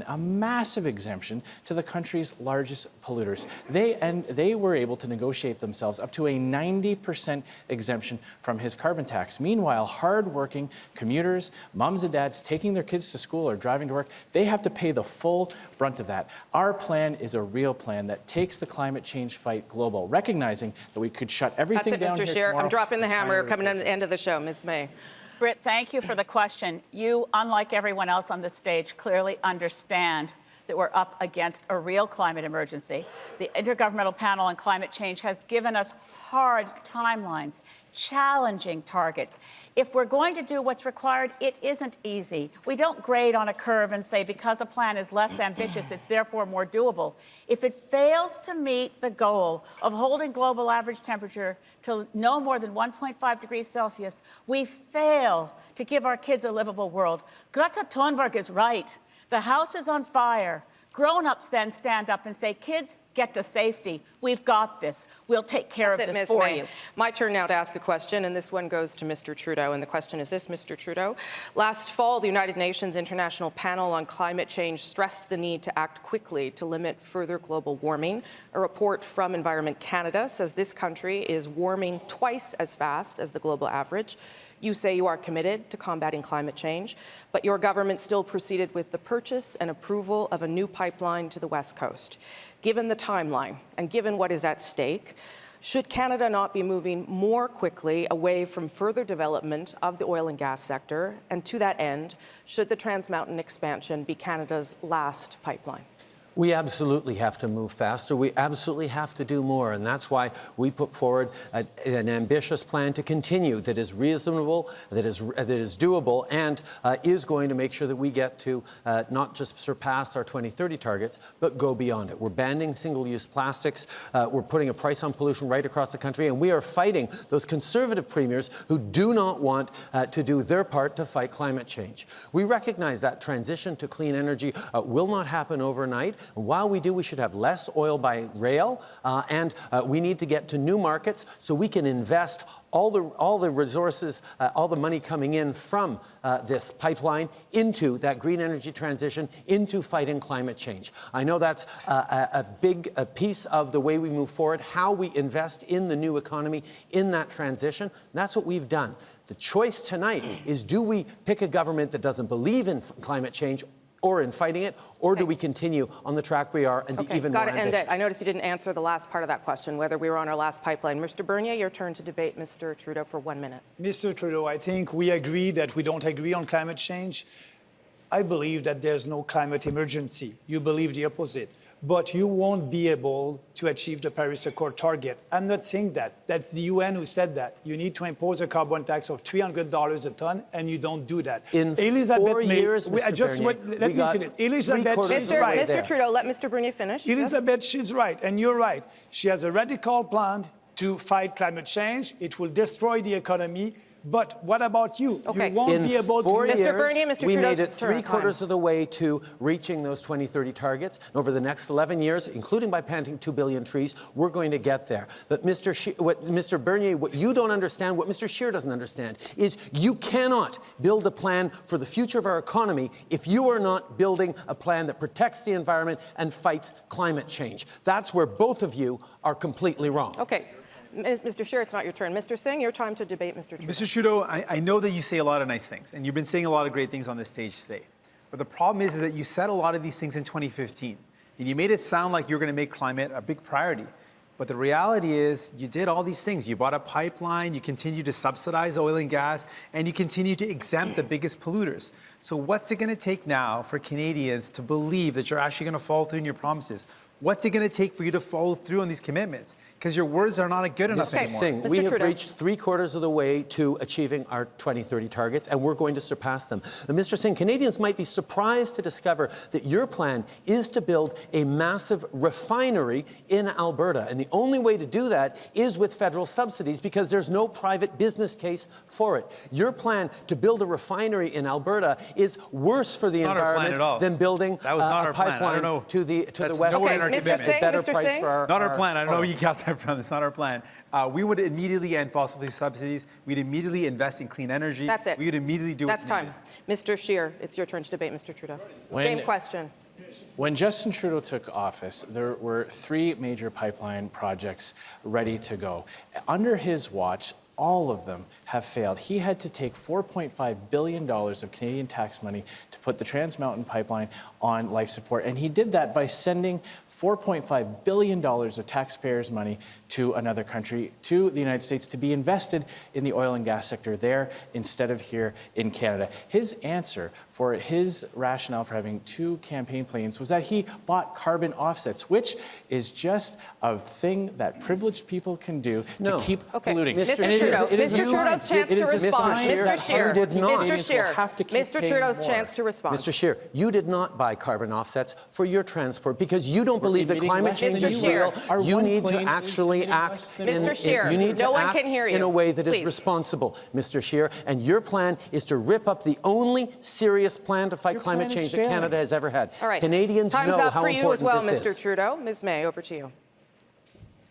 [SPEAKER 7] a massive exemption to the country's largest polluters. They were able to negotiate themselves up to a 90% exemption from his carbon tax. Meanwhile, hard-working commuters, moms and dads taking their kids to school or driving to work, they have to pay the full brunt of that. Our plan is a real plan that takes the climate change fight global, recognizing that we could shut everything down here
[SPEAKER 17] That's it, Mr. Scheer.
[SPEAKER 7] tomorrow.
[SPEAKER 17] I'm dropping the hammer, coming to the end of the show. Ms. May.
[SPEAKER 8] Britt, thank you for the question. You, unlike everyone else on this stage, clearly understand that we're up against a real climate emergency. The Intergovernmental Panel on Climate Change has given us hard timelines, challenging targets. If we're going to do what's required, it isn't easy. We don't grade on a curve and say because a plan is less ambitious, it's therefore more doable. If it fails to meet the goal of holding global average temperature to no more than 1.5 degrees Celsius, we fail to give our kids a livable world. Greta Thunberg is right. The house is on fire. Grown-ups then stand up and say, kids, get to safety. We've got this. We'll take care of this for you.
[SPEAKER 17] My turn now to ask a question, and this one goes to Mr. Trudeau. And the question is this, Mr. Trudeau. Last fall, the United Nations International Panel on Climate Change stressed the need to act quickly to limit further global warming. A report from Environment Canada says this country is warming twice as fast as the global average. You say you are committed to combating climate change, but your government still proceeded with the purchase and approval of a new pipeline to the West Coast. Given the timeline and given what is at stake, should Canada not be moving more quickly away from further development of the oil and gas sector? And to that end, should the Trans Mountain expansion be Canada's last pipeline?
[SPEAKER 4] We absolutely have to move faster. We absolutely have to do more. And that's why we put forward an ambitious plan to continue that is reasonable, that is doable, and is going to make sure that we get to not just surpass our 2030 targets, but go beyond it. We're banning single-use plastics. We're putting a price on pollution right across the country. And we are fighting those conservative premiers who do not want to do their part to fight climate change. We recognize that transition to clean energy will not happen overnight. While we do, we should have less oil by rail, and we need to get to new markets so we can invest all the resources, all the money coming in from this pipeline into that green energy transition, into fighting climate change. I know that's a big piece of the way we move forward, how we invest in the new economy, in that transition. That's what we've done. The choice tonight is, do we pick a government that doesn't believe in climate change or in fighting it, or do we continue on the track we are and be even more ambitious?
[SPEAKER 17] Got to end it. I noticed you didn't answer the last part of that question, whether we were on our last pipeline. Mr. Bernier, your turn to debate Mr. Trudeau for 1 minute.
[SPEAKER 5] Mr. Trudeau, I think we agree that we don't agree on climate change. I believe that there's no climate emergency. You believe the opposite. But you won't be able to achieve the Paris Accord target. I'm not saying that. That's the UN who said that. You need to impose a carbon tax of $300 a ton, and you don't do that.
[SPEAKER 4] In 4 years, Mr. Bernier,
[SPEAKER 5] let me finish. Elizabeth, she's right.
[SPEAKER 17] Mr. Trudeau, let Mr. Bernier finish.
[SPEAKER 5] Elizabeth, she's right, and you're right. She has a radical plan to fight climate change. It will destroy the economy. But what about you?
[SPEAKER 17] Okay.
[SPEAKER 5] You won't be able to...
[SPEAKER 17] Mr. Bernier, Mr.
[SPEAKER 4] We
[SPEAKER 17] Trudeau's
[SPEAKER 4] made it three-quarters of the way to reaching those 2030 targets. And over the next 11 years, including by planting 2 billion trees, we're going to get there. But Mr. Bernier, what you don't understand, what Mr. Scheer doesn't understand, is you cannot build a plan for the future of our economy if you are not building a plan that protects the environment and fights climate change. That's where both of you are completely wrong.
[SPEAKER 17] Okay. Mr. Scheer, it's not your turn. Mr. Singh, your time to debate Mr. Trudeau.
[SPEAKER 6] Mr. Trudeau, I know that you say a lot of nice things, and you've been saying a lot of great things on this stage today. But the problem is that you said a lot of these things in 2015, and you made it sound like you're going to make climate a big priority. But the reality is you did all these things. You bought a pipeline, you continue to subsidize oil and gas, and you continue to exempt the biggest polluters. So what's it going to take now for Canadians to believe that you're actually going to follow through on your promises? What's it going to take for you to follow through on these commitments? Because your words are not good enough anymore.
[SPEAKER 4] Singh, we have reached three-quarters of the way to achieving our 2030 targets, and we're going to surpass them. But Mr. Singh, Canadians might be surprised to discover that your plan is to build a massive refinery in Alberta. And the only way to do that is with federal subsidies, because there's no private business case for it. Your plan to build a refinery in Alberta is worse for the environment than building a pipeline to the west.
[SPEAKER 17] Mr. Singh, Mr. Singh.
[SPEAKER 6] Not our plan. I don't know where you got that from. It's not our plan. We would immediately end fossil fuel subsidies. We'd immediately invest in clean energy.
[SPEAKER 17] That's it.
[SPEAKER 6] We would immediately do
[SPEAKER 17] That's time. Mr. Scheer, it's your turn to debate Mr. Trudeau. Same question.
[SPEAKER 7] When Justin Trudeau took office, there were 3 major pipeline projects ready to go. Under his watch, all of them have failed. He had to take $4.5 billion of Canadian tax money to put the Trans Mountain Pipeline on life support. And he did that by sending $4.5 billion of taxpayers' money to another country, to the United States, to be invested in the oil and gas sector there instead of here in Canada. His answer for his rationale for having 2 campaign planes was that he bought carbon offsets, which is just a thing that privileged people can do to keep polluting.
[SPEAKER 17] Mr. Trudeau's chance to respond. Mr. Scheer, Mr. Scheer, Mr. Trudeau's chance to respond.
[SPEAKER 4] Mr. Scheer, you did not buy carbon offsets for your transport because you don't believe that climate change is real. You need to actually act.
[SPEAKER 17] Mr. Scheer, no one can hear you.
[SPEAKER 4] In a way that is responsible, Mr. Scheer. And your plan is to rip up the only serious plan to fight climate change that Canada has ever had.
[SPEAKER 17] All right.
[SPEAKER 4] Canadians know how important this is.
[SPEAKER 17] Time's up for you as well, Mr. Trudeau. Ms. May, over to you.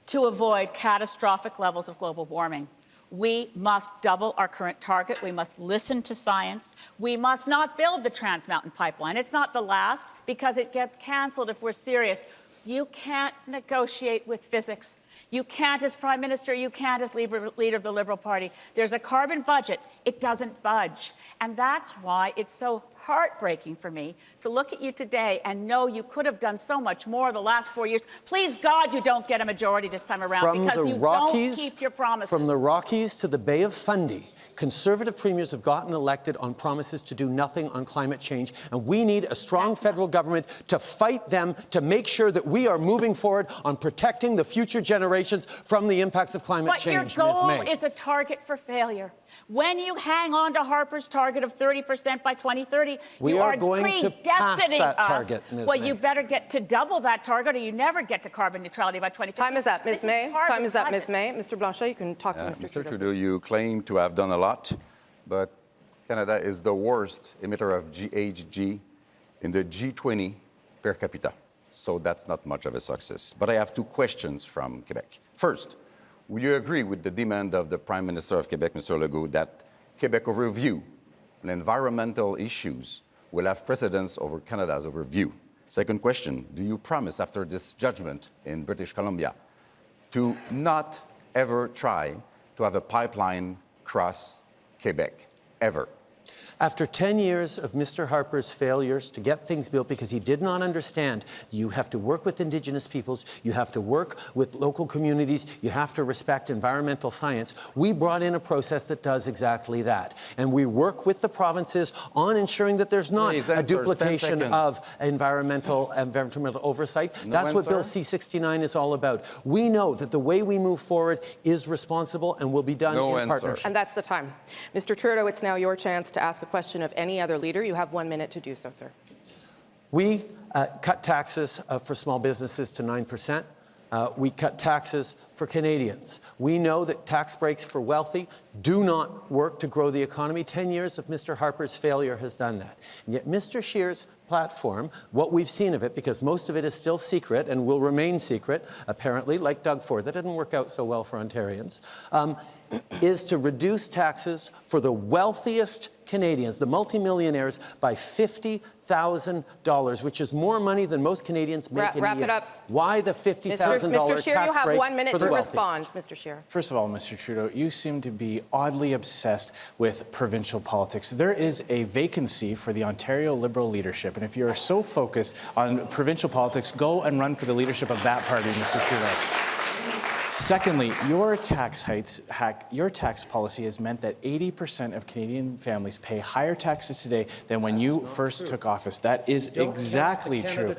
[SPEAKER 8] To avoid catastrophic levels of global warming, we must double our current target. We must listen to science. We must not build the Trans Mountain Pipeline. It's not the last, because it gets canceled if we're serious. You can't negotiate with physics. You can't as Prime Minister, you can't as leader of the Liberal Party. There's a carbon budget. It doesn't budge. And that's why it's so heartbreaking for me to look at you today and know you could have done so much more the last 4 years. Please, God, you don't get a majority this time around because you don't keep your promises.
[SPEAKER 4] From the Rockies to the Bay of Fundy, Conservative premiers have gotten elected on promises to do nothing on climate change, and we need a strong federal government to fight them, to make sure that we are moving forward on protecting the future generations from the impacts of climate change,
[SPEAKER 19] But your goal
[SPEAKER 4] Ms. May.
[SPEAKER 19] is a target for failure. When you hang on to Harper's target of 30% by 2030,
[SPEAKER 4] We
[SPEAKER 19] you
[SPEAKER 4] are
[SPEAKER 19] are
[SPEAKER 4] going to pass
[SPEAKER 19] predestining
[SPEAKER 4] that
[SPEAKER 19] us.
[SPEAKER 4] target, Ms.
[SPEAKER 19] Well,
[SPEAKER 4] May.
[SPEAKER 19] you better get to double that target, or you never get to carbon neutrality by 2050.
[SPEAKER 17] Time is up, Ms.
[SPEAKER 19] This
[SPEAKER 17] May.
[SPEAKER 19] part
[SPEAKER 17] Time
[SPEAKER 19] of
[SPEAKER 17] is
[SPEAKER 19] the
[SPEAKER 17] up, Ms.
[SPEAKER 19] budget.
[SPEAKER 17] May. Mr. Blanchet, you can talk to Mr.
[SPEAKER 9] Mr.
[SPEAKER 17] Trudeau.
[SPEAKER 9] Trudeau, you claim to have done a lot, but Canada is the worst emitter of GHG in the G20 per capita. So that's not much of a success. But I have two questions from Quebec. First, will you agree with the demand of the Prime Minister of Quebec, Mr. Legault, that Quebec overview on environmental issues will have precedence over Canada's overview? Second question, do you promise after this judgment in British Columbia to not ever try to have a pipeline cross Quebec, ever?
[SPEAKER 4] After 10 years of Mr. Harper's failures to get things built because he did not understand, you have to work with Indigenous peoples, you have to work with local communities, you have to respect environmental science. We brought in a process that does exactly that. And we work with the provinces on ensuring that there's not a duplication of environmental oversight. That's what Bill C-69 is all about. We know that the way we move forward is responsible and will be done in partnership.
[SPEAKER 17] And that's the time. Mr. Trudeau, it's now your chance to ask a question of any other leader. You have 1 minute to do so, sir.
[SPEAKER 4] We cut taxes for small businesses to 9%. We cut taxes for Canadians. We know that tax breaks for wealthy do not work to grow the economy. 10 years of Mr. Harper's failure has done that. And yet Mr. Scheer's platform, what we've seen of it, because most of it is still secret and will remain secret, apparently, like Doug Ford, that didn't work out so well for Ontarians, is to reduce taxes for the wealthiest Canadians, the multimillionaires, by $50,000, which is more money than most Canadians make in a year.
[SPEAKER 17] Wrap it up.
[SPEAKER 4] Why the $50,000
[SPEAKER 17] Mr. Scheer,
[SPEAKER 4] tax
[SPEAKER 17] you have
[SPEAKER 4] break
[SPEAKER 17] 1 minute
[SPEAKER 4] for the
[SPEAKER 17] to
[SPEAKER 4] wealthiest?
[SPEAKER 17] respond, Mr. Scheer.
[SPEAKER 7] First of all, Mr. Trudeau, you seem to be oddly obsessed with provincial politics. There is a vacancy for the Ontario Liberal leadership, and if you are so focused on provincial politics, go and run for the leadership of that party, Mr. Trudeau. Secondly, your tax policy has meant that 80% of Canadian families pay higher taxes today than when you first took office. That is exactly true.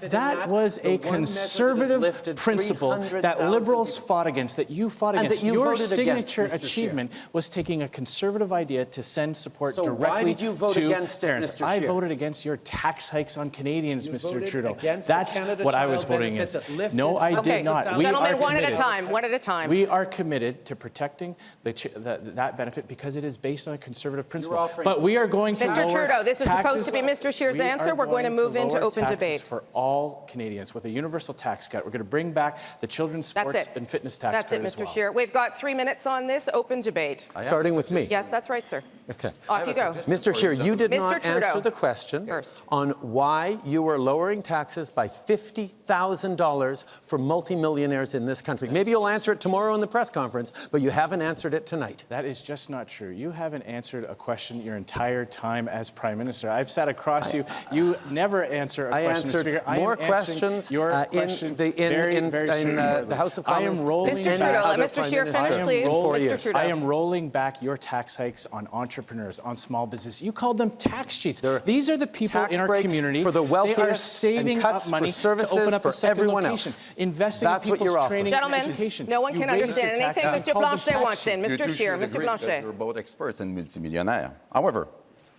[SPEAKER 7] That was a conservative principle that Liberals fought against, that you fought against. Your signature achievement was taking a conservative idea to send support directly to
[SPEAKER 4] why did you vote against it,
[SPEAKER 7] parents.
[SPEAKER 4] Mr. Scheer?
[SPEAKER 7] I voted against your tax hikes on Canadians, Mr. Trudeau. That's what I was voting against. No, I did not.
[SPEAKER 17] Gentlemen, one at a time. One at a time.
[SPEAKER 7] We are committed to protecting that benefit because it is based on a conservative principle. But we are going to
[SPEAKER 17] Mr.
[SPEAKER 7] lower
[SPEAKER 17] Trudeau, this is
[SPEAKER 7] taxes.
[SPEAKER 17] supposed to be Mr. Scheer's answer. We're going to move into open
[SPEAKER 7] taxes
[SPEAKER 17] debate.
[SPEAKER 7] For all Canadians with a universal tax cut. We're going to bring back the children's sports and fitness tax
[SPEAKER 17] That's
[SPEAKER 7] cut
[SPEAKER 17] it,
[SPEAKER 7] as
[SPEAKER 17] Mr.
[SPEAKER 7] well.
[SPEAKER 17] Scheer. We've got 3 minutes on this open debate.
[SPEAKER 4] Starting with me.
[SPEAKER 17] Yes, that's right, sir.
[SPEAKER 4] Okay.
[SPEAKER 17] Off you go.
[SPEAKER 4] Mr. Scheer, you did
[SPEAKER 17] Mr.
[SPEAKER 4] not
[SPEAKER 17] Trudeau.
[SPEAKER 4] answer the question on why you were lowering taxes by $50,000 for multimillionaires in this country. Maybe you'll answer it tomorrow in the press conference, but you haven't answered it tonight.
[SPEAKER 7] That is just not true. You haven't answered a question your entire time as Prime Minister. I've sat across you. You never answer a question,
[SPEAKER 4] I answered
[SPEAKER 7] Speaker.
[SPEAKER 4] more
[SPEAKER 7] I am
[SPEAKER 4] questions
[SPEAKER 7] your
[SPEAKER 4] in
[SPEAKER 7] question
[SPEAKER 4] the House of Commons.
[SPEAKER 17] Mr. Trudeau, let Mr. Scheer finish, please. Mr. Trudeau.
[SPEAKER 7] I am rolling back your tax hikes on entrepreneurs, on small business. You called them tax cheats. These are the people in our community.
[SPEAKER 4] For the wealthiest,
[SPEAKER 7] they are saving up money to open up a second location, investing in people's training and education.
[SPEAKER 17] Gentlemen, no one can understand anything Mr. Blanchet wants in. Mr. Scheer, Mr. Blanchet.
[SPEAKER 9] You're both experts and multimillionaire. However,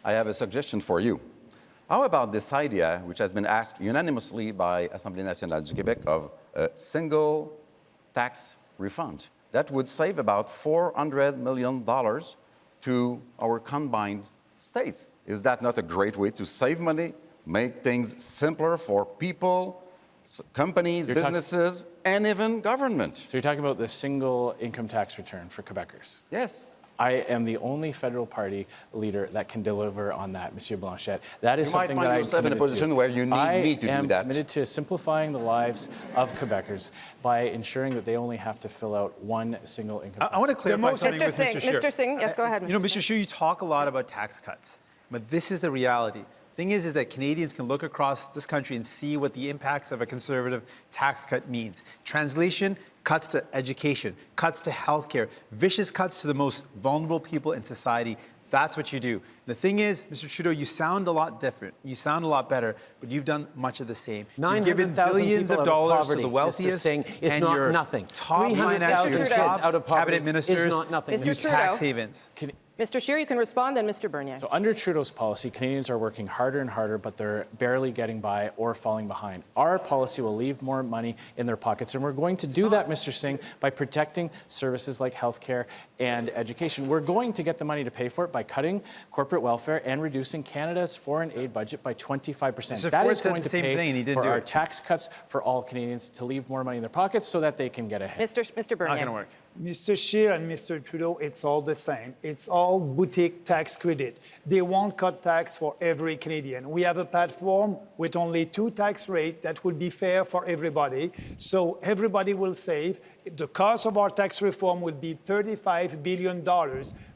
[SPEAKER 9] I have a suggestion for you. How about this idea, which has been asked unanimously by Assemblée nationale du Québec, of a single tax refund? That would save about $400 million to our combined states. Is that not a great way to save money, make things simpler for people, companies, businesses, and even government?
[SPEAKER 7] So you're talking about the single income tax return for Quebecers?
[SPEAKER 9] Yes.
[SPEAKER 7] I am the only federal party leader that can deliver on that, Monsieur Blanchet. That is something that I'm committed to.
[SPEAKER 9] You might find yourself in a position where you need me to do that.
[SPEAKER 7] I am committed to simplifying the lives of Quebecers by ensuring that they only have to fill out one single income tax.
[SPEAKER 6] I want to clarify something with Mr. Scheer.
[SPEAKER 17] Mr. Singh, yes, go ahead, Mr.
[SPEAKER 6] Mr. Scheer, you talk a lot about tax cuts, but this is the reality. Thing is that Canadians can look across this country and see what the impacts of a conservative tax cut means. Translation, cuts to education, cuts to healthcare, vicious cuts to the most vulnerable people in society. That's what you do. The thing is, Mr. Trudeau, you sound a lot different. You sound a lot better, but you've done much of the same. You've given billions of dollars to the wealthiest,
[SPEAKER 4] Singh, is
[SPEAKER 6] and
[SPEAKER 4] not
[SPEAKER 6] your
[SPEAKER 4] nothing.
[SPEAKER 6] top
[SPEAKER 4] 300,000
[SPEAKER 6] financiers,
[SPEAKER 4] kids out of poverty
[SPEAKER 6] cabinet ministers
[SPEAKER 4] is not nothing.
[SPEAKER 6] use tax havens.
[SPEAKER 17] Mr. Scheer, you can respond, then Mr. Bernier.
[SPEAKER 7] So under Trudeau's policy, Canadians are working harder and harder, but they're barely getting by or falling behind. Our policy will leave more money in their pockets, and we're going to do that, Mr. Singh, by protecting services like healthcare and education. We're going to get the money to pay for it by cutting corporate welfare and reducing Canada's foreign aid budget by 25%. That is going to pay for our tax cuts for all Canadians to leave more money in their pockets so that they can get ahead.
[SPEAKER 17] Mr. Bernier.
[SPEAKER 6] Not going to work.
[SPEAKER 5] Mr. Scheer and Mr. Trudeau, it's all the same. It's all boutique tax credit. They won't cut tax for every Canadian. We have a platform with only 2 tax rates that would be fair for everybody. So everybody will save. The cost of our tax reform will be $35 billion.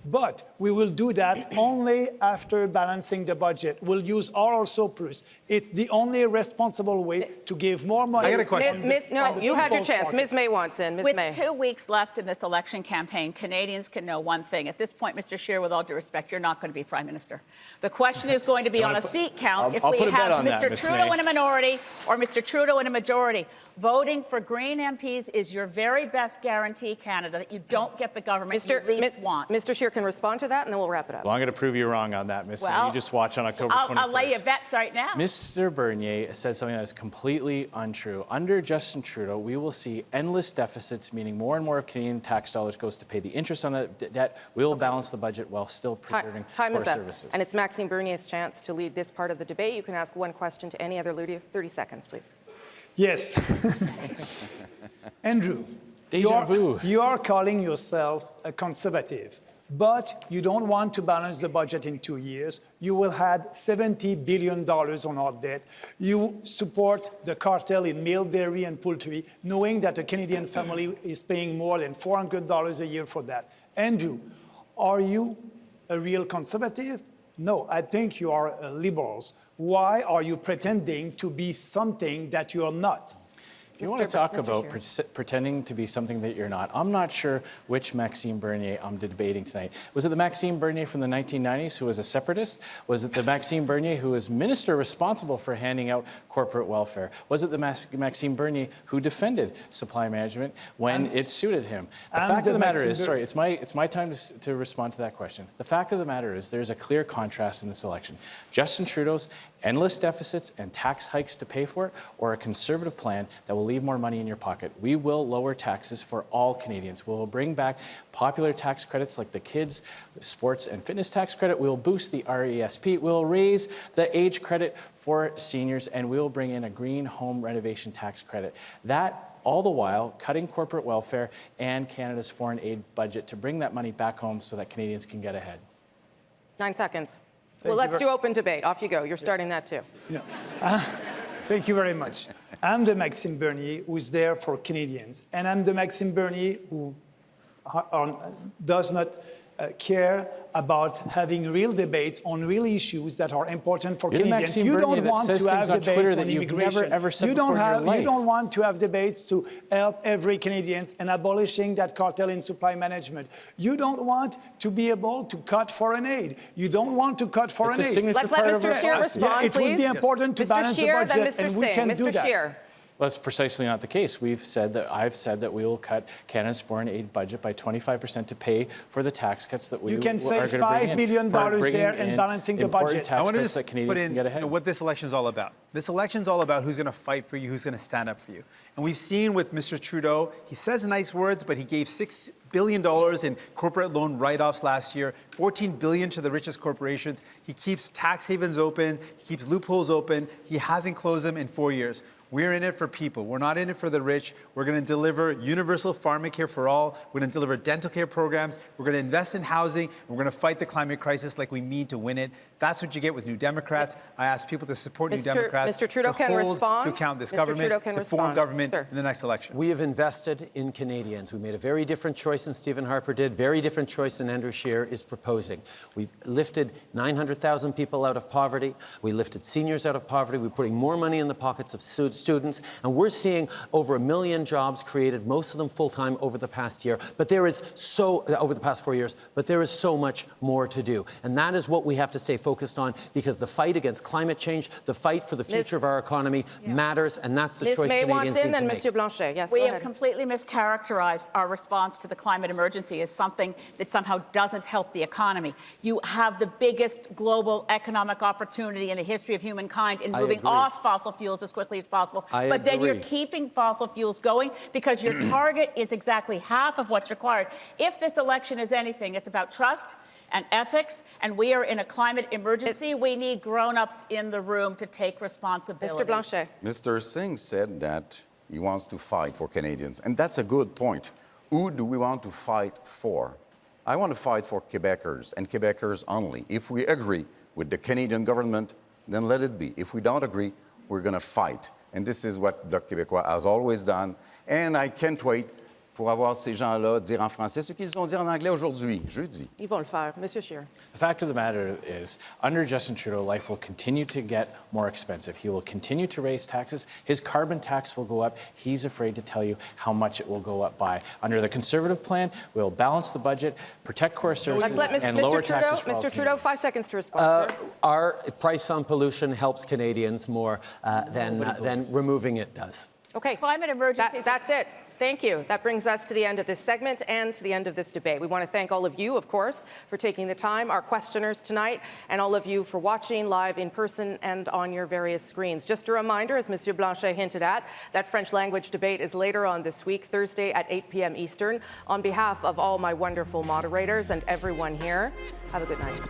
[SPEAKER 5] But we will do that only after balancing the budget. We'll use all our surplus. It's the only responsible way to give more money.
[SPEAKER 6] I got a question.
[SPEAKER 17] No, you had your chance. Ms. May wants in. Ms.
[SPEAKER 8] With
[SPEAKER 17] May.
[SPEAKER 8] 2 weeks left in this election campaign, Canadians can know one thing. At this point, Mr. Scheer, with all due respect, you're not going to be Prime Minister. The question is going to be on a seat count if we have Mr. Trudeau in a minority or Mr. Trudeau in a majority. Voting for Green MPs is your very best guarantee, Canada, that you don't get the government you least want.
[SPEAKER 17] Mr. Scheer can respond to that, and then we'll wrap it up.
[SPEAKER 7] Well, I'm going to prove you wrong on that, Ms. May. You just watch on October 21st.
[SPEAKER 8] I'll lay you bets right now.
[SPEAKER 7] Mr. Bernier said something that is completely untrue. Under Justin Trudeau, we will see endless deficits, meaning more and more of Canadian tax dollars goes to pay the interest on that debt. We will balance the budget while still preserving
[SPEAKER 17] Time
[SPEAKER 7] core
[SPEAKER 17] is up.
[SPEAKER 7] services.
[SPEAKER 17] And it's Maxime Bernier's chance to lead this part of the debate. You can ask one question to any other leader. 30 seconds, please.
[SPEAKER 5] Yes. Andrew,
[SPEAKER 7] Deja vu.
[SPEAKER 5] you are calling yourself a conservative, but you don't want to balance the budget in 2 years. You will add $70 billion on our debt. You support the cartel in milk, dairy, and poultry, knowing that a Canadian family is paying more than $400 a year for that. Andrew, are you a real conservative? No, I think you are liberals. Why are you pretending to be something that you are not?
[SPEAKER 7] If you want to talk about pretending to be something that you're not, I'm not sure which Maxime Bernier I'm debating tonight. Was it the Maxime Bernier from the 1990s who was a separatist? Was it the Maxime Bernier who was minister responsible for handing out corporate welfare? Was it the Maxime Bernier who defended supply management when it suited him? The fact of the matter is, sorry, it's my time to respond to that question. The fact of the matter is there's a clear contrast in this election. Justin Trudeau's endless deficits and tax hikes to pay for it, or a conservative plan that will leave more money in your pocket. We will lower taxes for all Canadians. We will bring back popular tax credits like the kids, sports and fitness tax credit. We will boost the RESP. We will raise the age credit for seniors, and we will bring in a green home renovation tax credit. That all the while cutting corporate welfare and Canada's foreign aid budget to bring that money back home so that Canadians can get ahead.
[SPEAKER 17] 9 seconds. Well, let's do open debate. Off you go. You're starting that too.
[SPEAKER 5] Thank you very much. I'm the Maxime Bernier who's there for Canadians, and I'm the Maxime Bernier who does not care about having real debates on real issues that are important for Canadians. You don't want to have debates on immigration. You don't want to have debates to help every Canadian and abolishing that cartel in supply management. You don't want to be able to cut foreign aid. You don't want to cut foreign aid.
[SPEAKER 17] Let's let Mr. Scheer respond,
[SPEAKER 5] it would be important to balance the budget, and we can do that.
[SPEAKER 17] Scheer.
[SPEAKER 7] That's precisely not the case. I've said that we will cut Canada's foreign aid budget by 25% to pay for the tax cuts that we are going to bring in.
[SPEAKER 5] You can save $5 billion there and balancing the budget.
[SPEAKER 6] I want to just put in what this election is all about. This election is all about who's going to fight for you, who's going to stand up for you. And we've seen with Mr. Trudeau, he says nice words, but he gave $6 billion in corporate loan write-offs last year, $14 billion to the richest corporations. He keeps tax havens open, he keeps loopholes open, he hasn't closed them in 4 years. We're in it for people. We're not in it for the rich. We're going to deliver universal pharmacare for all. We're going to deliver dental care programs. We're going to invest in housing. And we're going to fight the climate crisis like we mean to win it. That's what you get with New Democrats. I ask people to support New Democrats.
[SPEAKER 17] Mr. Trudeau can respond.
[SPEAKER 6] To account this
[SPEAKER 17] Mr.
[SPEAKER 6] government,
[SPEAKER 17] Trudeau can
[SPEAKER 6] to form
[SPEAKER 17] respond.
[SPEAKER 6] government
[SPEAKER 17] Sir.
[SPEAKER 6] in the next election.
[SPEAKER 4] We have invested in Canadians. We made a very different choice than Stephen Harper did, very different choice than Andrew Scheer is proposing. We lifted 900,000 people out of poverty. We lifted seniors out of poverty. We're putting more money in the pockets of students. And we're seeing over 1 million jobs created, most of them full-time over the past year. But there is over the past 4 years, but there is so much more to do. And that is what we have to stay focused on, because the fight against climate change, the fight for the future of our economy matters, and that's the choice
[SPEAKER 17] May
[SPEAKER 4] Canadians
[SPEAKER 17] wants in,
[SPEAKER 4] need to
[SPEAKER 17] then
[SPEAKER 4] make.
[SPEAKER 17] Monsieur Blanchet. Yes,
[SPEAKER 8] We
[SPEAKER 17] go
[SPEAKER 8] have
[SPEAKER 17] ahead.
[SPEAKER 8] completely mischaracterized our response to the climate emergency as something that somehow doesn't help the economy. You have the biggest global economic opportunity in the history of humankind in moving off fossil fuels as quickly as possible. But then you're keeping fossil fuels going because your target is exactly half of what's required. If this election is anything, it's about trust and ethics, and we are in a climate emergency. We need grown-ups in the room to take responsibility.
[SPEAKER 17] Mr. Blanchet.
[SPEAKER 9] Mr. Singh said that he wants to fight for Canadians, and that's a good point. Who do we want to fight for? I want to fight for Quebecers, and Quebecers only. If we agree with the Canadian government, then let it be. If we don't agree, we're going to fight. And this is what Bloc Québécois has always done. And I can't wait pour avoir ces gens-là dire en français ce qu'ils ont dit en anglais aujourd'hui, jeudi.
[SPEAKER 17] Ils vont le faire. Monsieur Scheer.
[SPEAKER 7] The fact of the matter is, under Justin Trudeau, life will continue to get more expensive. He will continue to raise taxes. His carbon tax will go up. He's afraid to tell you how much it will go up by. Under the Conservative plan, we'll balance the budget, protect core services, and lower taxes for all
[SPEAKER 17] Mr. Trudeau, 5 seconds to respond.
[SPEAKER 4] Our price on pollution helps Canadians more than removing it does.
[SPEAKER 17] Okay.
[SPEAKER 8] Climate emergency.
[SPEAKER 17] That's it. Thank you. That brings us to the end of this segment and to the end of this debate. We want to thank all of you, of course, for taking the time, our questioners tonight, and all of you for watching live in person and on your various screens. Just a reminder, as Monsieur Blanchet hinted at, that French language debate is later on this week, Thursday at 8 p.m. Eastern. On behalf of all my wonderful moderators and everyone here, have a good night.